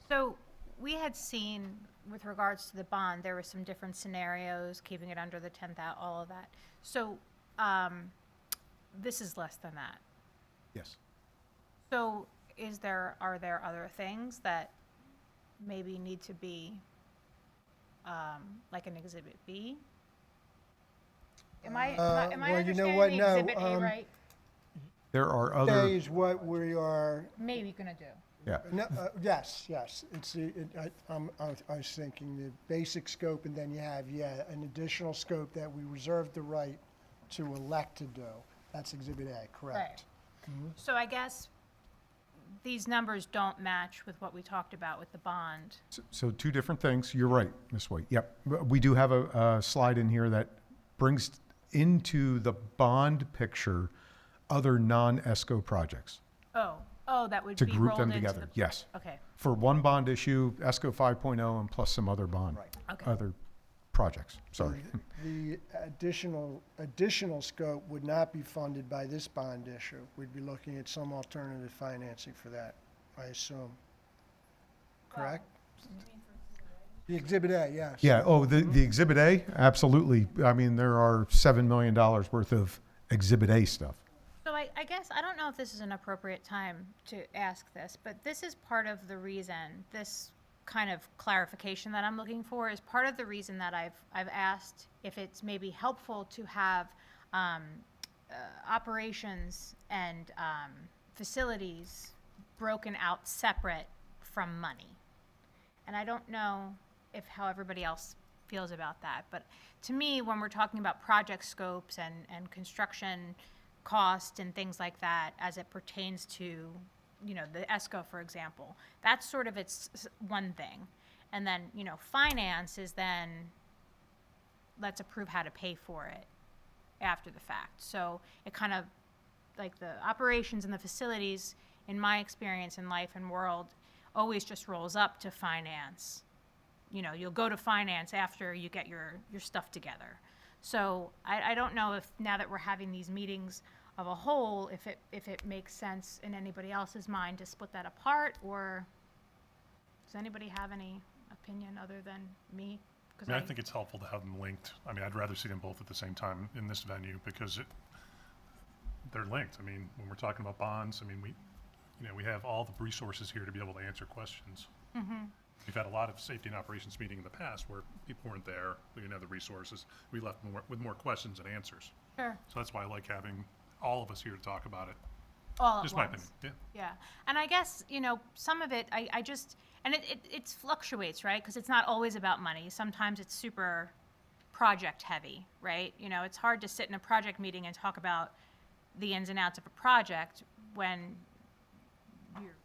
So we had seen, with regards to the bond, there were some different scenarios, keeping it under the 10,000, all of that. So this is less than that. Yes. So are there other things that maybe need to be like an Exhibit B? Am I well, you know understanding what? the No, Exhibit A right? There are A other, is what we are. Maybe gonna do. yeah. No, yes. It's I was thinking the basic scope, and then you have an additional scope that we reserve the right to elect to do. That's Exhibit A, correct? Right. So I guess these numbers don't match with what we talked about with the bond. So 2 different things. You're right, Ms. White. Yep. We do have a slide in here that brings into the bond picture other non-ESCO projects Oh, that would to be group rolled them into together. the. Yes. Okay, For one bond issue, ESCO 5.0 and plus some other bond, okay. other projects. Sorry. The additional scope would not be funded by this bond issue. We'd be looking at some alternative financing for that, I assume. Correct? The Exhibit A, yes. Yeah. Oh, the Exhibit A, absolutely. I mean, there are $7 million worth of Exhibit A stuff. So I guess, I don't know if this is an appropriate time to ask this, but this is part of the reason, this kind of clarification that I'm looking for is part of the reason that I've asked if it's maybe helpful to have operations and facilities broken out separate from money. And I don't know how everybody else feels about that, but to me, when we're talking about project scopes and construction cost and things like that as it pertains to, the ESCO, for example, that's sort of its one thing. And then, finance is then, let's approve how to pay for it after the fact. So it kind of, like the operations and the facilities, in my experience in life and world, always just rolls up to finance. You'll go to finance after you get your stuff together. So I don't know if now that we're having these meetings of a whole, if it makes sense in anybody else's mind to split that apart, or Does anybody have any opinion other than me? 'Cause I mean, I think it's helpful to have them linked. I mean, I'd rather see them both at the same time in this venue because they're linked. I mean, when we're talking about bonds, I mean, we have all the resources here to be able to answer questions. We've had a lot of safety and operations meeting in the past where people weren't there, we didn't have the resources. We left with more questions than answers. Sure. So that's why I like having all of us here to talk about it. All at Just my once. opinion, Yeah, and I guess, some of it, I just, and it fluctuates, right? Because it's not always about money. Sometimes it's super project heavy, right? It's hard to sit in a project meeting and talk about the ins and outs of a project when you're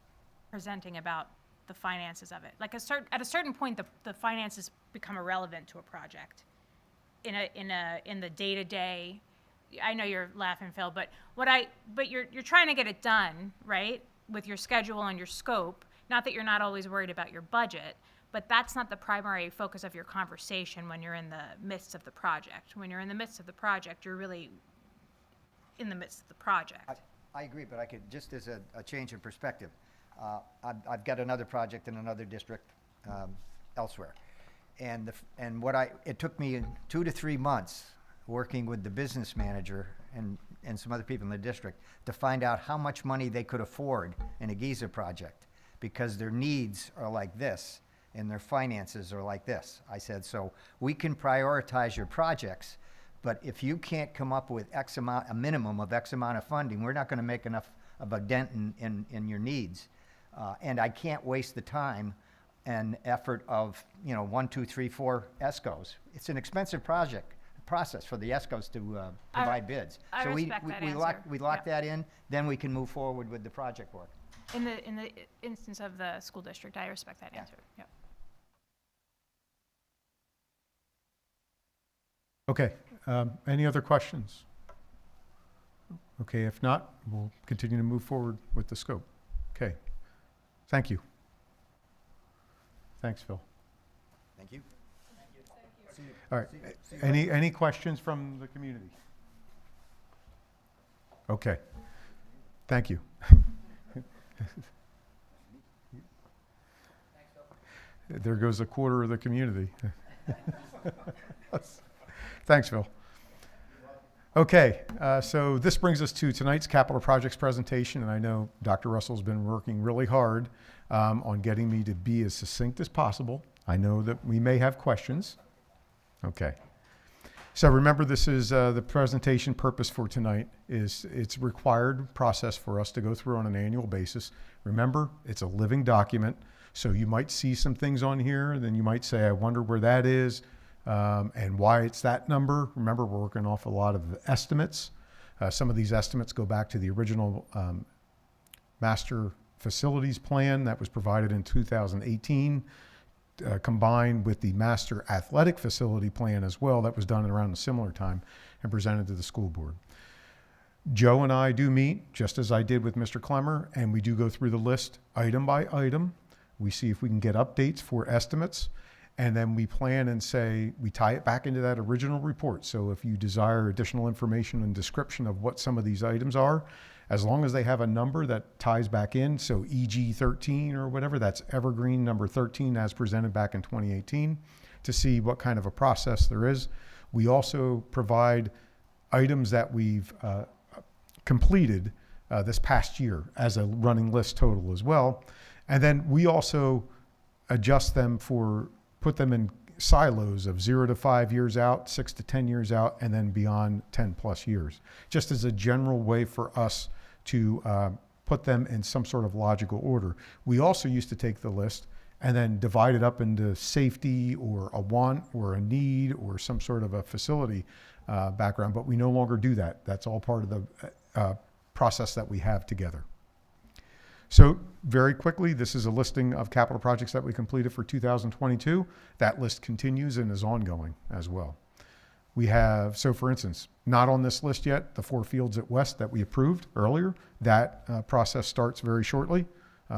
presenting about the finances of it. Like at a certain point, the finances become irrelevant to a project. In the day-to-day, I know you're laughing, Phil, but you're trying to get it done, right? With your schedule and your scope. Not that you're not always worried about your budget, but that's not the primary focus of your conversation when you're in the midst of the project. When you're in the midst of the project, you're really in the midst of the project. I agree, but I could, just as a change in perspective, I've got another project in another district elsewhere. And it took me 2 to 3 months working with the business manager and some other people in the district to find out how much money they could afford in a Giza project, because their needs are like this and their finances are like this. I said, so we can prioritize your projects, but if you can't come up with a minimum of X amount of funding, we're not going to make enough of a dent in your needs. And I can't waste the time and effort of 1, 2, 3, 4 Escos. It's an expensive process for the Escos to provide bids. I So respect that we answer. lock that in, then we can move forward with the project work. In the instance of the school district, I respect that answer. Yep. Okay, any other questions? Okay, if not, we'll continue to move forward with the scope. Okay, thank you. Thanks, Phil. Thank you. All right, any questions from the community? Okay, thank you. There goes a quarter of the community. Thanks, Phil. Okay, so this brings us to tonight's capital projects presentation, and I know Dr. Russell's been working really hard on getting me to be as succinct as possible. I know that we may have questions. Okay. So remember, this is the presentation purpose for tonight is it's a required process for us to go through on an annual basis. Remember, it's a living document, so you might see some things on here, then you might say, I wonder where that is. And why it's that number. Remember, we're working off a lot of estimates. Some of these estimates go back to the original master facilities plan that was provided in 2018, combined with the master athletic facility plan as well that was done around a similar time and presented to the school board. Joe and I do meet, just as I did with Mr. Clemmer, and we do go through the list item by item. We see if we can get updates for estimates. And then we plan and say, we tie it back into that original report. So if you desire additional information and description of what some of these items are, as long as they have a number that ties back in, so EG 13 or whatever, that's evergreen number 13 as presented back in 2018, to see what kind of a process there is. We also provide items that we've completed this past year as a running list total as well. And then we also adjust them put them in silos of 0 to 5 years out, 6 to 10 years out, and then beyond 10 plus years, just as a general way for us to put them in some sort of logical order. We also used to take the list and then divide it up into safety or a want or a need or some sort of a facility background, but we no longer do that. That's all part of the process that we have together. So very quickly, this is a listing of capital projects that we completed for 2022. That list continues and is ongoing as well. We have, so for instance, not on this list yet, the 4 fields at West that we approved earlier. That process starts very shortly.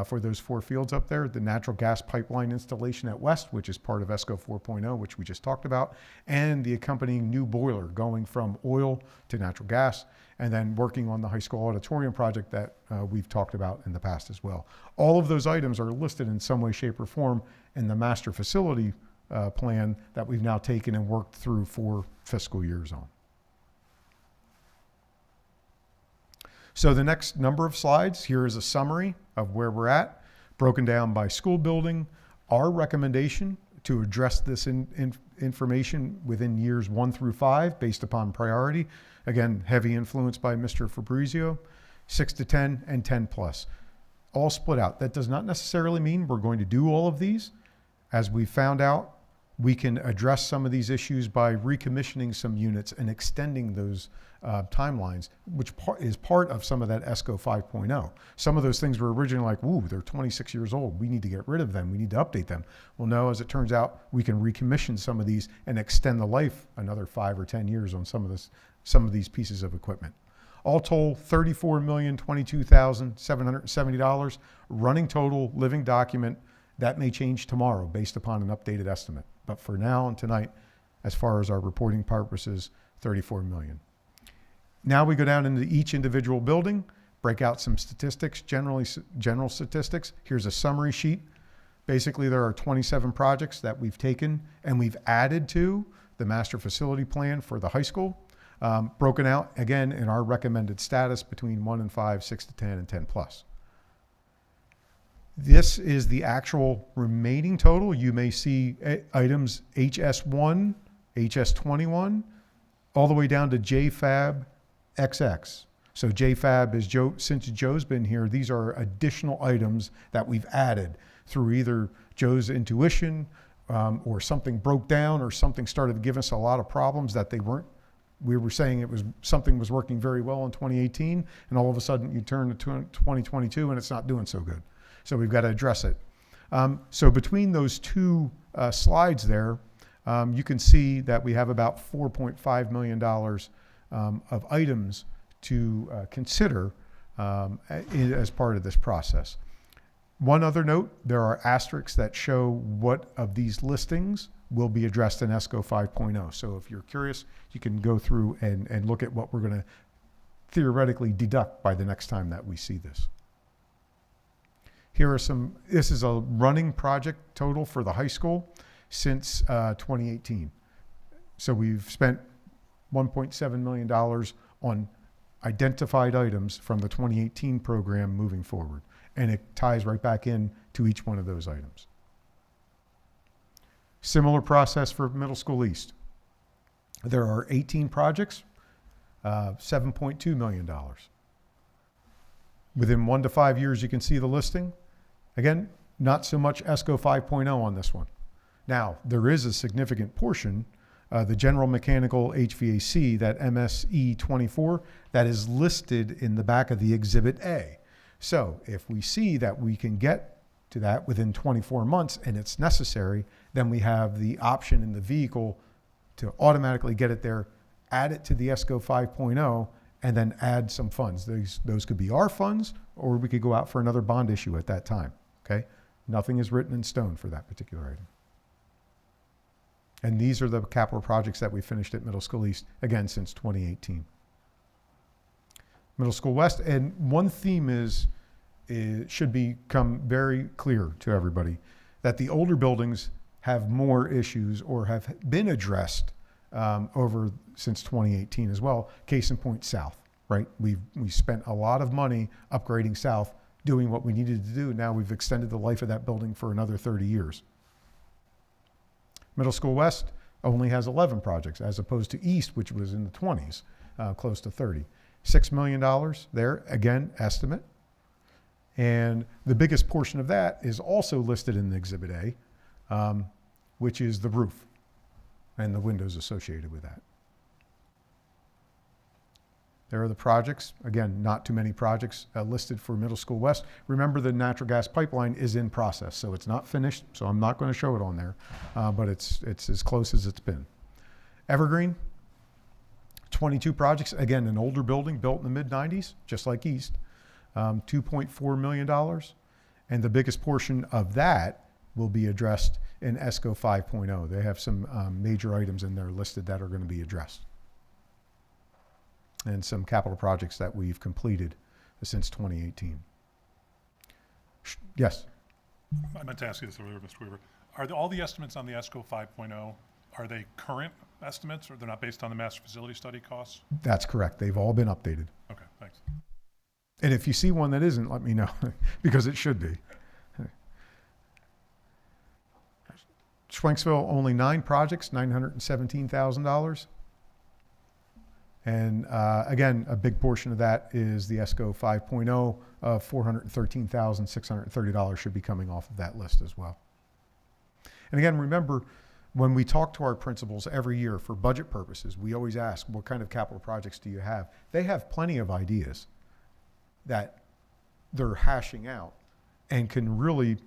for those 4 fields up there. The natural gas pipeline installation at West, which is part of Esco 4.0, which we just talked about, and the accompanying new boiler going from oil to natural gas, and then working on the high school auditorium project that we've talked about in the past as well. All of those items are listed in some way, shape, or form in the master facility plan that we've now taken and worked through 4 fiscal years on. So the next number of slides, here is a summary of where we're at, broken down by school building. Our recommendation to address this information within years 1 through 5 based upon priority. Again, heavy influence by Mr. Fabrizio, 6 to 10 and 10 plus. All split out. That does not necessarily mean we're going to do all of these. As we found out, we can address some of these issues by recommissioning some units and extending those timelines, which is part of some of that Esco 5.0. Some of those things were originally like, ooh, they're 26 years old. We need to get rid of them. We need to update them. Well, no, as it turns out, we can recommission some of these and extend the life another 5 or 10 years on some of these pieces of equipment. All told, $34,022,770 running total living document. That may change tomorrow based upon an updated estimate. But for now and tonight, as far as our reporting purposes, $34 million. Now we go down into each individual building, break out some statistics, general statistics. Here's a summary sheet. Basically, there are 27 projects that we've taken and we've added to the master facility plan for the high school, broken out, again, in our recommended status between 1 and 5, 6 to 10, and 10 plus. This is the actual remaining total. You may see items HS1, HS21, all the way down to JFAB XX. So JFAB is Joe, since Joe's been here, these are additional items that we've added through either Joe's intuition or something broke down or something started to give us a lot of problems that we were saying something was working very well in 2018, and all of a sudden you turn to 2022 and it's not doing so good. So we've got to address it. So between those 2 slides there, you can see that we have about $4.5 million of items to consider as part of this process. One other note, there are asterisks that show what of these listings will be addressed in Esco 5.0. So if you're curious, you can go through and look at what we're going to theoretically deduct by the next time that we see this. Here are this is a running project total for the high school since 2018. So we've spent $1.7 million on identified items from the 2018 program moving forward. And it ties right back in to each one of those items. Similar process for Middle School East. There are 18 projects, $7.2 million. Within 1 to 5 years, you can see the listing. Again, not so much Esco 5.0 on this one. Now, there is a significant portion, the general mechanical HVAC, that MSE 24, that is listed in the back of the Exhibit A. So if we see that we can get to that within 24 months and it's necessary, then we have the option in the vehicle to automatically get it there, add it to the Esco 5.0, and then add some funds. Those could be our funds, or we could go out for another bond issue at that time. Okay? Nothing is written in stone for that particular item. And these are the capital projects that we finished at Middle School East, again, since 2018. Middle School West, and one theme should become very clear to everybody, that the older buildings have more issues or have been addressed since 2018 as well. Case in point, South, right? We spent a lot of money upgrading South, doing what we needed to do. Now we've extended the life of that building for another 30 years. Middle School West only has 11 projects, as opposed to East, which was in the 20s, close to 30. $6 million there, again, estimate. And the biggest portion of that is also listed in the Exhibit A, which is the roof and the windows associated with that. There are the projects. Again, not too many projects listed for Middle School West. Remember, the natural gas pipeline is in process, so it's not finished, so I'm not going to show it on there, but it's as close as it's been. Evergreen, 22 projects. Again, an older building built in the mid-90s, just like East. $2.4 million. And the biggest portion of that will be addressed in Esco 5.0. They have some major items in there listed that are going to be addressed. And some capital projects that we've completed since 2018. Yes? I meant to ask you this earlier, Mr. Weaver. Are all the estimates on the ESCO 5.0, are they current estimates, or they're not based on the master facility study costs? That's correct. They've all been updated. Okay, thanks. And if you see one that isn't, let me know, because it should be. Schwenksville, only 9 projects, $917,000. And again, a big portion of that is the ESCO 5.0 of $413,630 should be coming off of that list as well. And again, remember, when we talk to our principals every year for budget purposes, we always ask, what kind of capital projects do you have? They have plenty of ideas that they're hashing out and can really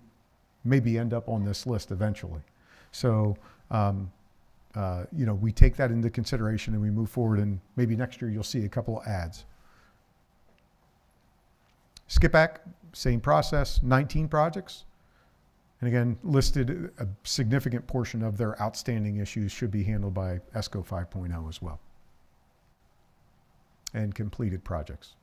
maybe end up on this list eventually. So, you know, we take that into consideration and we move forward, and maybe next year you'll see a couple of ads. Skip back, same process, 19 projects. And again, listed a significant portion of their outstanding issues should be handled by ESCO 5.0 as well. And completed projects.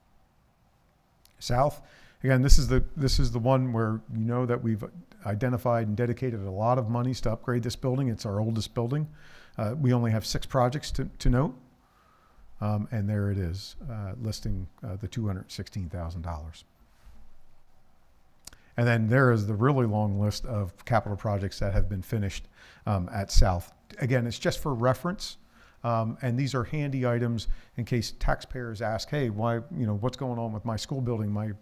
South, again, this is the one where you know that we've identified and dedicated a lot of monies to upgrade this building. It's our oldest building. We only have 6 projects to note. And there it is, listing the $216,000. And then there is the really long list of capital projects that have been finished at South. Again, it's just for reference. And these are handy items in case taxpayers ask, hey, why, you know, what's going on with my school building? My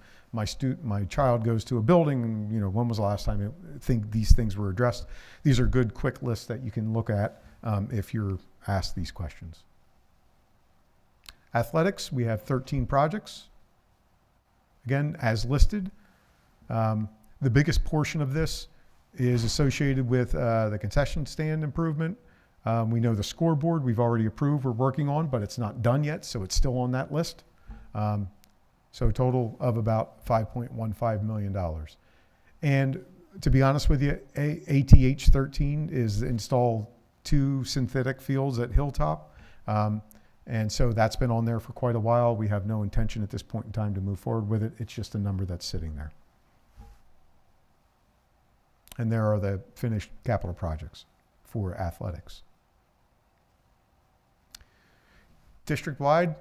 child goes to a building, and, you know, when was the last time these things were addressed? These are good, quick lists that you can look at if you're asked these questions. Athletics, we have 13 projects. Again, as listed. The biggest portion of this is associated with the concession stand improvement. We know the scoreboard we've already approved, we're working on, but it's not done yet, so it's still on that list. So a total of about $5.15 million. And to be honest with you, ATH 13 is install 2 synthetic fields at Hilltop. And so that's been on there for quite a while. We have no intention at this point in time to move forward with it. It's just a number that's sitting there. And there are the finished capital projects for athletics. District-wide,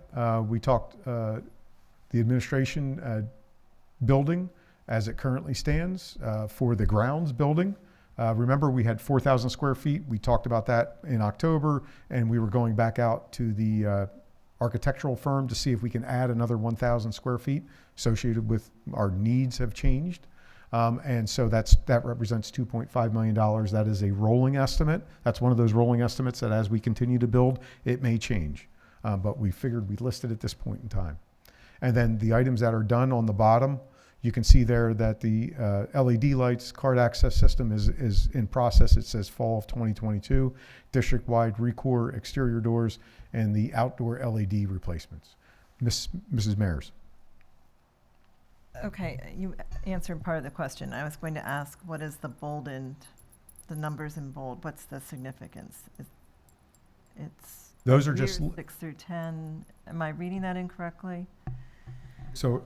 we talked the administration building as it currently stands for the grounds building. Remember, we had 4,000 square feet. We talked about that in October, and we were going back out to the architectural firm to see if we can add another 1,000 square feet associated with our needs have changed. And so that represents $2.5 million. That is a rolling estimate. That's one of those rolling estimates that as we continue to build, it may change. But we figured we'd list it at this point in time. And then the items that are done on the bottom, you can see there that the LED lights, card access system is in process. It says fall of 2022, district-wide recore exterior doors, and the outdoor LED replacements. Mrs. Mayers. Okay, you answered part of the question. I was going to ask, what is the bolded, the numbers in bold, what's the significance? It's those are just years 6 through 10. Am I reading that incorrectly? So You're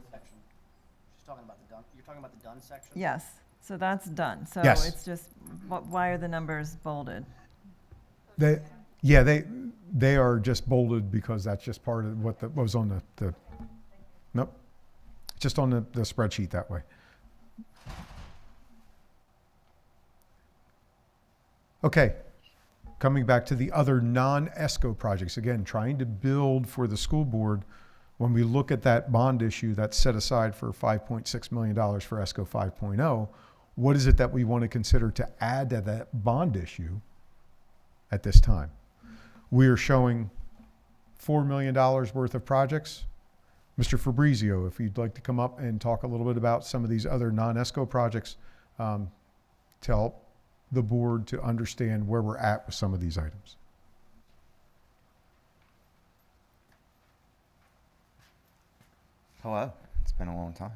talking about the done section? Yes, so that's done. So Yes. it's just, why are the numbers bolded? they are just bolded because that's just part of what was on the nope. Just on the spreadsheet that way. Okay, coming back to the other non-ESCO projects, again, trying to build for the school board. When we look at that bond issue that's set aside for $5.6 million for ESCO 5.0, what is it that we want to consider to add to that bond issue at this time? We are showing $4 million worth of projects. Mr. Fabrizio, if you'd like to come up and talk a little bit about some of these other non-ESCO projects to help the board to understand where we're at with some of these items. Hello, it's been a long time.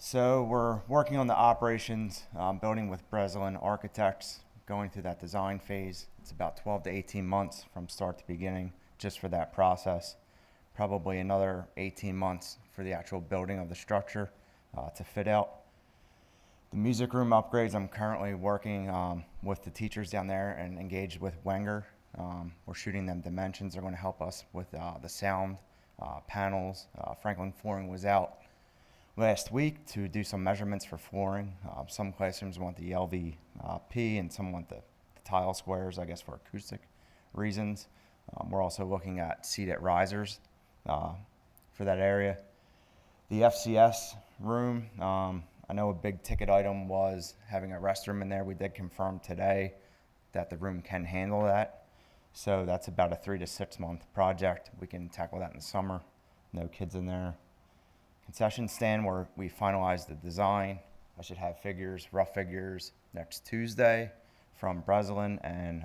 So we're working on the operations building with Breslin Architects, going through that design phase. It's about 12 to 18 months from start to beginning just for that process. Probably another 18 months for the actual building of the structure to fit out. The music room upgrades, I'm currently working with the teachers down there and engaged with Wenger. We're shooting them dimensions. They're going to help us with the sound panels. Franklin Flooring was out last week to do some measurements for flooring. Some classrooms want the LVP and some want the tile squares, I guess, for acoustic reasons. We're also looking at seated risers for that area. The FCS room, I know a big ticket item was having a restroom in there. We did confirm today that the room can handle that. So that's about a 3 to 6 month project. We can tackle that in the summer. No kids in there. Concession stand where we finalized the design. I should have figures, rough figures, next Tuesday from Breslin and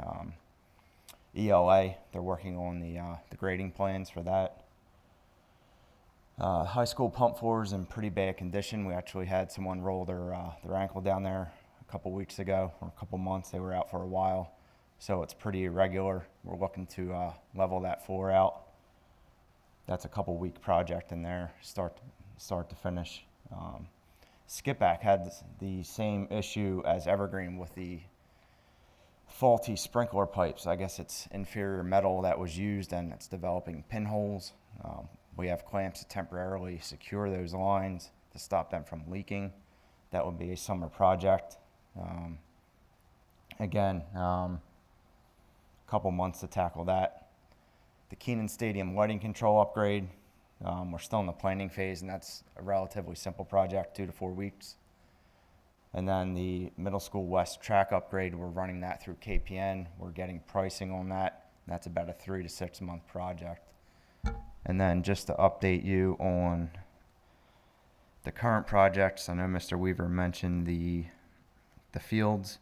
ELA. They're working on the grading plans for that. High school pump floors in pretty bad condition. We actually had someone roll their ankle down there a couple weeks ago, or a couple months. They were out for a while, so it's pretty irregular. We're looking to level that floor out. That's a couple week project in there, start to finish. Skipback had the same issue as Evergreen with the faulty sprinkler pipes. I guess it's inferior metal that was used and it's developing pinholes. We have clamps to temporarily secure those lines to stop them from leaking. That would be a summer project. Again, a couple months to tackle that. The Keenan Stadium lighting control upgrade, we're still in the planning phase, and that's a relatively simple project, 2 to 4 weeks. And then the middle school west track upgrade, we're running that through KPN. We're getting pricing on that. That's about a 3 to 6 month project. And then just to update you on the current projects, I know Mr. Weaver mentioned the fields.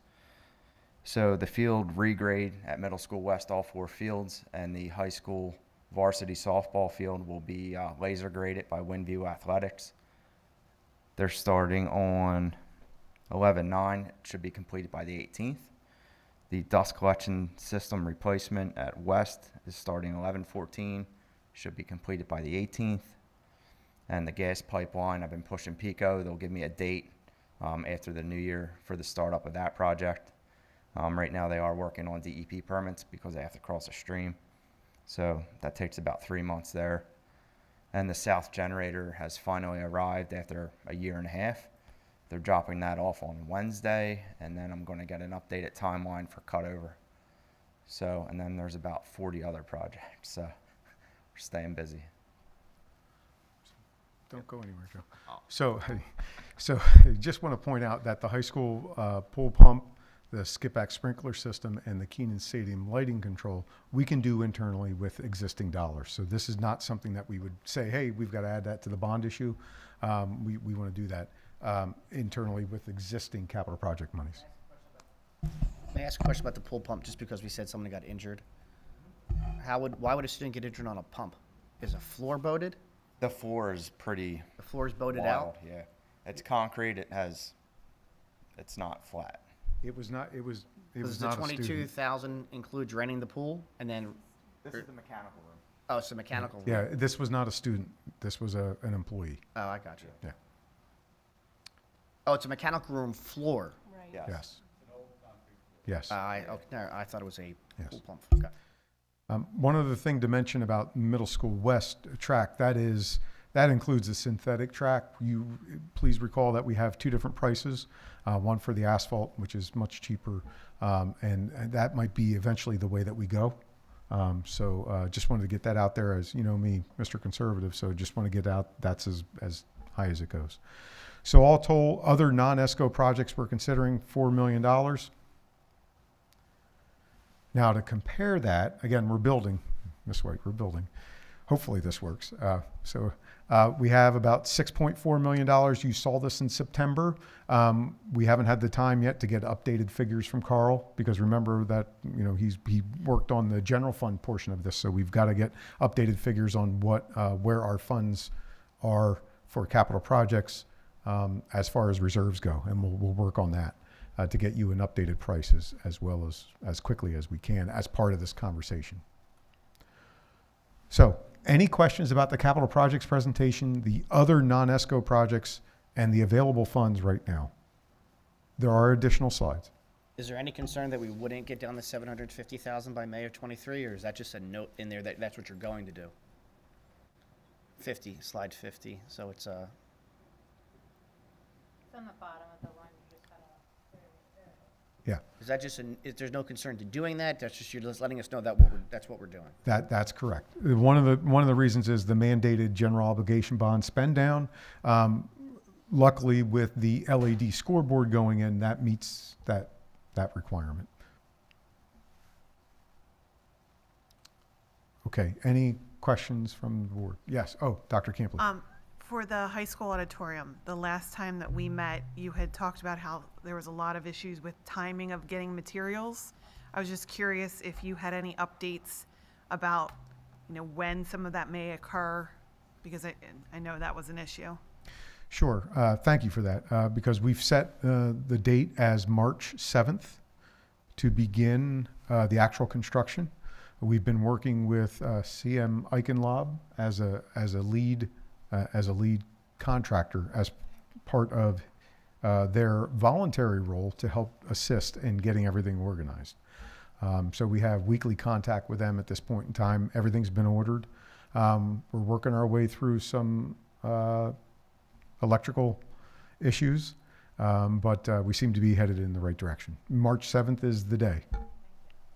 So the field regrade at Middle School West, all 4 fields, and the high school varsity softball field will be laser graded by Windview Athletics. They're starting on 11/9. It should be completed by the 18th. The dust collection system replacement at West is starting 11/14. Should be completed by the 18th. And the gas pipeline, I've been pushing PICO. They'll give me a date after the new year for the startup of that project. Right now they are working on DEP permits because they have to cross a stream. So that takes about 3 months there. And the south generator has finally arrived after a year and a half. They're dropping that off on Wednesday, and then I'm going to get an updated timeline for cutover. So, and then there's about 40 other projects. So we're staying busy. Don't go anywhere, Joe. So I just want to point out that the high school pool pump, the skipback sprinkler system, and the Keenan Stadium lighting control, we can do internally with existing dollars. So this is not something that we would say, hey, we've got to add that to the bond issue. We want to do that internally with existing capital project monies. May I ask a question about the pool pump, just because we said somebody got injured? Why would a student get injured on a pump? Is a floor boated? The floor is pretty The floor is boated wild, out? yeah. It's concrete. It's not flat. It was not. It was Does the not a student. 22,000 include draining the pool and then? This is the mechanical room. Oh, it's a mechanical room. Yeah, this was not a student. This was an employee. Oh, I got you. Yeah. Oh, it's a mechanical room floor. Yes. Yes. Yes. I thought it was a Yes. pool pump. Okay. One other thing to mention about Middle School West track, that includes a synthetic track. You please recall that we have 2 different prices, one for the asphalt, which is much cheaper, and that might be eventually the way that we go. So just wanted to get that out there, as you know me, Mr. Conservative, so just want to get out, that's as high as it goes. So all told, other non-ESCO projects we're considering $4 million. Now to compare that, again, we're building, Ms. White, we're building. Hopefully this works. We have about $6.4 million. You saw this in September. We haven't had the time yet to get updated figures from Carl, because remember that he worked on the general fund portion of this, so we've got to get updated figures on where our funds are for capital projects as far as reserves go, and we'll work on that to get you an updated price as well as quickly as we can as part of this conversation. So, any questions about the capital projects presentation, the other non-ESCO projects, and the available funds right now? There are additional slides. Is there any concern that we wouldn't get down to 750,000 by May of '23, or is that just a note in there that that's what you're going to do? 50, slide 50. So it's It's on the bottom of the one you just got Yeah, is that just is there's no concern to doing that? That's just you're just letting us know that that's what we're doing. that's correct. One of the reasons is the mandated general obligation bond spend down. Luckily, with the LED scoreboard going in, that meets that requirement. Okay, any questions from the board? Yes. Oh, Dr. Campley. For the high school auditorium, the last time that we met, you had talked about how there was a lot of issues with timing of getting materials. I was just curious if you had any updates about, when some of that may occur, because I know that was an issue. Sure. Thank you for that, because we've set the date as March 7th to begin the actual construction. We've been working with CM Eichenlob as a lead contractor as part of their voluntary role to help assist in getting everything organized. So we have weekly contact with them at this point in time. Everything's been ordered. We're working our way through some electrical issues, but we seem to be headed in the right direction. March 7th is the day.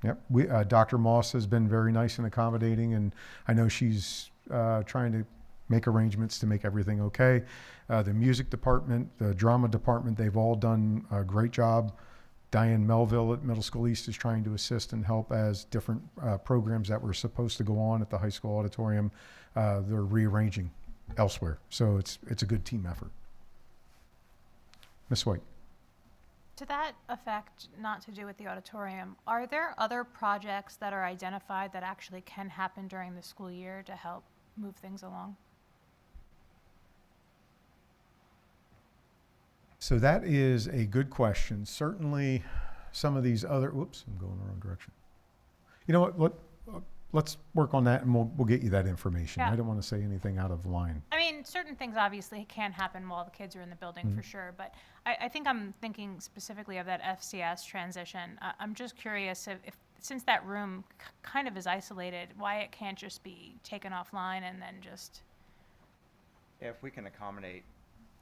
Yep. Dr. Moss has been very nice and accommodating, and I know she's trying to make arrangements to make everything okay. The music department, the drama department, they've all done a great job. Diane Melville at Middle School East is trying to assist and help as different programs that were supposed to go on at the high school auditorium, they're rearranging elsewhere. So it's a good team effort. Ms. White. To that effect, not to do with the auditorium, are there other projects that are identified that actually can happen during the school year to help move things along? So that is a good question. Certainly some of these other, whoops, I'm going the wrong direction. You know what, let's work on that and we'll get you that information. Yeah. I don't want to say anything out of line. I mean, certain things obviously can happen while the kids are in the building for sure, but I think I'm thinking specifically of that FCS transition. I'm just curious if since that room kind of is isolated, why it can't just be taken offline and then just... If we can accommodate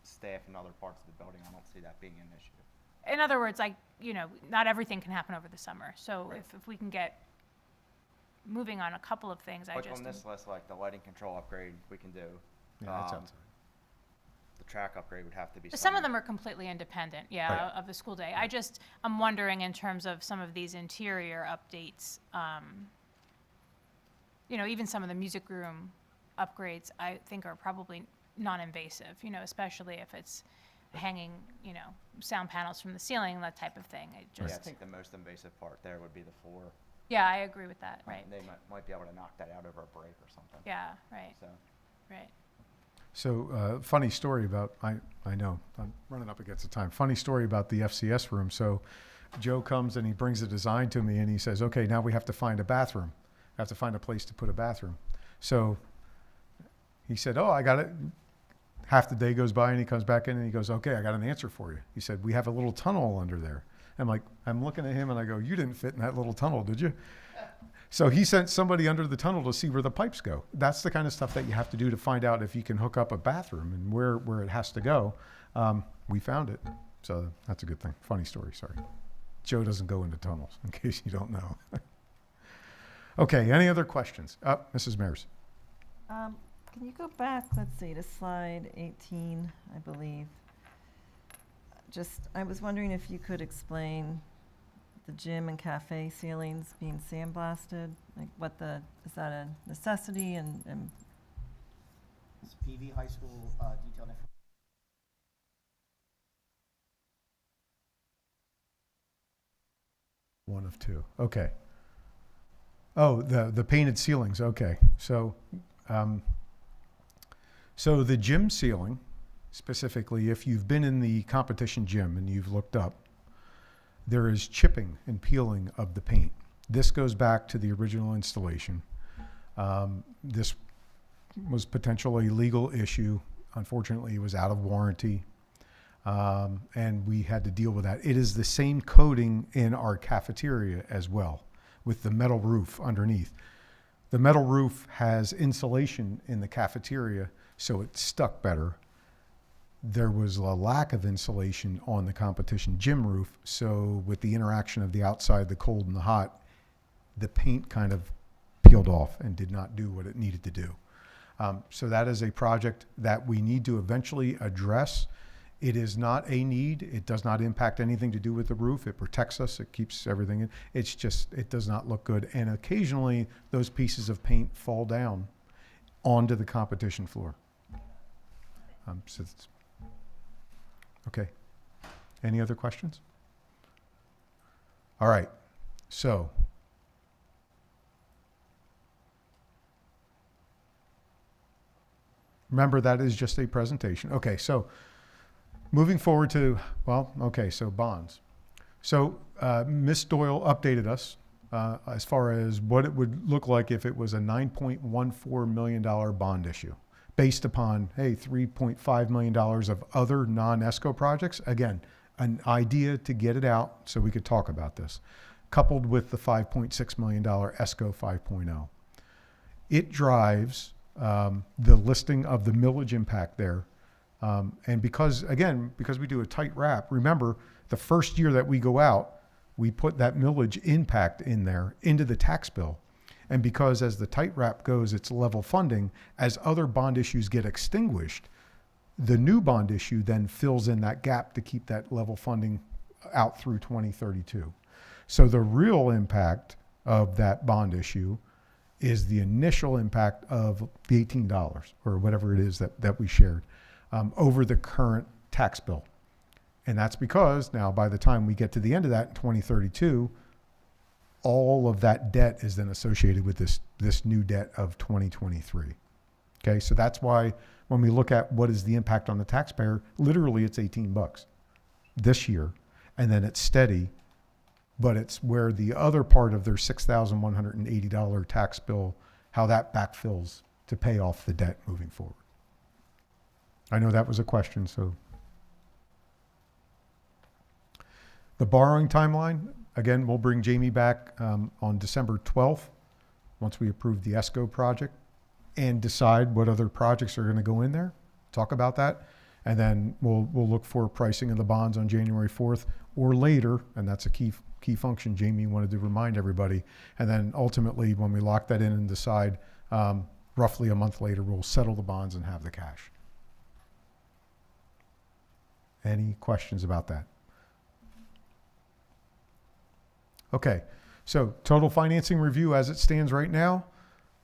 staff in other parts of the building, I don't see that being an issue. In other words, not everything can happen over the summer. So Right. if we can get moving on a couple of things, Like on this list, like the lighting control upgrade, we can do. Yeah, that's outside. The track upgrade would have to be. Some of them are completely independent, of the school day. I'm wondering in terms of some of these interior updates, even some of the music room upgrades, I think are probably non-invasive, especially if it's hanging, sound panels from the ceiling, that type of thing. Yeah, I think the most invasive part there would be the floor. Yeah, I agree with that, right. They might be able to knock that out over a break or something. Yeah, right. So. Right. So funny story about, I know, I'm running up against the time. Funny story about the FCS room. So Joe comes and he brings a design to me and he says, okay, now we have to find a bathroom. I have to find a place to put a bathroom. So he said, oh, I got it. Half the day goes by and he comes back in and he goes, okay, I got an answer for you. He said, we have a little tunnel under there. I'm looking at him and I go, you didn't fit in that little tunnel, did you? So he sent somebody under the tunnel to see where the pipes go. That's the kind of stuff that you have to do to find out if you can hook up a bathroom and where it has to go. We found it. So that's a good thing. Funny story, sorry. Joe doesn't go into tunnels, in case you don't know. Okay, any other questions? Mrs. Mears. Can you go back, let's see, to slide 18, I believe. I was wondering if you could explain the gym and cafe ceilings being sandblasted, like is that a necessity and It's PV high school detailed information. One of two. Okay. Oh, the painted ceilings. Okay. So the gym ceiling specifically, if you've been in the competition gym and you've looked up, there is chipping and peeling of the paint. This goes back to the original installation. This was potentially a legal issue. Unfortunately, it was out of warranty, and we had to deal with that. It is the same coating in our cafeteria as well, with the metal roof underneath. The metal roof has insulation in the cafeteria, so it stuck better. There was a lack of insulation on the competition gym roof, so with the interaction of the outside, the cold and the hot, the paint kind of peeled off and did not do what it needed to do. So that is a project that we need to eventually address. It is not a need. It does not impact anything to do with the roof. It protects us. It keeps everything in. It's just, it does not look good. And occasionally those pieces of paint fall down onto the competition floor. Okay. Any other questions? All right. So remember, that is just a presentation. Okay, so moving forward to, so bonds. So Ms. Doyle updated us as far as what it would look like if it was a $9.14 million bond issue based upon, hey, $3.5 million of other non-ESCO projects. Again, an idea to get it out so we could talk about this, coupled with the $5.6 million Esco 5.0. It drives the listing of the millage impact there. And because we do a tight wrap, remember, the first year that we go out, we put that millage impact in there into the tax bill. And because as the tight wrap goes, it's level funding, as other bond issues get extinguished, the new bond issue then fills in that gap to keep that level funding out through 2032. So the real impact of that bond issue is the initial impact of the $18 or whatever it is that we shared over the current tax bill. And that's because now by the time we get to the end of that in 2032, all of that debt is then associated with this new debt of 2023. Okay, so that's why when we look at what is the impact on the taxpayer, literally it's $18 this year, and then it's steady, but it's where the other part of their $6,180 tax bill, how that backfills to pay off the debt moving forward. I know that was a question, so. The borrowing timeline, again, we'll bring Jamie back on December 12th, once we approve the Esco project and decide what other projects are going to go in there, talk about that. And then we'll look for pricing of the bonds on January 4th or later, and that's a key function Jamie wanted to remind everybody. And then ultimately, when we lock that in and decide, roughly a month later, we'll settle the bonds and have the cash. Any questions about that? Okay, so total financing review as it stands right now,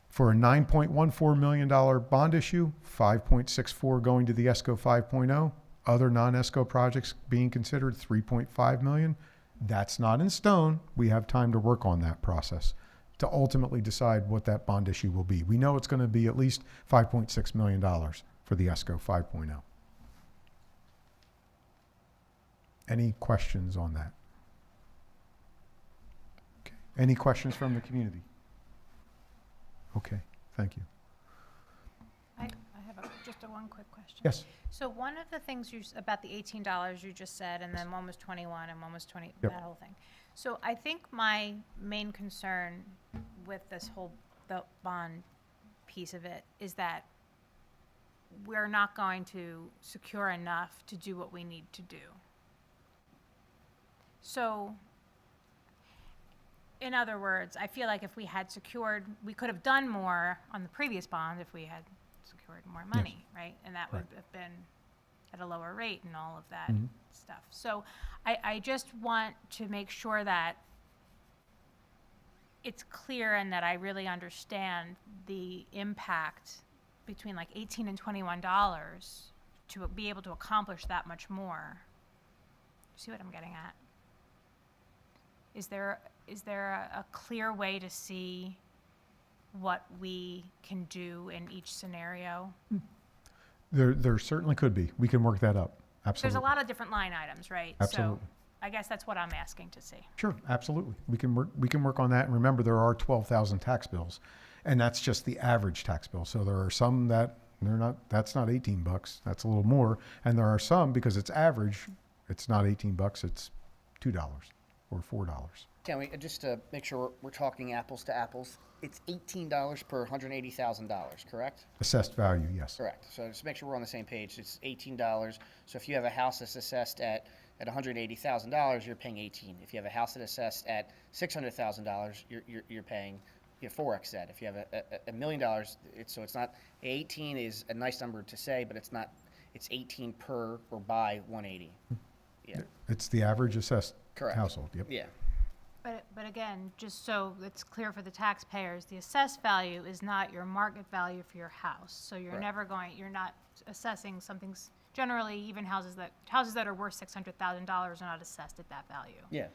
for a $9.14 million bond issue, 5.64 going to the Esco 5.0, other non-Esco projects being considered 3.5 million. That's not in stone. We have time to work on that process to ultimately decide what that bond issue will be. We know it's going to be at least $5.6 million for the Esco 5.0. Any questions on that? Okay. Any questions from the community? Okay, thank you. I have just one quick question. Yes. So one of the things about the $18 you just said, and then one was 21 and one was 20, Yep. that whole thing. So I think my main concern with this whole, the bond piece of it is that we're not going to secure enough to do what we need to do. So, in other words, I feel like if we had secured, we could have done more on the previous bond if we had secured more money, right? And that would have been at a lower rate and all of that stuff. So I just want to make sure that it's clear and that I really understand the impact between like $18 and $21 to be able to accomplish that much more. See what I'm getting at? Is there a clear way to see what we can do in each scenario? There certainly could be. We can work that up. Absolutely. There's a lot of different line items, right? Absolutely. So I guess that's what I'm asking to see. Sure, absolutely. We can work on that. And remember, there are 12,000 tax bills, and that's just the average tax bill. So there are some that that's not $18. That's a little more. And there are some, because it's average, it's not $18, it's $2 or $4. Can we, just to make sure we're talking apples to apples, it's $18 per $180,000, correct? Assessed value, yes. Correct. So just make sure we're on the same page. It's $18. So if you have a house that's assessed at $180,000, you're paying 18. If you have a house that's assessed at $600,000, you're paying 4x that. If you have $1 million, it's not 18 is a nice number to say, but it's not. It's 18 per or by 180. Yeah. It's the average assessed Correct. household. Yep. Yeah. But again, just so it's clear for the taxpayers, the assessed value is not your market value for your house. So you're you're not assessing something's, generally even houses that are worth $600,000 are not assessed at that value. Yeah.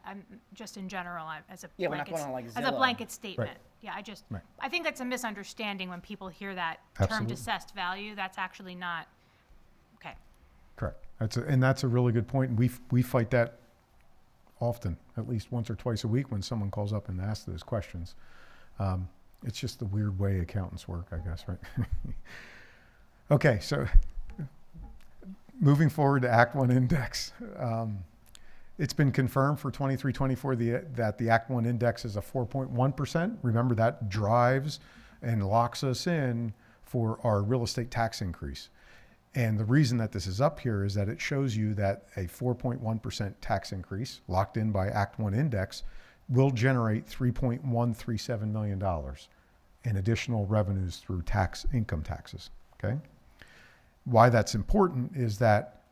I'm just in general, as a Yeah, we're not going on like as a Zillow. blanket statement. Right. Yeah, I think that's a misunderstanding when people hear that Absolutely. term assessed value. That's actually not, okay. Correct. That's a really good point. And we fight that often, at least once or twice a week, when someone calls up and asks those questions. It's just the weird way accountants work, I guess, right? Okay, so moving forward to Act 1 index. It's been confirmed for 23-24 that the Act 1 index is a 4.1%. Remember, that drives and locks us in for our real estate tax increase. And the reason that this is up here is that it shows you that a 4.1% tax increase locked in by Act 1 index will generate $3.137 million in additional revenues through income taxes, okay? Why that's important is that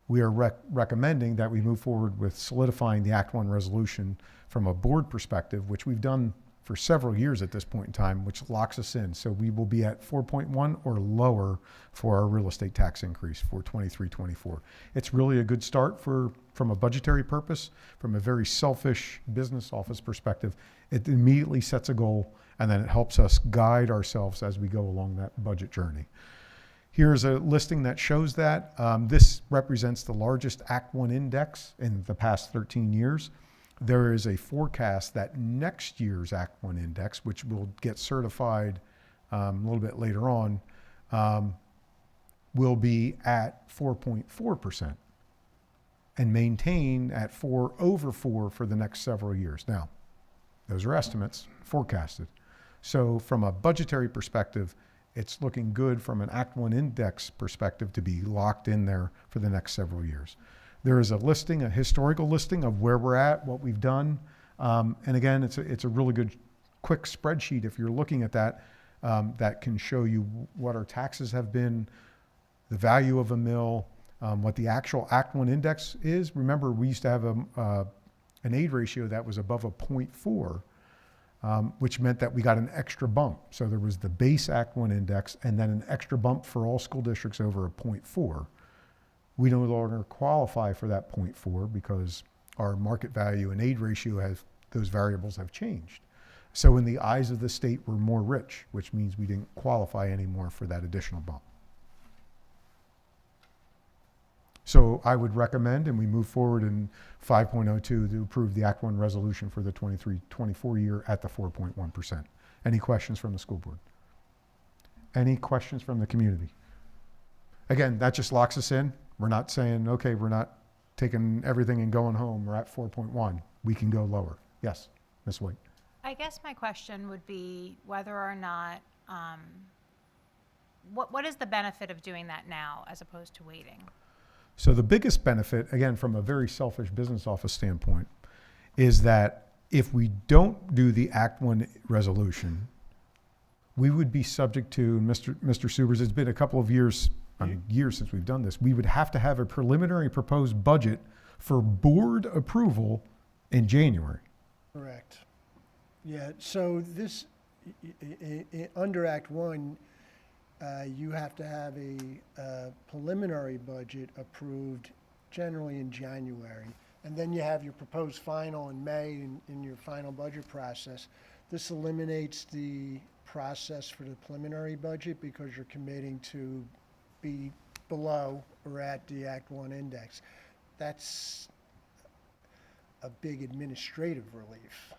we are recommending that we move forward with solidifying the Act 1 resolution from a board perspective, which we've done for several years at this point in time, which locks us in. So we will be at 4.1 or lower for our real estate tax increase for 23-24. It's really a good start from a budgetary purpose, from a very selfish business office perspective. It immediately sets a goal, and then it helps us guide ourselves as we go along that budget journey. Here's a listing that shows that. This represents the largest Act 1 index in the past 13 years. There is a forecast that next year's Act 1 index, which will get certified a little bit later on, will be at 4.4% and maintain at over 4 for the next several years. Now, those are estimates, forecasted. So from a budgetary perspective, it's looking good from an Act 1 index perspective to be locked in there for the next several years. There is a listing, a historical listing of where we're at, what we've done. And again, it's a really good quick spreadsheet if you're looking at that, that can show you what our taxes have been, the value of a mill, what the actual Act 1 index is. Remember, we used to have an aid ratio that was above a 0.4, which meant that we got an extra bump. So there was the base Act 1 index and then an extra bump for all school districts over a 0.4. We no longer qualify for that 0.4 because our market value and aid ratio those variables have changed. So in the eyes of the state, we're more rich, which means we didn't qualify anymore for that additional bump. So I would recommend, and we move forward in 5.02 to approve the Act 1 resolution for the 23-24 year at the 4.1%. Any questions from the school board? Any questions from the community? Again, that just locks us in. We're not saying, okay, we're not taking everything and going home. We're at 4.1. We can go lower. Yes, Ms. White. I guess my question would be whether or not, what is the benefit of doing that now as opposed to waiting? So the biggest benefit, again, from a very selfish business office standpoint, is that if we don't do the Act 1 resolution, we would be subject to, and Mr. Subers, it's been a couple of years, years since we've done this, we would have to have a preliminary proposed budget for board approval in January. Correct. Yeah, so this, under Act 1, you have to have a preliminary budget approved generally in January. And then you have your proposed final in May in your final budget process. This eliminates the process for the preliminary budget because you're committing to be below or at the Act 1 index. That's a big administrative relief.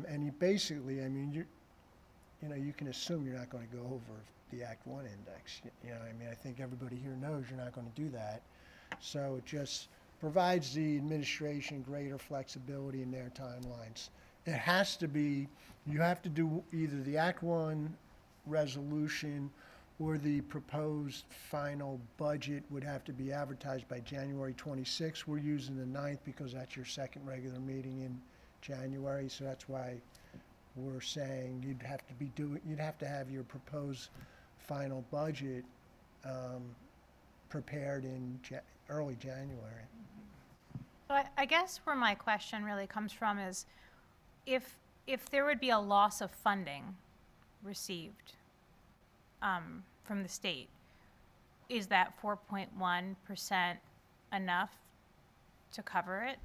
And you basically, I mean, you can assume you're not going to go over the Act 1 index. You know, I mean, I think everybody here knows you're not going to do that. So it just provides the administration greater flexibility in their timelines. It has to be, you have to do either the Act 1 resolution or the proposed final budget would have to be advertised by January 26th. We're using the 9th because that's your second regular meeting in January, so that's why we're saying you'd have to have your proposed final budget prepared in early January. So I guess where my question really comes from is if there would be a loss of funding received from the state, is that 4.1% enough to cover it?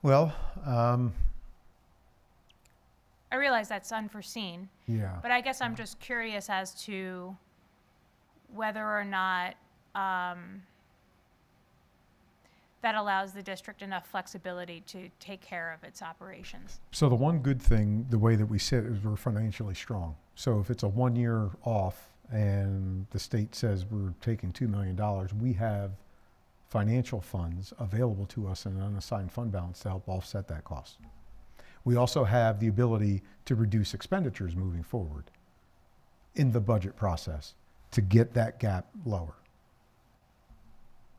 Well, I realize that's unforeseen. yeah. But I guess I'm just curious as to whether or not that allows the district enough flexibility to take care of its operations. So the one good thing, the way that we sit, is we're financially strong. So if it's a 1 year off and the state says we're taking $2 million, we have financial funds available to us in an unassigned fund balance to help offset that cost. We also have the ability to reduce expenditures moving forward in the budget process to get that gap lower.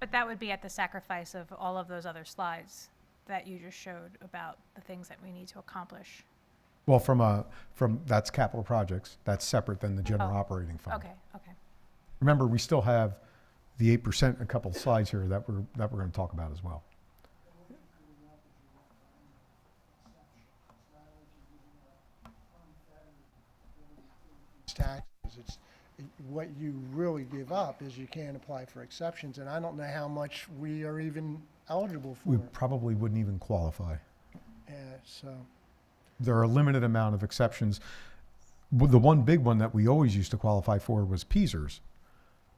But that would be at the sacrifice of all of those other slides that you just showed about the things that we need to accomplish. Well, from that's capital projects, that's separate than the general operating fund. Okay. Remember, we still have the 8%, a couple of slides here that we're going to talk about as well. Taxes, what you really give up is you can't apply for exceptions, and I don't know how much we are even eligible for. We probably wouldn't even qualify. So There are a limited amount of exceptions. The one big one that we always used to qualify for was PSERS.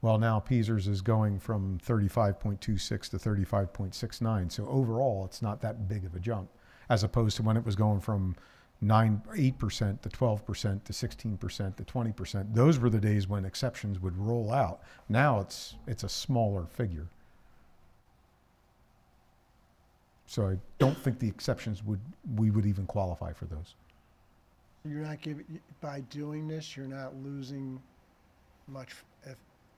Well, now PSERS is going from 35.26 to 35.69. So overall, it's not that big of a jump, as opposed to when it was going from 8% to 12% to 16% to 20%. Those were the days when exceptions would roll out. Now it's a smaller figure. So I don't think the exceptions we would even qualify for those. you're not giving, by doing this, you're not losing much,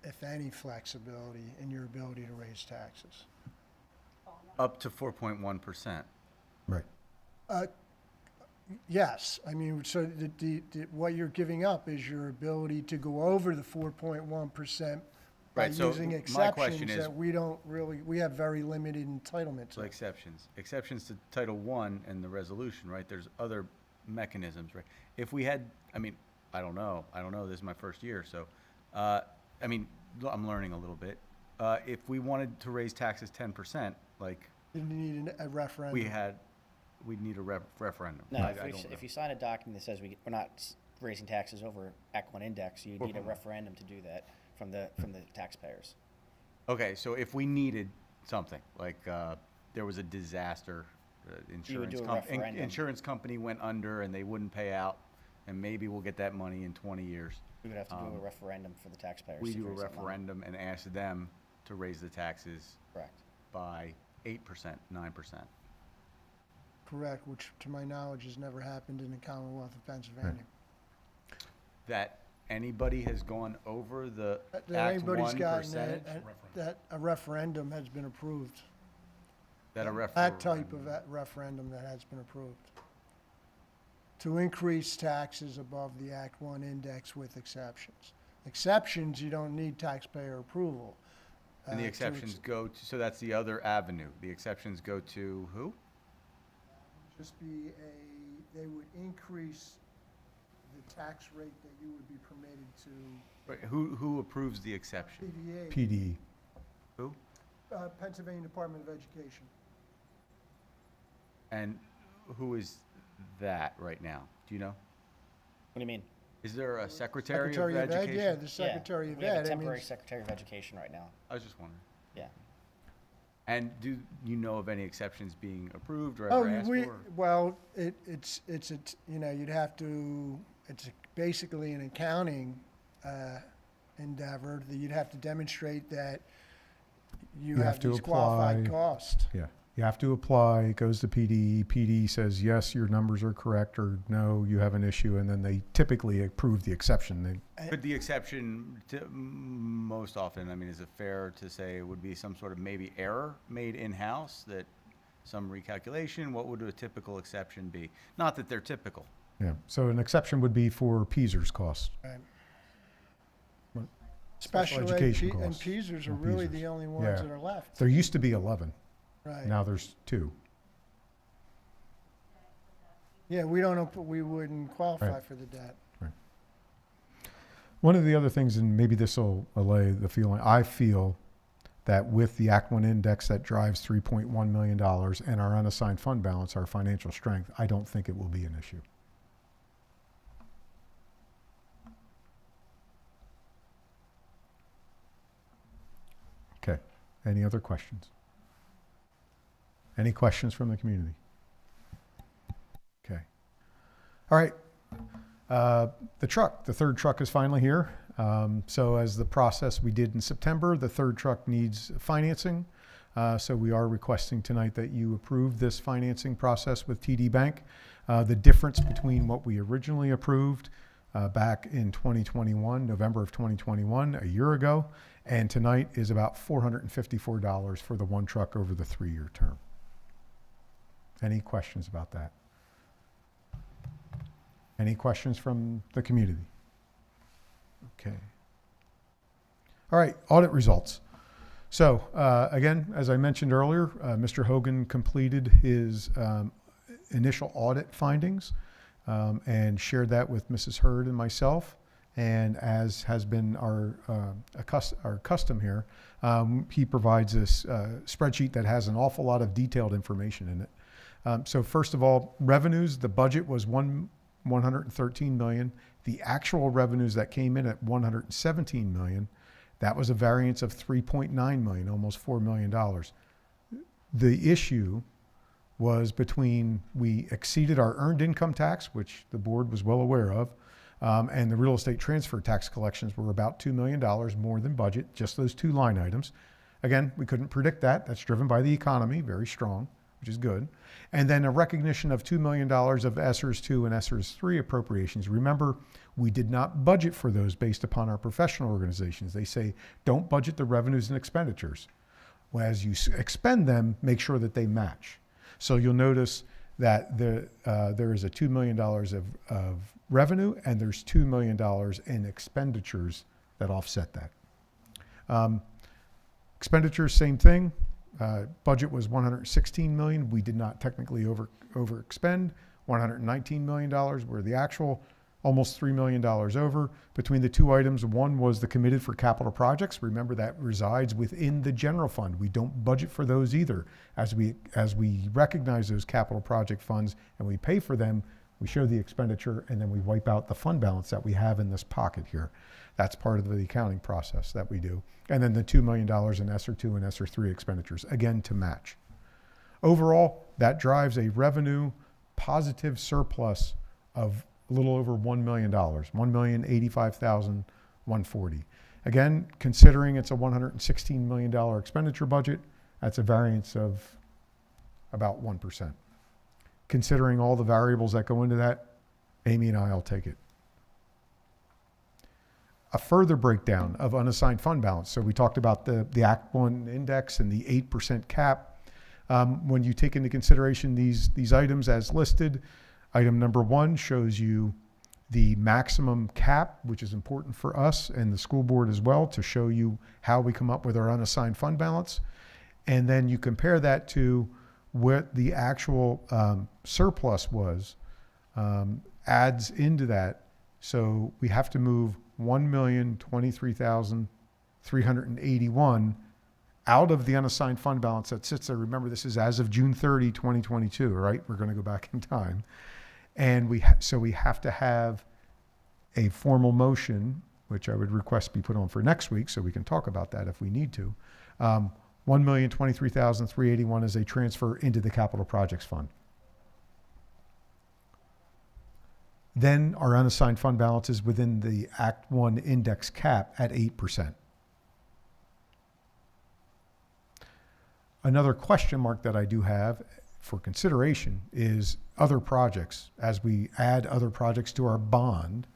if any, flexibility in your ability to raise taxes. Up to 4.1%. Right. Yes, I mean, so what you're giving up is your ability to go over the 4.1% by Right, so using my question exceptions is- that we have very limited entitlement So to. exceptions to Title I and the resolution, right? There's other mechanisms, right? If we had, I mean, I don't know, this is my first year, so, I mean, I'm learning a little bit. If we wanted to raise taxes 10%, like, You need a referendum. we'd need a referendum. No, I if don't you sign a document that says we're not raising taxes over Act 1 index, you need a referendum to do that from the taxpayers. Okay, so if we needed something, like, there was a disaster, You would do a referendum. insurance company went under and they wouldn't pay out, and maybe we'll get that money in 20 years. We would have to do a referendum for the taxpayers. We to do a raise that money. referendum and ask them to raise the taxes Correct. by 8%, 9%. Correct, which to my knowledge has never happened in the Commonwealth of Pennsylvania. That anybody has gone over the That Act anybody's 1 gotten percentage? that a referendum has been approved. That a That type of referendum that has been approved. To increase taxes above the Act 1 index with exceptions. Exceptions, you don't need taxpayer approval. And the to exceptions go to, so that's the other avenue. The exceptions go to who? Just be they would increase the tax rate that you would be permitted to. Right, who approves the exception? PVA. PD. Who? Pennsylvania Department of Education. And who is that right now? Do you know? What do you mean? Is there a secretary Secretary of of Ed, education? yeah, the Secretary of We have Ed. a I mean, temporary secretary of education right now. I was just wondering. Yeah. And do you know of any exceptions being approved or Oh, ever asked we, for? well, it's you know, you'd have to, basically an accounting endeavor that you'd have to demonstrate that you You have have to these qualified apply. costs. Yeah, you have to apply, it goes to PD, PD says, yes, your numbers are correct, or no, you have an issue, and then they typically approve the exception. Could the exception, most often, I mean, is it fair to say it would be some sort of maybe error made in-house, that some recalculation? What would a typical exception be? Not that they're typical. Yeah, so an exception would be for PSERS costs. Right. What? Special ed education and costs. PSERS are And really PSERS. the only ones Yeah. that are left. There used to be 11. Right. Now there's 2. Yeah, we wouldn't qualify Right. for the debt. One of the other things, and maybe this will allay the feeling, I feel that with the Act 1 index that drives $3.1 million and our unassigned fund balance, our financial strength, I don't think it will be an issue. Okay, any other questions? Any questions from the community? Okay. All right. The third truck is finally here. So as the process we did in September, the third truck needs financing. So we are requesting tonight that you approve this financing process with TD Bank. The difference between what we originally approved back in 2021, November of 2021, a year ago, and tonight is about $454 for the one truck over the 3-year term. Any questions about that? Any questions from the community? Okay. All right, audit results. So again, as I mentioned earlier, Mr. Hogan completed his initial audit findings and shared that with Mrs. Hurd and myself. And as has been our custom here, he provides this spreadsheet that has an awful lot of detailed information in it. So first of all, revenues, the budget was $113 million. The actual revenues that came in at $117 million, that was a variance of $3.9 million, almost $4 million. The issue was between, we exceeded our earned income tax, which the board was well aware of, and the real estate transfer tax collections were about $2 million more than budget, just those 2 line items. Again, we couldn't predict that. That's driven by the economy, very strong, which is good. And then a recognition of $2 million of Essers 2 and Essers 3 appropriations. Remember, we did not budget for those based upon our professional organizations. They say, don't budget the revenues and expenditures. Well, as you expend them, make sure that they match. So you'll notice that there is a $2 million of revenue and there's $2 million in expenditures that offset that. Expenditures, same thing. Budget was $116 million. We did not technically overexpend. $119 million were the actual, almost $3 million over. Between the 2 items, one was the committed for capital projects. Remember, that resides within the general fund. We don't budget for those either. As we recognize those capital project funds and we pay for them, we show the expenditure and then we wipe out the fund balance that we have in this pocket here. That's part of the accounting process that we do. And then the $2 million in Esser 2 and Esser 3 expenditures, again, to match. Overall, that drives a revenue positive surplus of a little over $1 million, $1,085,140. Again, considering it's a $116 million expenditure budget, that's a variance of about 1%. Considering all the variables that go into that, Amy and I will take it. A further breakdown of unassigned fund balance. So we talked about the Act 1 index and the 8% cap. When you take into consideration these items as listed, item number 1 shows you the maximum cap, which is important for us and the school board as well, to show you how we come up with our unassigned fund balance. And then you compare that to what the actual surplus was, adds into that. So we have to move $1,023,381 out of the unassigned fund balance that sits there. Remember, this is as of June 30, 2022, right? We're going to go back in time. And so we have to have a formal motion, which I would request be put on for next week so we can talk about that if we need to. $1,023,381 is a transfer into the capital projects fund. Then our unassigned fund balance is within the Act 1 index cap at 8%. Another question mark that I do have for consideration is other projects. As we add other projects to our bond,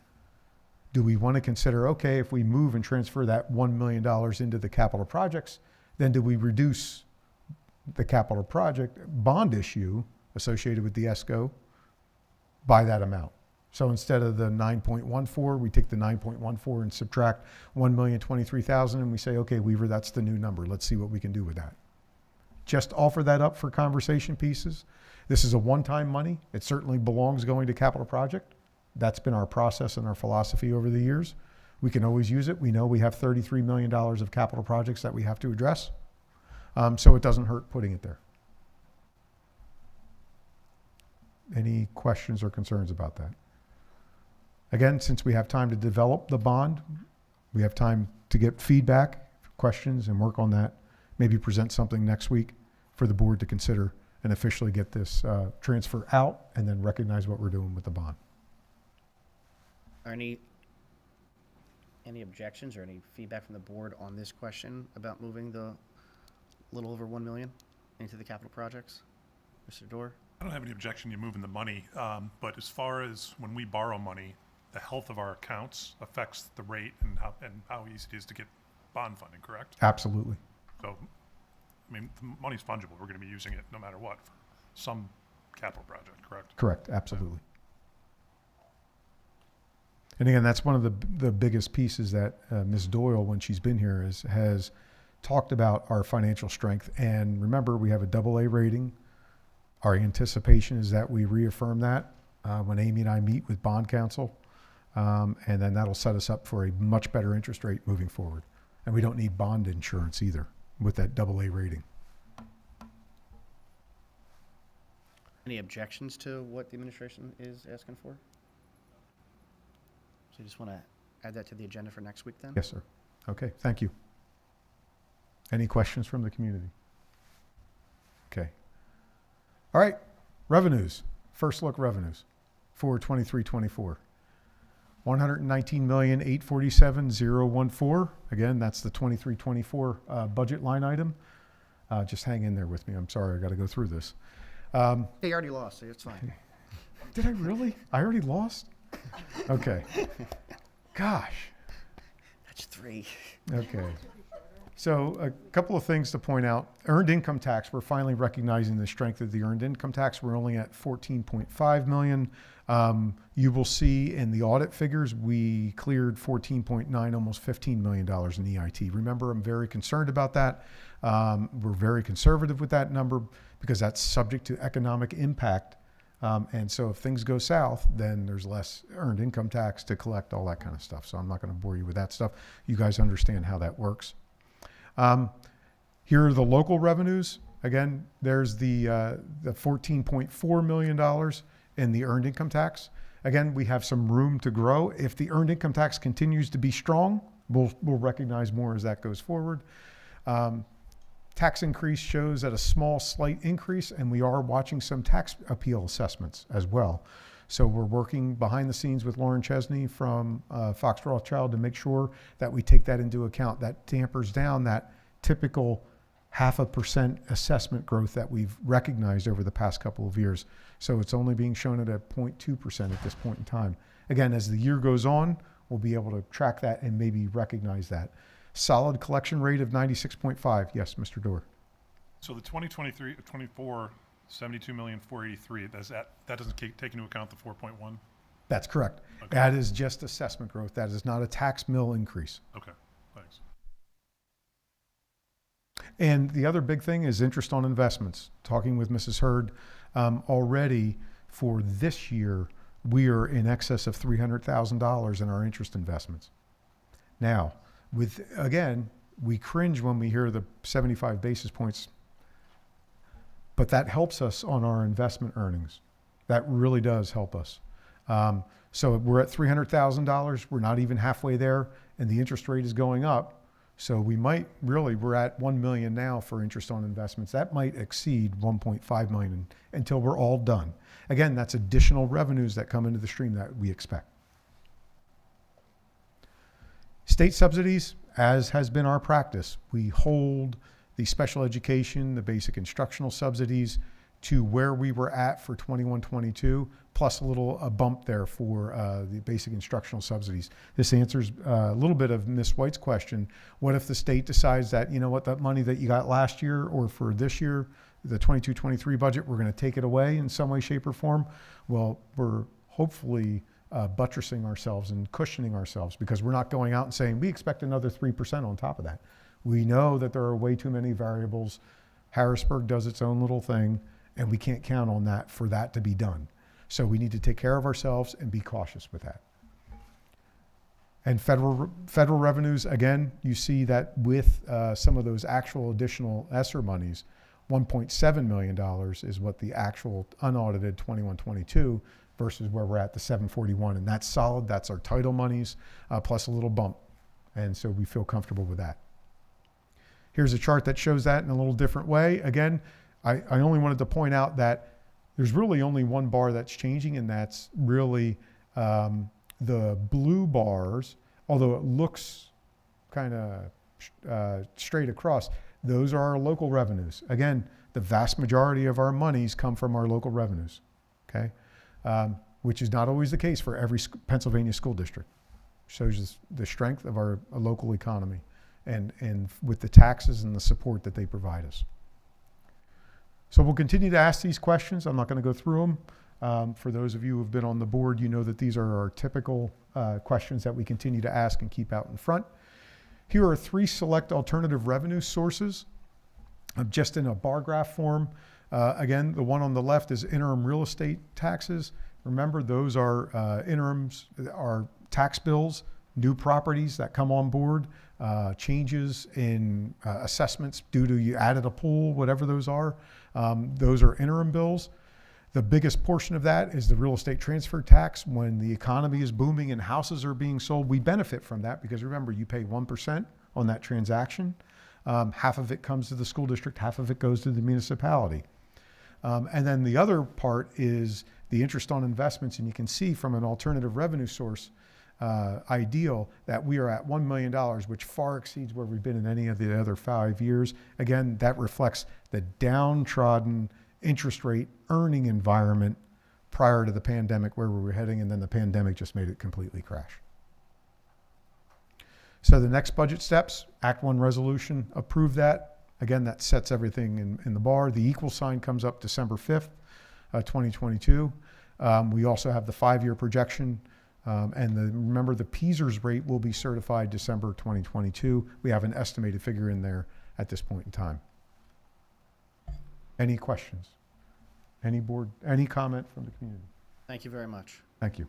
do we want to consider, okay, if we move and transfer that $1 million into the capital projects, then do we reduce the capital project bond issue associated with the Esco by that amount? So instead of the 9.14, we take the 9.14 and subtract 1,023,000 and we say, okay, Weaver, that's the new number. Let's see what we can do with that. Just offer that up for conversation pieces. This is a one-time money. It certainly belongs going to capital project. That's been our process and our philosophy over the years. We can always use it. We know we have $33 million of capital projects that we have to address. So it doesn't hurt putting it there. Any questions or concerns about that? Again, since we have time to develop the bond, we have time to get feedback, questions, and work on that. Maybe present something next week for the board to consider and officially get this transfer out and then recognize what we're doing with the bond. Are any objections or any feedback from the board on this question about moving the little over 1 million into the capital projects? Mr. Dorr? I don't have any objection to moving the money, but as far as when we borrow money, the health of our accounts affects the rate and how easy it is to get bond funding, correct? Absolutely. So, I mean, the money's fungible. We're going to be using it no matter what for some capital project, correct? Correct, absolutely. And again, that's one of the biggest pieces that Ms. Doyle, when she's been here, has talked about our financial strength. And remember, we have a AA rating. Our anticipation is that we reaffirm that when Amy and I meet with bond counsel. And then that'll set us up for a much better interest rate moving forward. And we don't need bond insurance either with that AA rating. Any objections to what the administration is asking for? So you just want to add that to the agenda for next week then? Yes, sir. Okay, thank you. Any questions from the community? Okay. All right, revenues. First look revenues for 23-24. $119,847,014. Again, that's the 23-24 budget line item. Just hang in there with me. I'm sorry, I got to go through this. Hey, you already lost, so it's fine. Did I really? I already lost? Okay. Gosh. That's 3. Okay. So a couple of things to point out. Earned income tax, we're finally recognizing the strength of the earned income tax. We're only at $14.5 million. You will see in the audit figures, we cleared 14.9, almost $15 million in EIT. Remember, I'm very concerned about that. We're very conservative with that number because that's subject to economic impact. And so if things go south, then there's less earned income tax to collect, all that kind of stuff. So I'm not going to bore you with that stuff. You guys understand how that works. Here are the local revenues. Again, there's the $14.4 million in the earned income tax. Again, we have some room to grow. If the earned income tax continues to be strong, we'll recognize more as that goes forward. Tax increase shows at a small, slight increase, and we are watching some tax appeal assessments as well. So we're working behind the scenes with Lauren Chesney from Fox Rothschild to make sure that we take that into account. That dampers down that typical 0.5% assessment growth that we've recognized over the past couple of years. So it's only being shown at a 0.2% at this point in time. Again, as the year goes on, we'll be able to track that and maybe recognize that. Solid collection rate of 96.5. Yes, Mr. Dorr. So the 2023-24, $72,483,000, that doesn't take into account the 4.1? That's correct. Okay. That is just assessment growth. That is not a tax mill increase. Okay, thanks. And the other big thing is interest on investments. Talking with Mrs. Hurd, already for this year, we are in excess of $300,000 in our interest investments. Now, with, again, we cringe when we hear the 75 basis points, but that helps us on our investment earnings. That really does help us. So we're at $300,000. We're not even halfway there, and the interest rate is going up. So we're at 1 million now for interest on investments. That might exceed 1.5 million until we're all done. Again, that's additional revenues that come into the stream that we expect. State subsidies, as has been our practice, we hold the special education, the basic instructional subsidies to where we were at for 21-22, plus a bump there for the basic instructional subsidies. This answers a little bit of Ms. White's question. What if the state decides that, you know what, that money that you got last year or for this year, the 22-23 budget, we're going to take it away in some way, shape, or form? Well, we're hopefully buttressing ourselves and cushioning ourselves, because we're not going out and saying we expect another 3% on top of that. We know that there are way too many variables. Harrisburg does its own little thing, and we can't count on that for that to be done. So we need to take care of ourselves and be cautious with that. And federal revenues, again, you see that with some of those actual additional Esser monies, $1.7 million is what the actual unaudited 21-22 versus where we're at the 741. And that's solid. That's our title monies plus a little bump. And so we feel comfortable with that. Here's a chart that shows that in a little different way. Again, I only wanted to point out that there's really only one bar that's changing, and that's really the blue bars, although it looks kind of straight across. Those are our local revenues. Again, the vast majority of our monies come from our local revenues, okay? Which is not always the case for every Pennsylvania school district. Shows the strength of our local economy and with the taxes and the support that they provide us. So we'll continue to ask these questions. I'm not going to go through them. For those of you who have been on the board, you know that these are our typical questions that we continue to ask and keep out in front. Here are 3 select alternative revenue sources, just in a bar graph form. Again, the one on the left is interim real estate taxes. Remember, those are interims, are tax bills, new properties that come on board, changes in assessments due to you added a pool, whatever those are. Those are interim bills. The biggest portion of that is the real estate transfer tax. When the economy is booming and houses are being sold, we benefit from that because remember, you pay 1% on that transaction. Half of it comes to the school district, half of it goes to the municipality. And then the other part is the interest on investments. And you can see from an alternative revenue source ideal that we are at $1 million, which far exceeds where we've been in any of the other 5 years. Again, that reflects the downtrodden interest rate earning environment prior to the pandemic where we were heading, and then the pandemic just made it completely crash. So the next budget steps, Act 1 resolution, approve that. Again, that sets everything in the bar. The equal sign comes up December 5th, 2022. We also have the 5-year projection, and remember the PSERS rate will be certified December 2022. We have an estimated figure in there at this point in time. Any questions? Any comment from the community? Thank you very much. Thank you.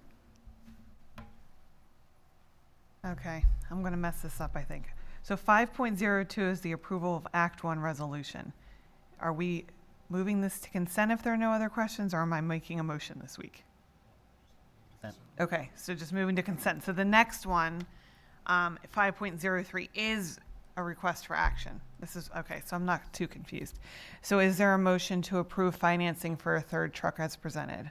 Okay, I'm going to mess this up, I think. So 5.02 is the approval of Act 1 resolution. Are we moving this to consent if there are no other questions, or am I making a motion this week? Consent. Okay, so just moving to consent. So the next one, 5.03, is a request for action. This is, okay, so I'm not too confused. So is there a motion to approve financing for a 3rd truck as presented?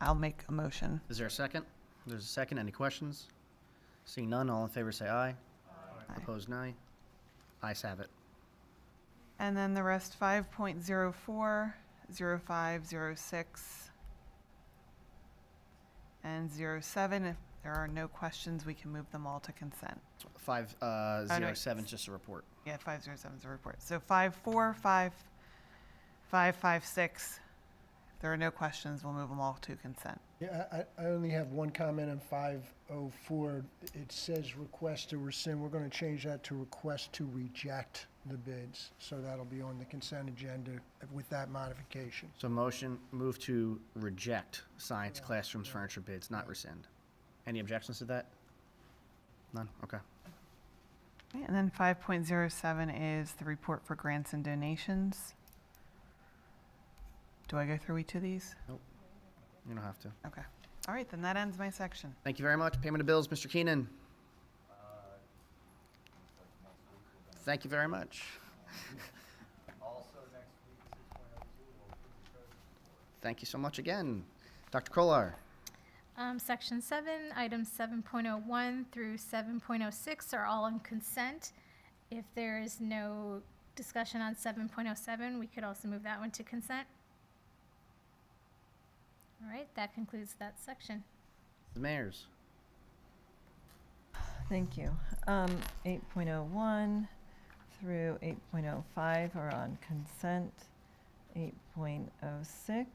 I'll make a motion. Is there a second? There's a second. Any questions? Seeing none, all in favor say aye. Aye. Opposed, nay. Ayes have it. And then the rest, 5.04, 05, 06, and 07. If there are no questions, we can move them all to consent. 507 is just a report. Yeah, 507 is a report. So 5.4, 5.6. If there are no questions, we'll move them all to consent. Yeah, I only have one comment on 504. It says request to rescind. We're going to change that to request to reject the bids. So that'll be on the consent agenda with that modification. So move to reject science classrooms furniture bids, not rescind. Any objections to that? None? Okay. Okay, and then 5.07 is the report for grants and donations. Do I go through each of these? Nope. You don't have to. Okay. All right, then that ends my section. Thank you very much. Payment of bills, Mr. Keenan. Thank you very much. Thank you so much again. Dr. Kolar. Section 7, items 7.01 through 7.06 are all on consent. If there is no discussion on 7.07, we could also move that one to consent. All right, that concludes that section. The mayors. Thank you. 8.01 through 8.05 are on consent. 8.06.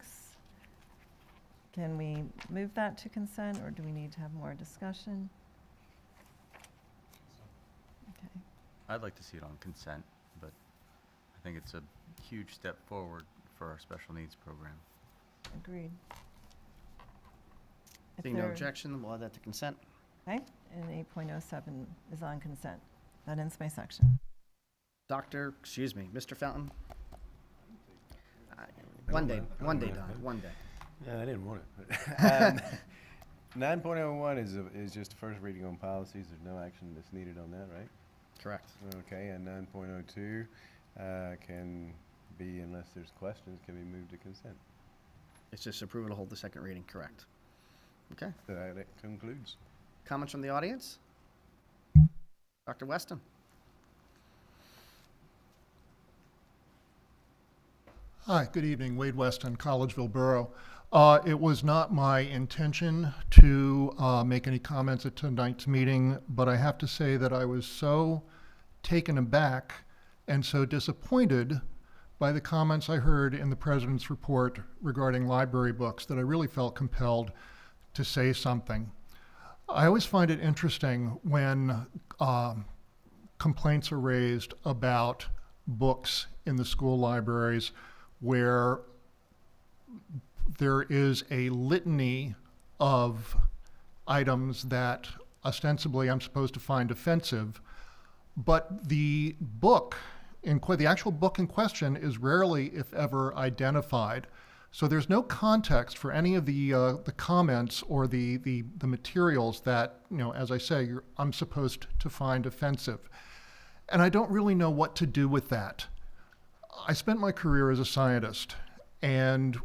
Can we move that to consent, or do we need to have more discussion? Okay. I'd like to see it on consent, but I think it's a huge step forward for our special needs program. Agreed. If Seeing no there- objection, we'll add that to consent. Okay, and 8.07 is on consent. That ends my section. Mr. Fountain. One day, Don, one day. Yeah, I didn't want it. 9.01 is just the first reading on policies. There's no action that's needed on that, right? Correct. Okay, and 9.02 can be, unless there's questions, can be moved to consent. It's just approval to hold the second reading, correct. Okay. So that concludes. Comments from the audience? Dr. Weston. Hi, good evening. Wade Weston, Collegeville Borough. It was not my intention to make any comments at tonight's meeting, but I have to say that I was so taken aback and so disappointed by the comments I heard in the president's report regarding library books that I really felt compelled to say something. I always find it interesting when complaints are raised about books in the school libraries where there is a litany of items that ostensibly I'm supposed to find offensive, but the actual book in question is rarely, if ever, identified. So there's no context for any of the comments or the materials that, as I say, I'm supposed to find offensive. And I don't really know what to do with that. I spent my career as a scientist, and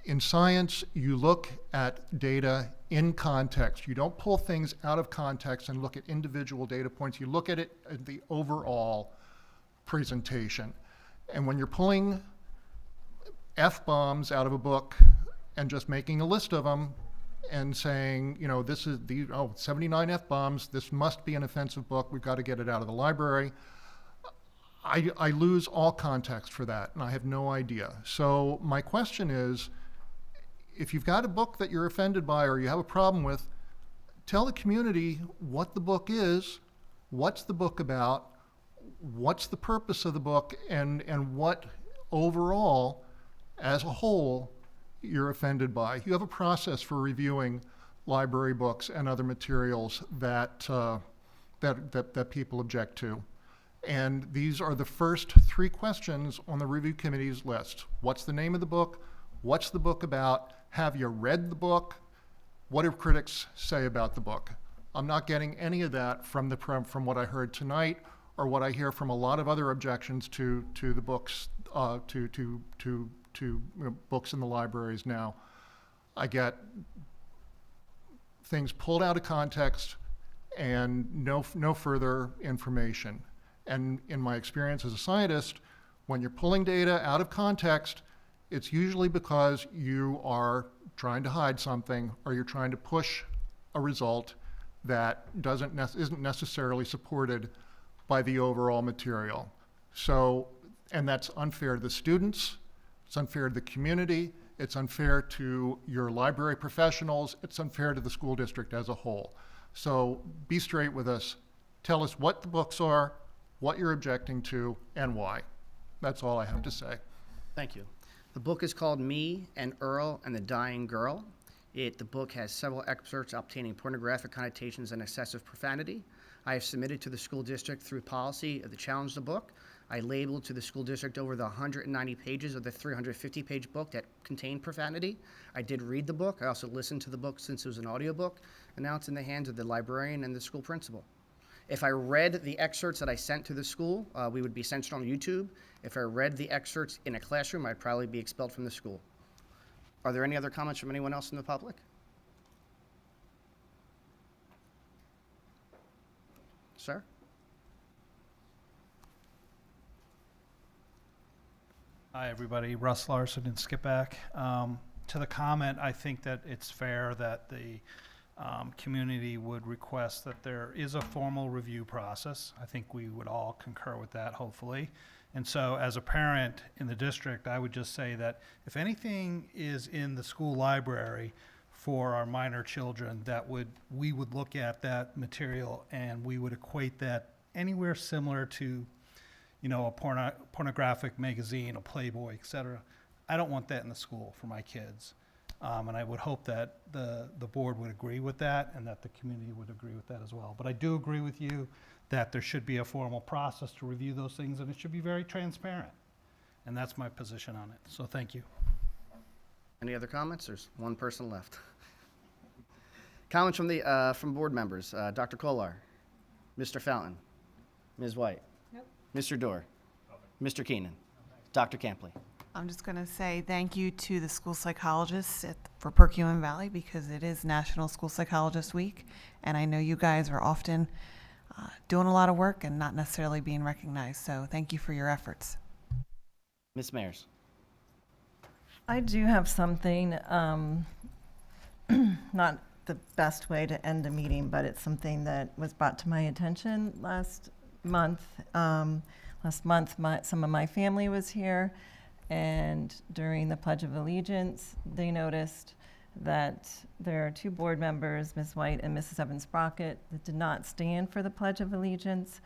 in science, you look at data in context. You don't pull things out of context and look at individual data points. You look at it at the overall presentation. And when you're pulling F-bombs out of a book and just making a list of them and saying, this is 79 F-bombs, this must be an offensive book, we've got to get it out of the library. I lose all context for that, and I have no idea. So my question is, if you've got a book that you're offended by or you have a problem with, tell the community what the book is, what's the book about, what's the purpose of the book, and what overall, as a whole, you're offended by. You have a process for reviewing library books and other materials that people object to. And these are the first 3 questions on the review committee's list. What's the name of the book? What's the book about? Have you read the book? What do critics say about the book? I'm not getting any of that from what I heard tonight or what I hear from a lot of other objections to the books, to books in the libraries now. I get things pulled out of context and no further information. And in my experience as a scientist, when you're pulling data out of context, it's usually because you are trying to hide something or you're trying to push a result that isn't necessarily supported by the overall material. So, and that's unfair to the students, it's unfair to the community, it's unfair to your library professionals, it's unfair to the school district as a whole. So be straight with us, tell us what the books are, what you're objecting to, and why. That's all I have to say. Thank you. The book is called Me and Earl and the Dying Girl. The book has several excerpts obtaining pornographic connotations and excessive profanity. I have submitted to the school district through policy the challenge the book. I labeled to the school district over the 190 pages of the 350-page book that contained profanity. I did read the book. I also listened to the book since it was an audiobook, and now it's in the hands of the librarian and the school principal. If I read the excerpts that I sent to the school, we would be censored on YouTube. If I read the excerpts in a classroom, I'd probably be expelled from the school. Are there any other comments from anyone else in the public? Sir? Hi, everybody. Russ Larson and Skip back. To the comment, I think that it's fair that the community would request that there is a formal review process. I think we would all concur with that, hopefully. And so as a parent in the district, I would just say that if anything is in the school library for our minor children, we would look at that material and we would equate that anywhere similar to, you know, a pornographic magazine, a Playboy, et cetera. I don't want that in the school for my kids. And I would hope that the board would agree with that and that the community would agree with that as well. But I do agree with you that there should be a formal process to review those things and it should be very transparent. And that's my position on it. So thank you. Any other comments? There's one person left. Comments from board members. Dr. Kolar, Mr. Fountain, Ms. White, Mr. Dorr, Mr. Keenan, Dr. Campley. I'm just going to say thank you to the school psychologists for Perkiomen Valley because it is National School Psychologist Week, and I know you guys are often doing a lot of work and not necessarily being recognized, so thank you for your efforts. Ms. Mayers. I do have something, not the best way to end a meeting, but it's something that was brought to my attention last month. Some of my family was here, and during the Pledge of Allegiance, they noticed that there are two board members, Ms. White and Mrs. Evans-Brockett, that did not stand for the Pledge of Allegiance.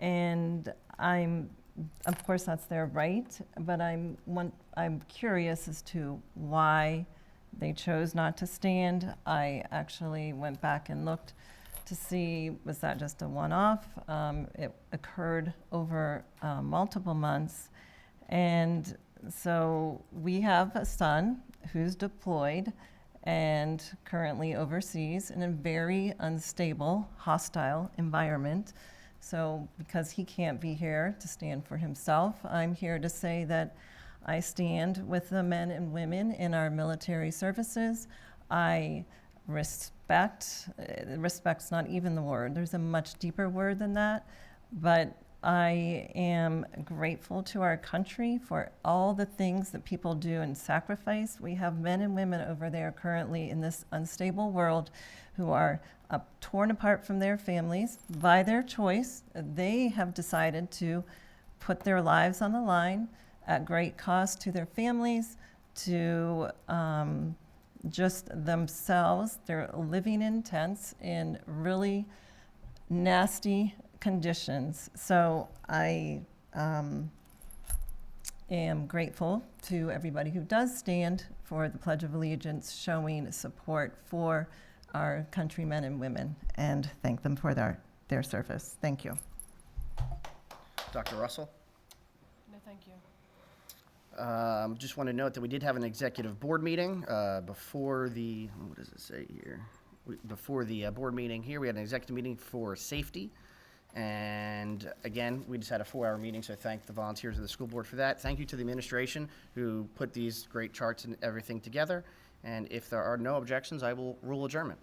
And of course, that's their right, but I'm curious as to why they chose not to stand. I actually went back and looked to see, was that just a one-off? It occurred over multiple months. And so we have a son who's deployed and currently overseas in a very unstable, hostile environment. So because he can't be here to stand for himself, I'm here to say that I stand with the men and women in our military services. I respect's not even the word. There's a much deeper word than that. But I am grateful to our country for all the things that people do and sacrifice. We have men and women over there currently in this unstable world who are torn apart from their families by their choice. They have decided to put their lives on the line at great cost to their families, to just themselves. They're living in tents in really nasty conditions. So I am grateful to everybody who does stand for the Pledge of Allegiance, showing support for our countrymen and women, and thank them for their service. Thank you. Dr. Russell? No, thank you. Just want to note that we did have an executive board meeting before the, what does it say here? Before the board meeting here, we had an executive meeting for safety. And again, we just had a 4-hour meeting, so I thank the volunteers of the school board for that. Thank you to the administration who put these great charts and everything together. And if there are no objections, I will rule adjournment.